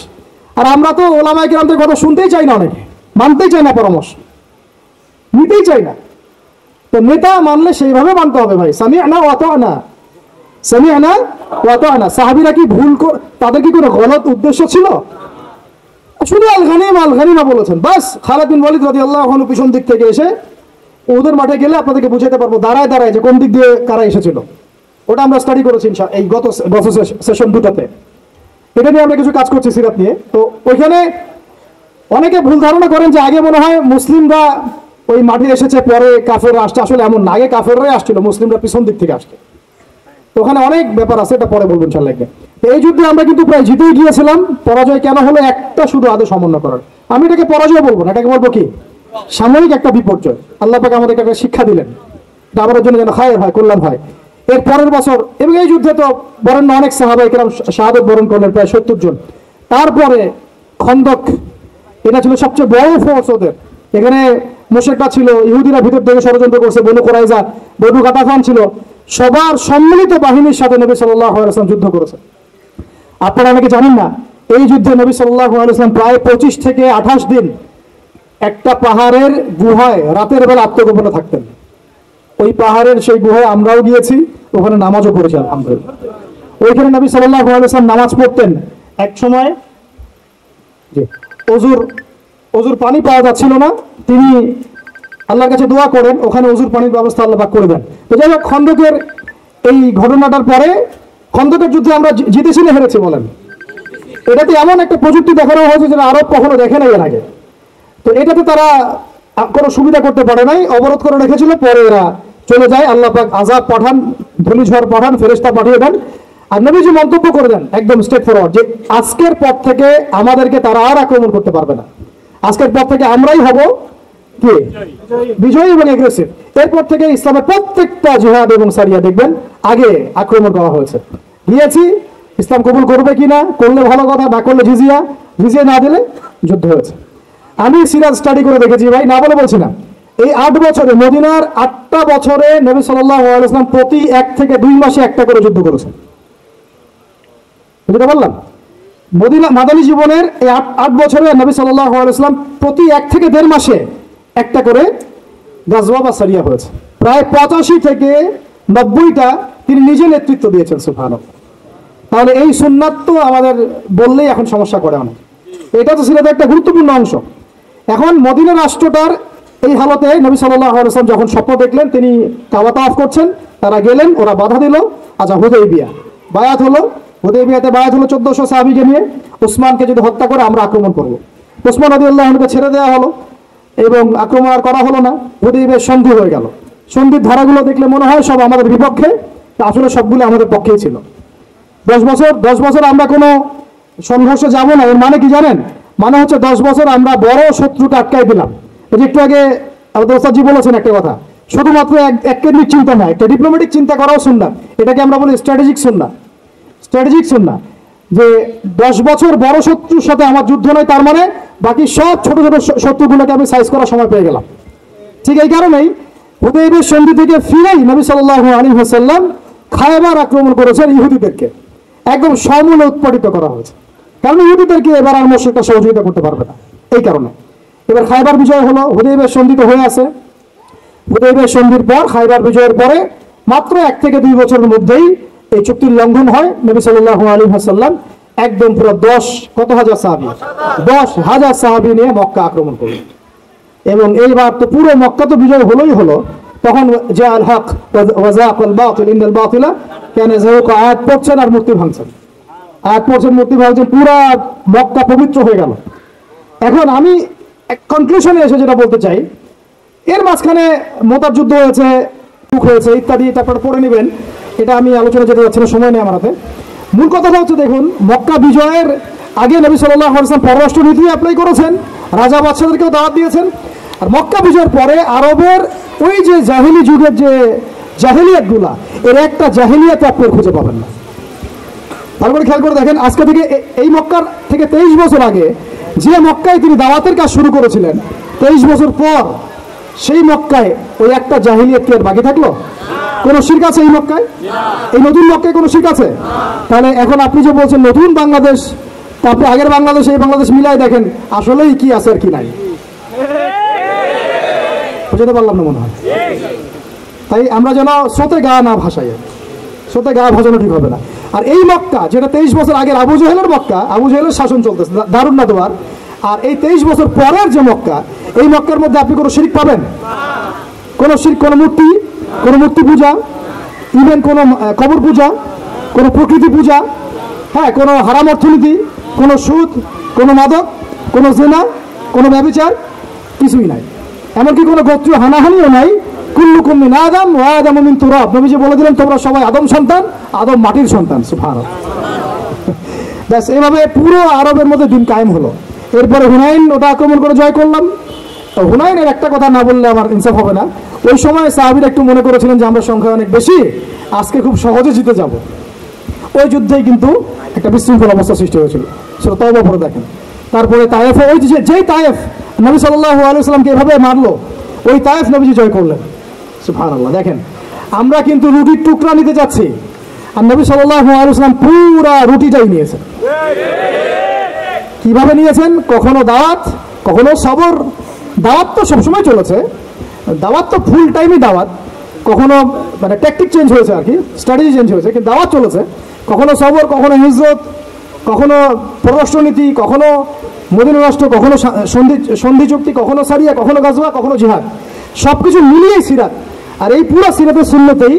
আর আমরা তো ওলামায়ে কেরামদের কথা শুনতেই চাই না, অনেকে মানতেই চাই না, পরামর্শ নিতেই চাই না। তো নেতা মানলে সেইভাবে মানতে হবে ভাই। সামি'না ওয়া আতা'না, সামি'না ওয়া আতা'না। সাহাবীরা কি তাদের কি কোনো গলত উদ্দেশ্য ছিল? শুধু আল গানিমা বলেছেন, বাস। খালিদ বিন ওয়ালিদ রাদিয়াল্লাহু আনহু পিছন দিক থেকে এসে, ওদের মাঠে গেলে আপনাদেরকে বুঝাতে পারবো দাঁড়ায় দাঁড়ায় যে কোন দিক দিয়ে কারা এসেছিল। ওটা আমরা স্টাডি করেছি এই গত সেশন দুটাতে। এটা নিয়ে আমরা কিছু কাজ করছি সিরাত নিয়ে। তো ওইখানে অনেকে ভুল ধারণা করেন যে আগে মনে হয় মুসলিমরা ওই মাঠে এসেছে, পরে কাফেররা আসছে। আসলে এমন না, আগে কাফেররাই আসছিল, মুসলিমরা পিছন দিক থেকে আসছে। তো ওখানে অনেক ব্যাপার আছে, এটা পরে বলবেন ইনশাআল্লাহ। এই যুদ্ধে আমরা কিন্তু প্রায় জিতেই গিয়েছিলাম। পরাজয় কেন হলো? একটা শুধু আদেশ অমান্য করার। আমি এটাকে পরাজয় বলবো না, এটাকে বলবো কি? সাময়িক একটা বিপর্যয়। আল্লাহ পাক আমাদেরকে একটা শিক্ষা দিলেন, এটা আমাদের জন্য যেন খায়ের হয়, কল্যাণ হয়। এর পরের বছর, এবং এই যুদ্ধে তো বরেণ্য অনেক সাহাবায়ে কেরাম শাহাদাত বরণ করলেন, প্রায় 70 জন। তারপরে খন্দক, এটা ছিল সবচেয়ে বড় ফোর্স ওদের। এখানে মুশরিকরা ছিল, ইহুদিরা ভিতর থেকে ষড়যন্ত্র করছে, বনু কুরাইজা, বনু গাতাফান ছিল, সবার সম্মিলিত বাহিনীর সাথে নবী সাল্লাল্লাহু আলাইহি ওয়াসাল্লাম যুদ্ধ করেছে। আপনারা অনেকে জানেন না, এই যুদ্ধে নবী সাল্লাল্লাহু আলাইহি ওয়াসাল্লাম প্রায় 25 থেকে 28 দিন একটা পাহাড়ের গুহায় রাতের বেলা আত্মগোপনে থাকতেন। ওই পাহাড়ের সেই গুহায় আমরাও গিয়েছি, ওখানে নামাজও পড়েছি আলহামদুলিল্লাহ। ওইখানে নবী সাল্লাল্লাহু আলাইহি ওয়াসাল্লাম নামাজ পড়তেন। এক সময় অজুর পানি পাওয়া যাচ্ছিল না, তিনি আল্লাহর কাছে দোয়া করেন, ওখানে অজুর পানির ব্যবস্থা আল্লাহ পাক করে দেন। তো যাই হোক, খন্দকের এই ঘটনাটার পরে, খন্দকের যুদ্ধে আমরা জিতেছি না হেরেছি বলেন? এটাতে এমন একটা প্রযুক্তি দেখানো হয়েছে যেটা আরব কখনো দেখে নাই এর আগে। তো এটাতে তারা কোনো সুবিধা করতে পারে নাই, অবরোধ করে রেখেছিল। পরে এরা চলে যায়, আল্লাহ পাক আযাব পাঠান, ধূলিঝড় পাঠান, ফেরেশতা পাঠিয়ে দেন। আর নবীজি মন্তব্য করে দেন একদম স্ট্রেট ফরওয়ার্ড, যে আজকের পর থেকে আমাদেরকে তারা আর আক্রমণ করতে পারবে না। আজকের পর থেকে আমরাই হব কি বিজয়ী এবং এগ্রেসিভ। এরপর থেকে ইসলামের প্রত্যেকটা জিহাদ এবং সারিয়া দেখবেন আগে আক্রমণ করা হয়েছে। গিয়েছি, ইসলাম কবুল করবে কিনা, করলে ভালো কথা, না করলে জিজিয়া, ভিজিয়ে না দিলে যুদ্ধ হয়েছে। আমি সিরাজ স্টাডি করে দেখেছি ভাই, না বলে বলছি না, এই 8 বছরে মদিনার 8টা বছরে নবী সাল্লাল্লাহু আলাইহি ওয়াসাল্লাম প্রতি 1 থেকে 2 মাসে একটা করে যুদ্ধ করেছেন। যেটা বললাম, মদিনা মাদানী জীবনের এই 8 বছরে নবী সাল্লাল্লাহু আলাইহি ওয়াসাল্লাম প্রতি 1 থেকে 1.5 মাসে একটা করে গাজওয়া বা সারিয়া হয়েছে। প্রায় 85 থেকে 90টা তিনি নিজে নেতৃত্ব দিয়েছেন। সুবহানাল্লাহ। তাহলে এই সুন্নাত তো আমাদের বললেই এখন সমস্যা করে অনেক। এটা তো সিরাতের একটা গুরুত্বপূর্ণ অংশ। এখন মদিনা রাষ্ট্রটার এই হালতে নবী সাল্লাল্লাহু আলাইহি ওয়াসাল্লাম যখন স্বপ্ন দেখলেন তিনি কাবা তাওয়াফ করছেন, তারা গেলেন, ওরা বাধা দিল। আচ্ছা, হুদাইবিয়া বায়াত হলো, হুদাইবিয়াতে বায়াত হলো 1400 সাহাবীকে নিয়ে, উসমানকে যদি হত্যা করে আমরা আক্রমণ করব। উসমান রাদিয়াল্লাহু আনহুকে ছেড়ে দেওয়া হলো এবং আক্রমণ আর করা হলো না। হুদাইবিয়ার সন্ধি হয়ে গেল। সন্ধির ধারাগুলো দেখলে মনে হয় সব আমাদের বিপক্ষে, তা আসলে সবগুলো আমাদের পক্ষেই ছিল। 10 বছর আমরা কোনো সংঘর্ষে যাব না, এর মানে কি জানেন? মানে হচ্ছে 10 বছর আমরা বড় শত্রুকে আটকাই দিলাম। এই যে একটু আগে আমাদের ওস্তাদজি বলেছেন একটা কথা, শুধুমাত্র এক কেন্দ্রিক চিন্তা নয়, একটা ডিপ্লোম্যাটিক চিন্তা করাও সুন্নাত। এটাকে আমরা বলি স্ট্র্যাটেজিক সুন্নাত। স্ট্র্যাটেজিক সুন্নাত যে 10 বছর বড় শত্রুর সাথে আমার যুদ্ধ নয়, তার মানে বাকি সব ছোট ছোট শত্রুগুলোকে আমি সাইজ করার সময় পেয়ে গেলাম। ঠিক এই কারণেই হুদাইবিয়ার সন্ধি থেকে ফিরেই নবী সাল্লাল্লাহু আলাইহি ওয়াসাল্লাম খায়বার আক্রমণ করেছেন ইহুদিদেরকে, একদম সমূলে উৎপাদিত করা হয়েছে। কারণ ইহুদিদেরকে এবার আর মুশরিকরা সহযোগিতা করতে পারবে না। এই কারণে এবার খায়বার বিজয় হলো, হুদাইবিয়ার সন্ধি তো হয়ে আছে। হুদাইবিয়ার সন্ধির পর খায়বার বিজয়ের পরে মাত্র 1 থেকে 2 বছরের মধ্যেই এই চুক্তির লঙ্ঘন হয়। নবী সাল্লাল্লাহু আলাইহি ওয়াসাল্লাম একদম পুরো 10,000 সাহাবী নিয়ে মক্কা আক্রমণ করলেন। এবং এইবার তো পুরো মক্কা তো বিজয় হলোই হলো। তখন যে আল হক ওয়া যাকাল বাতিল ইন্নাল বাতিলা কানা যাহুকা আয়াত পড়ছেন আর মূর্তি ভাঙছেন, আয়াত পড়ছেন, মূর্তি ভাঙছেন, পুরো মক্কা পবিত্র হয়ে গেল। এখন আমি এক কনক্লুশনে এসে যেটা বলতে চাই, এর মাঝখানে মোতার যুদ্ধ হয়েছে, টুক হয়েছে ইত্যাদি, তারপরে পড়ে নেবেন, এটা আমি আলোচনা যেতে যাচ্ছি না, সময় নেই আমার হাতে। মূল কথাটা হচ্ছে দেখুন, মক্কা বিজয়ের আগে নবী সাল্লাল্লাহু আলাইহি ওয়াসাল্লাম পররাষ্ট্র নীতি অ্যাপ্লাই করেছেন, রাজা বাদশাদেরকেও দাওয়াত দিয়েছেন। আর মক্কা বিজয়ের পরে আরবের ওই যে জাহিলি যুগের যে জাহিলিয়াতগুলা, এর একটা জাহিলিয়াত আপনি খুঁজে পাবেন না। ভালো করে খেয়াল করে দেখেন, আজকে থেকে এই মক্কার থেকে 23 বছর আগে যে মক্কায় তিনি দাওয়াতের কাজ শুরু করেছিলেন, 23 বছর পর সেই মক্কায় ওই একটা জাহিলিয়াত কি আর বাকি থাকলো? কোন শিরক আছে এই মক্কায়? এই নতুন মক্কায় কোন শিরক আছে? তাহলে এখন আপনি যে বলছেন নতুন বাংলাদেশ, তারপরে আগের বাংলাদেশ এই বাংলাদেশ মিলাই দেখেন আসলেই কি আছে আর কি নাই, বুঝতে পারলাম না মনে হয়। তাই আমরা যেন স্রোতে গা না ভাসাই, স্রোতে গা ভাসানো ঠিক হবে না। আর এই মক্কা যেটা 23 বছর আগের আবু জেহেলের মক্কা, আবু জেহেলের শাসন চলতেছে দারুন না তোমার, আর এই 23 বছর পরের যে মক্কা, এই মক্কার মধ্যে আপনি কোনো শিরক পাবেন? কোন শিরক, কোন মূর্তি পূজা, ইভেন কোন কবর পূজা, কোন প্রকৃতি পূজা, হ্যাঁ, কোন হারাম অর্থনীতি, কোন সুদ, কোন মাদক, কোন জিনা, কোন ব্যভিচার, কিছুই নাই। এমনকি কোনো গোত্রীয় হানাহানিও নাই। কুল্লুকুম মিন আদম ওয়া আদামু মিন তুরাব, নবীজি বলে দিলেন তোমরা সবাই আদম সন্তান, আদম মাটির সন্তান। সুবহানাল্লাহ। ব্যাস, এইভাবে পুরো আরবের মধ্যে দিন কায়েম হলো। এরপরে হুনাইন ওটা আক্রমণ করে জয় করলাম। হুনাইনের একটা কথা না বললে আমার ইনসাফ হবে না, ওই সময় সাহাবীরা একটু মনে করেছিলেন যে আমরা সংখ্যা অনেক বেশি, আজকে খুব সহজে জিতে যাব। ওই যুদ্ধেই কিন্তু একটা বিশৃঙ্খল অবস্থা সৃষ্টি হয়েছিল, সেটা তওবা পড়ে দেখেন। তারপরে তায়েফে, ওই যেই তায়েফ নবী সাল্লাল্লাহু আলাইহি ওয়াসাল্লামকে এভাবে মারলো, ওই তায়েফ নবীজি জয় করলেন। সুবহানাল্লাহ। দেখেন, আমরা কিন্তু রুটির টুকরা নিতে যাচ্ছি, আর নবী সাল্লাল্লাহু আলাইহি ওয়াসাল্লাম পুরা রুটিটাই নিয়েছেন। কিভাবে নিয়েছেন? কখনো দাওয়াত, কখনো সবর। দাওয়াত তো সবসময় চলেছে, দাওয়াত তো ফুল টাইমই দাওয়াত, কখনো মানে ট্যাকটিক চেঞ্জ হয়েছে আর কি, স্ট্র্যাটেজি চেঞ্জ হয়েছে, কিন্তু দাওয়াত চলেছে। কখনো সবর, কখনো হিজরত, কখনো পররাষ্ট্রনীতি, কখনো মদিনা রাষ্ট্র, কখনো সন্ধি চুক্তি, কখনো সারিয়া, কখনো গাজওয়া, কখনো জিহাদ, সবকিছু মিলিয়েই সিরাত। আর এই পুরো সিরাতের সুন্নতেই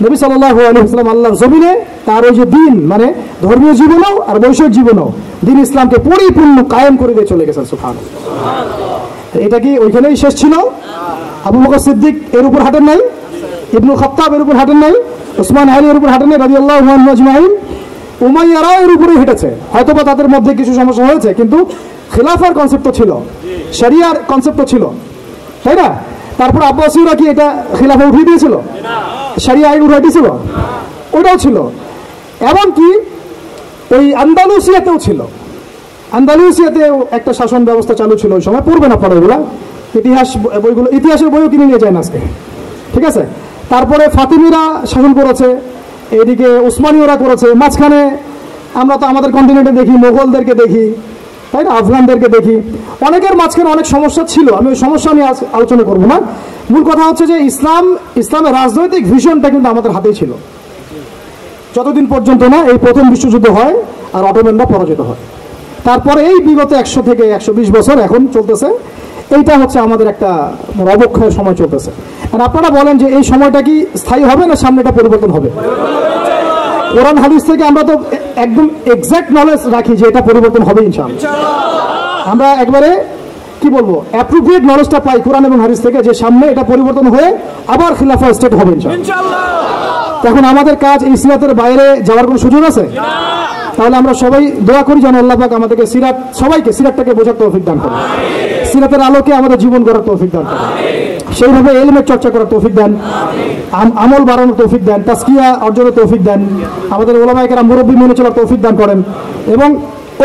নবী সাল্লাল্লাহু আলাইহি ওয়াসাল্লাম আল্লাহর জমিনে তার ওই যে দিন, মানে ধর্মীয় জীবনেও আর বৈষয়িক জীবনেও দিন ইসলামকে পরিপূর্ণ কায়েম করে দিয়ে চলে গেছেন। সুবহানাল্লাহ। এটা কি ওইখানেই শেষ ছিল? আবু বকর সিদ্দিক এর উপর হাঁটেন নাই, ইবনুল খাত্তাব এর উপর হাঁটেন নাই, ওসমান আলী এর উপর হাঁটেন নাই রাদিয়াল্লাহু আনহু আজমাইন, উমাইয়ারা এর উপরে হেঁটেছে। হয়তোবা তাদের মধ্যে কিছু সমস্যা হয়েছে, কিন্তু খিলাফার কনসেপ্ট তো ছিল, শরিয়ার কনসেপ্ট তো ছিল, তাই না? তারপর আব্বাসীয়রা কি এটা খিলাফা উঠিয়ে দিয়েছিল? শরিয়া আইন উঠিয়ে দিয়েছিল? ওটাও ছিল। এমনকি ওই আন্দালুসিয়াতেও ছিল। আন্দালুসিয়াতেও একটা শাসন ব্যবস্থা চালু ছিল ওই সময়, পড়বে না পড়ে এগুলা, ইতিহাস বইগুলো, ইতিহাসের বইও কিনে নিয়ে যায় না আজকে, ঠিক আছে। তারপরে ফাতিমিরা শাসন করেছে, এদিকে উসমানীয়রা করেছে, মাঝখানে আমরা তো আমাদের কন্টিনেন্টে দেখি মোগলদেরকে দেখি, তাই না, আফগানদেরকে দেখি, অনেকের মাঝখানে অনেক সমস্যা ছিল। আমি ওই সমস্যা নিয়ে আলোচনা করবো না। মূল কথা হচ্ছে যে ইসলামের রাজনৈতিক ভিশনটা কিন্তু আমাদের হাতেই ছিল, যতদিন পর্যন্ত না এই প্রথম বিশ্বযুদ্ধ হয় আর অটোম্যানরা পরাজিত হয়। তারপরে এই বিগত 100 থেকে 120 বছর এখন চলতেছে, এইটা হচ্ছে আমাদের একটা অবক্ষয়ের সময় চলতেছে। আর আপনারা বলেন যে এই সময়টা কি স্থায়ী হবে না সামনে এটা পরিবর্তন হবে? কোরআন হাদিস থেকে আমরা তো একদম এক্সাক্ট নলেজ রাখি যে এটা পরিবর্তন হবে ইনশাআল্লাহ। আমরা একবারে কি বলবো, অ্যাপ্রোপ্রিয়েট নলেজটা পাই কোরআন এবং হাদিস থেকে যে সামনে এটা পরিবর্তন হয়ে আবার খিলাফা স্টেট হবে ইনশাআল্লাহ। তখন আমাদের কাজ এই সিরাতের বাইরে যাওয়ার কোনো সুযোগ আছে? তাহলে আমরা সবাই দোয়া করি যেন আল্লাহ পাক আমাদেরকে সবাইকে সিরাতটাকে বোঝার তৌফিক দান করে, সিরাতের আলোকে আমাদের জীবন গড়ার তৌফিক দান করে, সেইভাবে ইলমের চর্চা করার তৌফিক দেন, আমল বাড়ানোর তৌফিক দেন, তাসকিয়া অর্জনের তৌফিক দেন, আমাদের ওলামায়ে কেরাম মুরব্বি মেনে চলার তৌফিক দান করেন এবং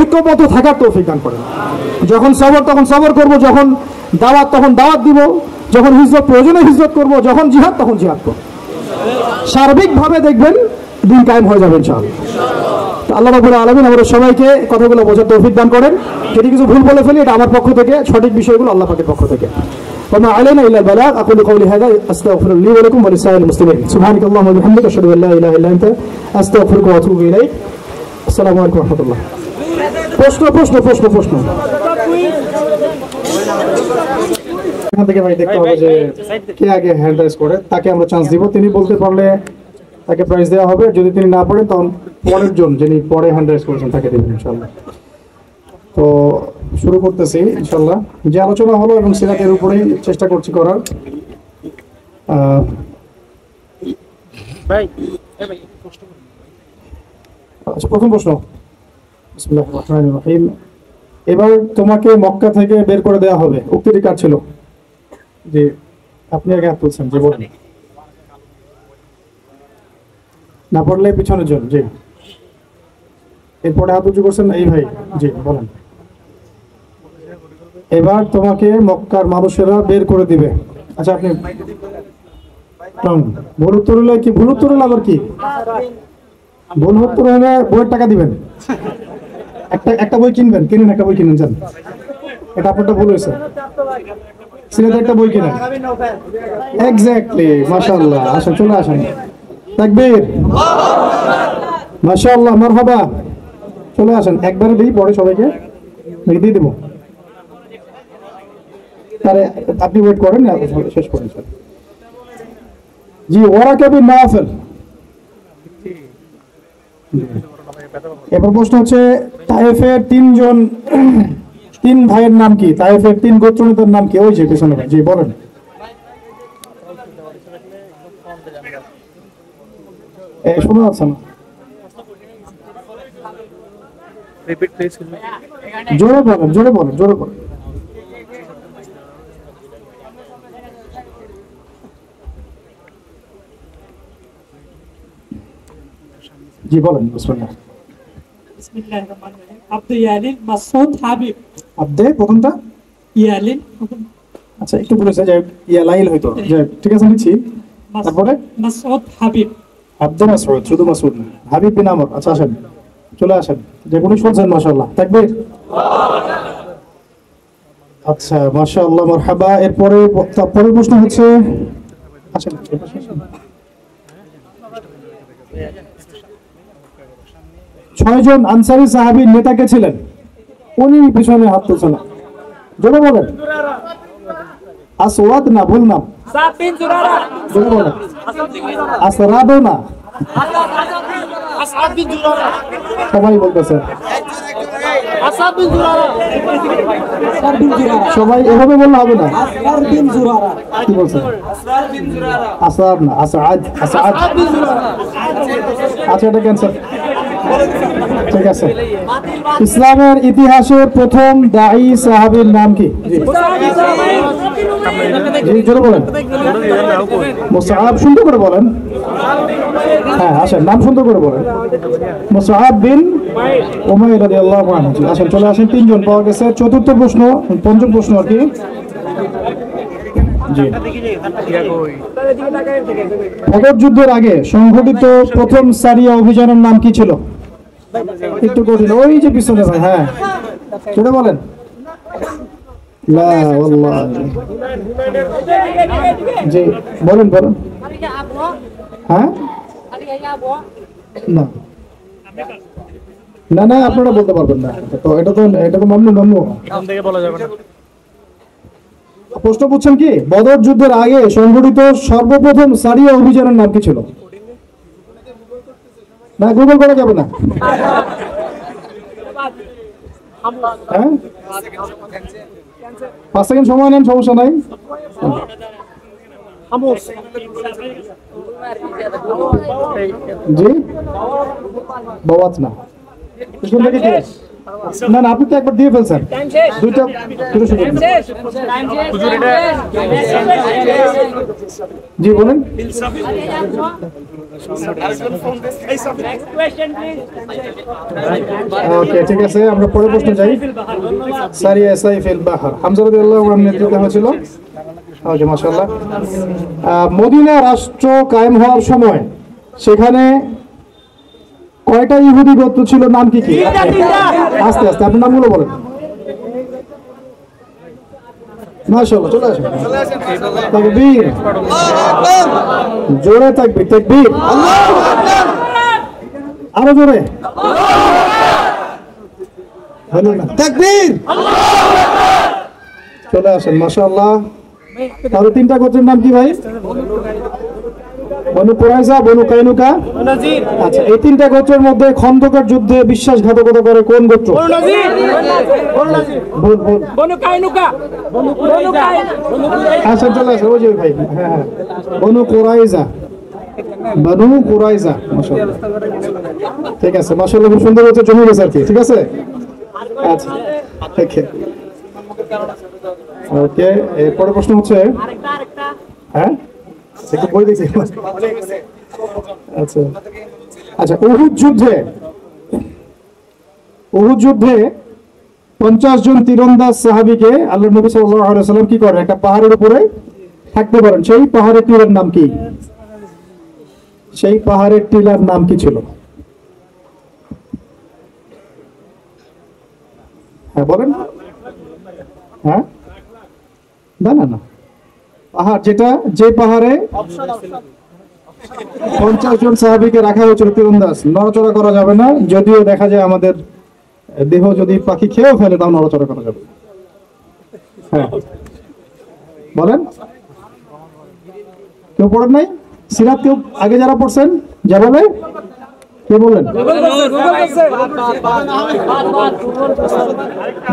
ঐক্যবদ্ধ থাকার তৌফিক দান করেন। যখন সবর তখন সবর করব, যখন দাওয়াত তখন দাওয়াত দিব, যখন হিজরত প্রয়োজনে হিজরত করব, যখন জিহাদ তখন জিহাদ করব। সার্বিকভাবে দেখবেন দিন কায়েম হয়ে যাবে ইনশাআল্লাহ। আল্লাহ রাব্বুল আলামিন আমাদের সবাইকে কথাগুলো বোঝার তৌফিক দান করেন। যদি কিছু ভুল বলে ফেলি এটা আমার পক্ষ থেকে, সঠিক বিষয়গুলো আল্লাহ পাকের পক্ষ থেকে। وما علينا الا البلاغ. اقول قولي هذا استغفر لي ولكم ولسائر المسلمين. سبحانك اللهم وبحمدك اشهد ان لا اله الا انت استغفرك واتوب اليك. السلام عليكم ورحمه الله. প্রশ্ন প্রশ্ন প্রশ্ন প্রশ্ন এখান থেকে ভাই দেখতে হবে যে কে আগে হ্যান্ড রাইজ করে তাকে আমরা চান্স দিব। তিনি বলতে পারলে তাকে প্রাইজ দেওয়া হবে, যদি তিনি না পড়েন তখন পরের জন যিনি পরে হ্যান্ড রাইজ করেছেন তাকে দেবেন ইনশাআল্লাহ। তো শুরু করতেছি ইনশাআল্লাহ। যে আলোচনা হলো এবং সিরাতের উপরেই চেষ্টা করছি করার। আচ্ছা, প্রথম প্রশ্ন। বিসমিল্লাহির রহমানির রহিম। এবার তোমাকে মক্কা থেকে বের করে দেওয়া হবে, উক্তিটি কার ছিল? যে আপনি আগে হাত তুলছেন, যে বলেন। না পড়লে পিছনের জন। জি, এরপরে হাত উঁচু করছেন এই ভাই। জি বলেন। এবার তোমাকে মক্কার মানুষেরা বের করে দিবে। আচ্ছা, আপনি ভুল উত্তর হলে কি? ভুল উত্তর হলে আবার কি? ভুল উত্তর হলে বইয়ের টাকা দিবেন, একটা বই কিনবেন, কিনেন, একটা বই কিনেন, যান। এটা আপনারটা ভুল হয়েছে, সিলেটে একটা বই কিনেন। এক্স্যাক্টলি, মাশাআল্লাহ। আসেন, চলে আসেন। তাকবীর, মাশাআল্লাহ, মারহাবা। চলে আসেন, একবারে দিই, পরে সবাইকে দিয়ে দেবো। তাহলে আপনি ওয়েট করেন, শেষ করেন স্যার। জি, ওয়ারাকা বিন নাফিল। এবার প্রশ্ন হচ্ছে তায়েফের তিন ভাইয়ের নাম কি? তায়েফের 3 গোত্রনেতার নাম কি? ওই যে পেছনে ভাই। জি বলেন। শোনা যাচ্ছে না, জোরে বলেন, জোরে বলেন, জোরে বলেন। জি বলেন। বিসমিল্লাহ। বিসমিল্লাহির রহমানির রহিম। আব্দে ইয়ালিল, মাসউদ, হাবিব। আব্দে প্রথমটা ইয়ালিল। আচ্ছা, একটু বলেছে যে ইয়ালাইল হয়তো। ঠিক আছে, নিচ্ছি। তারপরে মাসউদ, হাবিব। আব্দে মাসউদ, শুধু মাসউদ না, হাবিব বিন আমর। আচ্ছা, আসেন, চলে আসেন। যে কোনো শুনছেন, মাশাআল্লাহ, তাকবীর। আচ্ছা, মাশাআল্লাহ, মারহাবা। এরপরে পরের প্রশ্ন হচ্ছে, আসেন, 6 জন আনসারী সাহাবীর নেতা কে ছিলেন? উনি পিছনে হাত তুলছেন, জোরে বলেন। আসওয়াদ না, ভুল নাম। সাদ বিন জুরারা। জোরে বলেন। আসরাদও না, আসাদ বিন জুরারা। সবাই বলতেছে আসাদ বিন জুরারা। আসাদ বিন জুরারা। সবাই এভাবে বললে হবে না। আসরার বিন জুরারা। কি বলছেন? আসরার বিন জুরারা। আসাদ না, আসাদ। আসাদ বিন জুরারা। আচ্ছা, এটা ক্যান্সেল। ঠিক আছে। ইসলামের ইতিহাসের প্রথম দাঈ সাহাবীর নাম কি? জি, জোরে বলেন। মুসআব, সুন্দর করে বলেন। হ্যাঁ আসেন, নাম সুন্দর করে বলেন। মুসআব বিন উমাইর রাদিয়াল্লাহু আনহু। জি, আসেন, চলে আসেন, তিনজন পাওয়া গেছে। চতুর্থ প্রশ্ন, পঞ্চম প্রশ্ন আর কি। জি, বদর যুদ্ধের আগে সংঘটিত প্রথম সারিয়া অভিযানের নাম কি ছিল? একটু কঠিন, ওই যে পিছনে ভাই। হ্যাঁ সেটা বলেন। লা ওয়াল্লাহি। জি বলেন বলেন। হ্যাঁ না না না, আপনারা বলতে পারবেন না তো, এটা তো মামনু। প্রশ্ন বুঝছেন কি, বদর যুদ্ধের আগে সংঘটিত সর্বপ্রথম সারিয়া অভিযানের নাম কি ছিল? না গুগল করা যাবে না। হ্যাঁ 5 সেকেন্ড সময় নেন, সমস্যা নাই। জি বাবাত না, পিছন থেকে কি? না না, আপনি তো একবার দিয়ে ফেলছেন দুইটা। জি বলেন। ওকে ঠিক আছে, আমরা পরের প্রশ্ন যাই। সারিয়া সাইফুল বাহর হামজা রাদিয়াল্লাহু আনহু নেতৃত্বে হয়েছিল। ওকে মাশাআল্লাহ। মদিনা রাষ্ট্র কায়েম হওয়ার সময় সেখানে কয়টা ইহুদি গোত্র ছিল, নাম কি কি? আস্তে আস্তে আপনার নামগুলো বলেন। মাশাআল্লাহ, চলে আসেন। তাকবীর, জোরে তাকবীর, তাকবীর, আল্লাহু আকবার, আরো জোরে, হলো না, তাকবীর, চলে আসেন। মাশাআল্লাহ। তাহলে তিনটা গোত্রের নাম কি ভাই? বনু কুরাইজা, বনু কাইনুকা, আচ্ছা এই তিনটা গোত্রের মধ্যে খন্দকের যুদ্ধে বিশ্বাসঘাতকতা করে কোন গোত্র? আচ্ছা চলে আসে, ওই যে ভাই। হ্যাঁ বনু কুরাইজা, বনু কুরাইজা। মাশাআল্লাহ, ঠিক আছে, মাশাআল্লাহ, খুব সুন্দর হচ্ছে, জমে গেছে আর কি। ঠিক আছে, আচ্ছা ওকে ওকে। এরপরে প্রশ্ন হচ্ছে, হ্যাঁ একটু বই দেখি। আচ্ছা আচ্ছা, উহুদ যুদ্ধে 50 জন তীরন্দাজ সাহাবীকে আল্লাহর নবী সাল্লাল্লাহু আলাইহি ওয়াসাল্লাম কি করেন? একটা পাহাড়ের উপরে থাকতে পারেন, সেই পাহাড়ের টিলার নাম কি? সেই পাহাড়ের টিলার নাম কি ছিল? হ্যাঁ বলেন। হ্যাঁ না না না, পাহাড় যেটা, যে পাহাড়ে 50 জন সাহাবীকে রাখা হয়েছিল তীরন্দাজ, নড়াচড়া করা যাবে না, যদিও দেখা যায় আমাদের দেহ যদি পাখি খেয়েও ফেলে তাও নড়াচড়া করা যাবে। হ্যাঁ বলেন। কেউ পড়েন নাই সিরাত? কেউ আগে যারা পড়ছেন জাবালে, কে বলেন?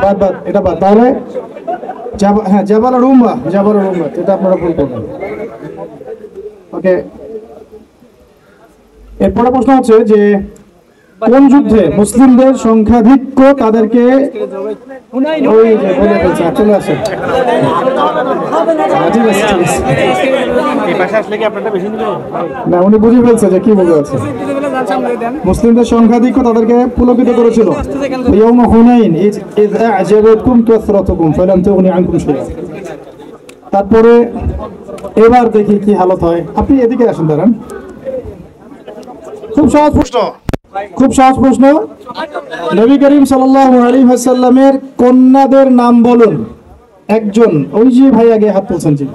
বাদ বাদ, এটা বাদ। তাহলে হ্যাঁ জাবাল রুমা, এটা আপনারা ভুল করবেন। ওকে, এরপরে প্রশ্ন হচ্ছে যে কোন যুদ্ধে মুসলিমদের সংখ্যাধিক্য তাদেরকে ওই যে বলে ফেলছে? চলে আসেন। না উনি বুঝে ফেলছে যে কি বলে আছে। মুসলিমদের সংখ্যাধিক্য তাদেরকে পুলকিত করেছিল। ইয়াউমা হুনাইন ইয আ'জাবাতকুম কাসরাতুকুম ফালাম তুগনি আনকুম শাইআ। তারপরে এবার দেখি কি হালত হয়। আপনি এদিকে আসেন, দাঁড়ান। খুব সহজ প্রশ্ন। নবী করিম সাল্লাল্লাহু আলাইহি ওয়াসাল্লামের কন্যাদের নাম বলুন। একজন, ওই যে ভাই আগে হাত তুলছেন, জি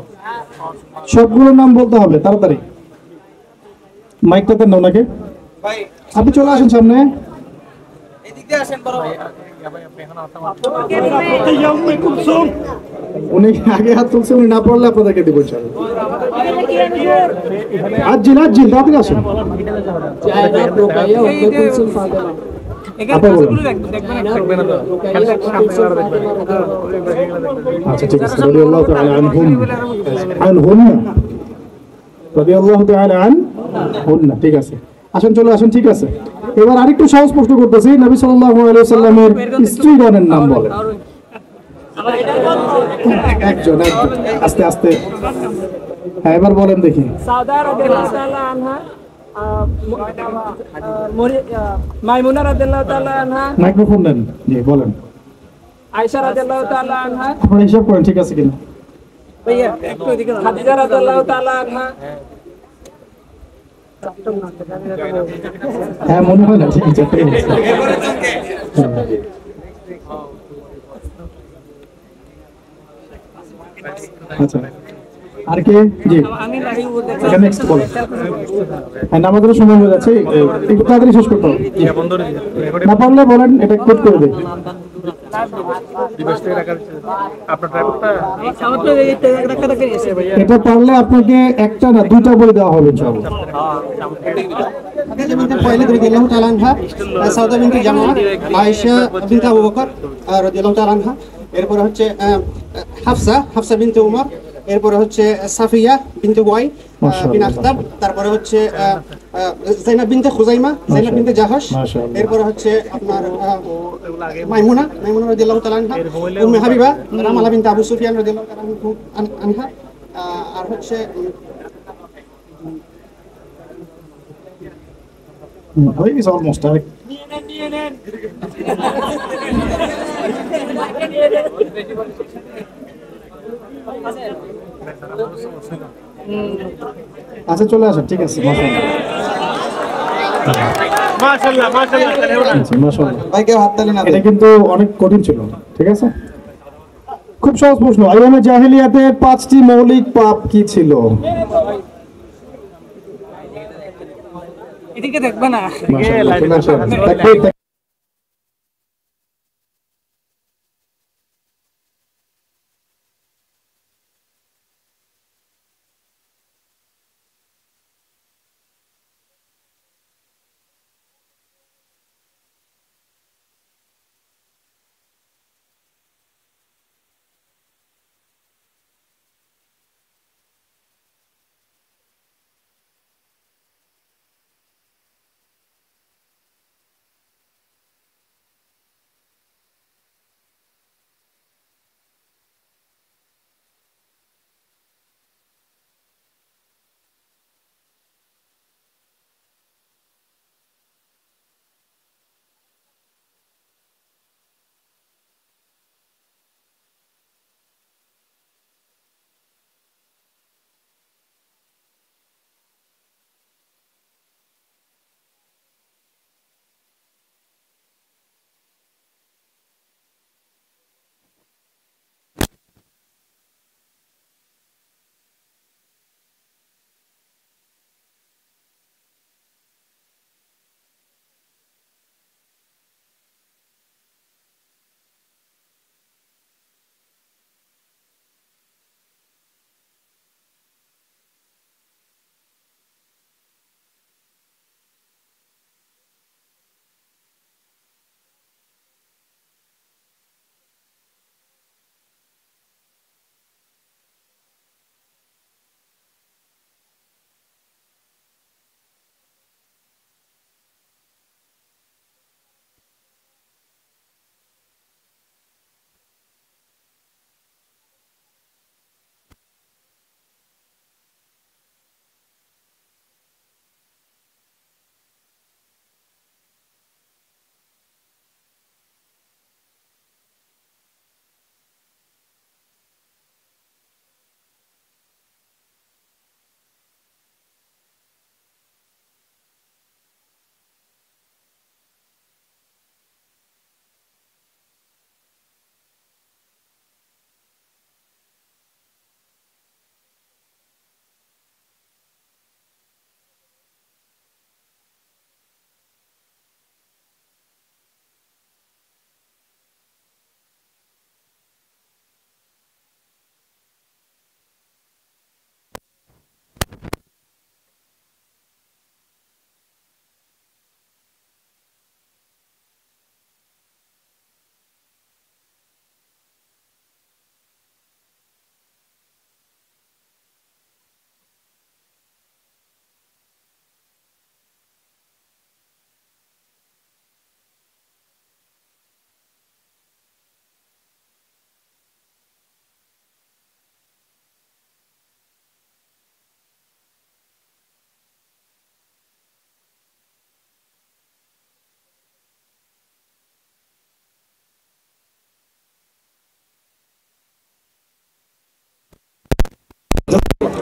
সবগুলোর নাম বলতে হবে তাড়াতাড়ি। মাইকটা দেন না ওনাকে। আপনি চলে আসেন সামনে। উনি আগে হাত তুলছে, উনি না পড়লে আপনাদেরকে দিব। আজিল তাড়াতাড়ি আসেন। আচ্ছা ঠিক আছে, রাদিয়াল্লাহু তাআলা আনহুন্না, ঠিক আছে, আসেন, চলে আসেন। ঠিক আছে, এবার আরেকটু সহজ প্রশ্ন করতেছি। নবী সাল্লাল্লাহু আলাইহি ওয়াসাল্লামের স্ত্রীগণের নাম বলেন। একজন, আস্তে আস্তে। হ্যাঁ এবার বলেন দেখি। সাউদা রাদিয়াল্লাহু তাআলা আনহা, মাইমুনা রাদিয়াল্লাহু তাআলা আনহা, মাইক্রোফোন দেন, জি বলেন। আয়েশা রাদিয়াল্লাহু তাআলা আনহা, আপনারা হিসাব করেন ঠিক আছে কিনা। খাদিজা রাদিয়াল্লাহু তাআলা আনহা, হ্যাঁ মনে হয় না, ঠিক আছে ঠিক আছে। আচ্ছা আর কে? জি এখানে নেক্সট বলেন। হ্যাঁ নামাজের সময় হয়ে যাচ্ছে, একটু তাড়াতাড়ি শেষ করতে হবে। জি। না পারলে বলেন, এটা কোড করে দিই। এটা পারলে আপনাকে একটা না দুইটা বই দেওয়া হবে ইনশাআল্লাহ। খাদিজা বিনতে খুয়াইলিদ রাদিয়াল্লাহু তাআলা আনহা, সাউদা বিনতে জামা, আয়েশা বিনতে আবু বকর রাদিয়াল্লাহু তাআলা আনহা, এরপরে হচ্ছে হাফসা বিনতে উমর, এরপরে হচ্ছে সাফিয়া বিনতে হুয়াই বিন আখতাব, তারপরে হচ্ছে যায়নাব বিনতে খুজাইমা, যায়নাব বিনতে জাহাশ, মাশাআল্লাহ। এরপরে হচ্ছে আপনার মাইমুনা রাদিয়াল্লাহু তাআলা আনহা, উম্মে হাবিবা রামালা বিনতে আবু সুফিয়ান রাদিয়াল্লাহু তাআলা আনহা, আর হচ্ছে হয়ে গেছে অলমোস্ট। আর আচ্ছা চলে আসেন, ঠিক আছে। মাশাআল্লাহ মাশাআল্লাহ। ভাই কেউ হাততালি না এটা কিন্তু অনেক কঠিন ছিল, ঠিক আছে। খুব সহজ প্রশ্ন, আইয়ামে জাহেলিয়াতে 5টি মৌলিক পাপ কি ছিল? এদিকে দেখবে না। মাশাআল্লাহ, চলে আসেন। তাকবীর।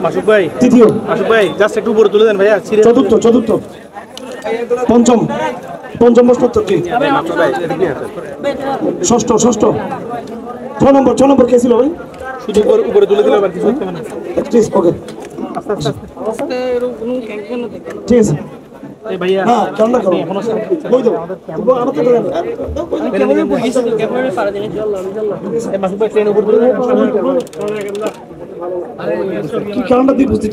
মাসুক ভাই তৃতীয়, জাস্ট একটু উপরে তুলে দেন ভাইয়া চতুর্থ, চতুর্থ, পঞ্চম, পঞ্চম প্রশ্নোত্তর কি? ষষ্ঠ, ষষ্ঠ, 6 নম্বর, 6 নম্বর কে ছিল ভাই? শুধু উপরে তুলে দিলে আবার কিছু করতে হবে না। প্লিজ, ওকে, ঠিক আছে। এই ভাইয়া হ্যাঁ, কান্না করো, বই দাও, আমার তো দেন। এই মাসুক ভাই ট্রেন উপরে তুলে দেন। কি কারণটা দিয়ে বুঝতে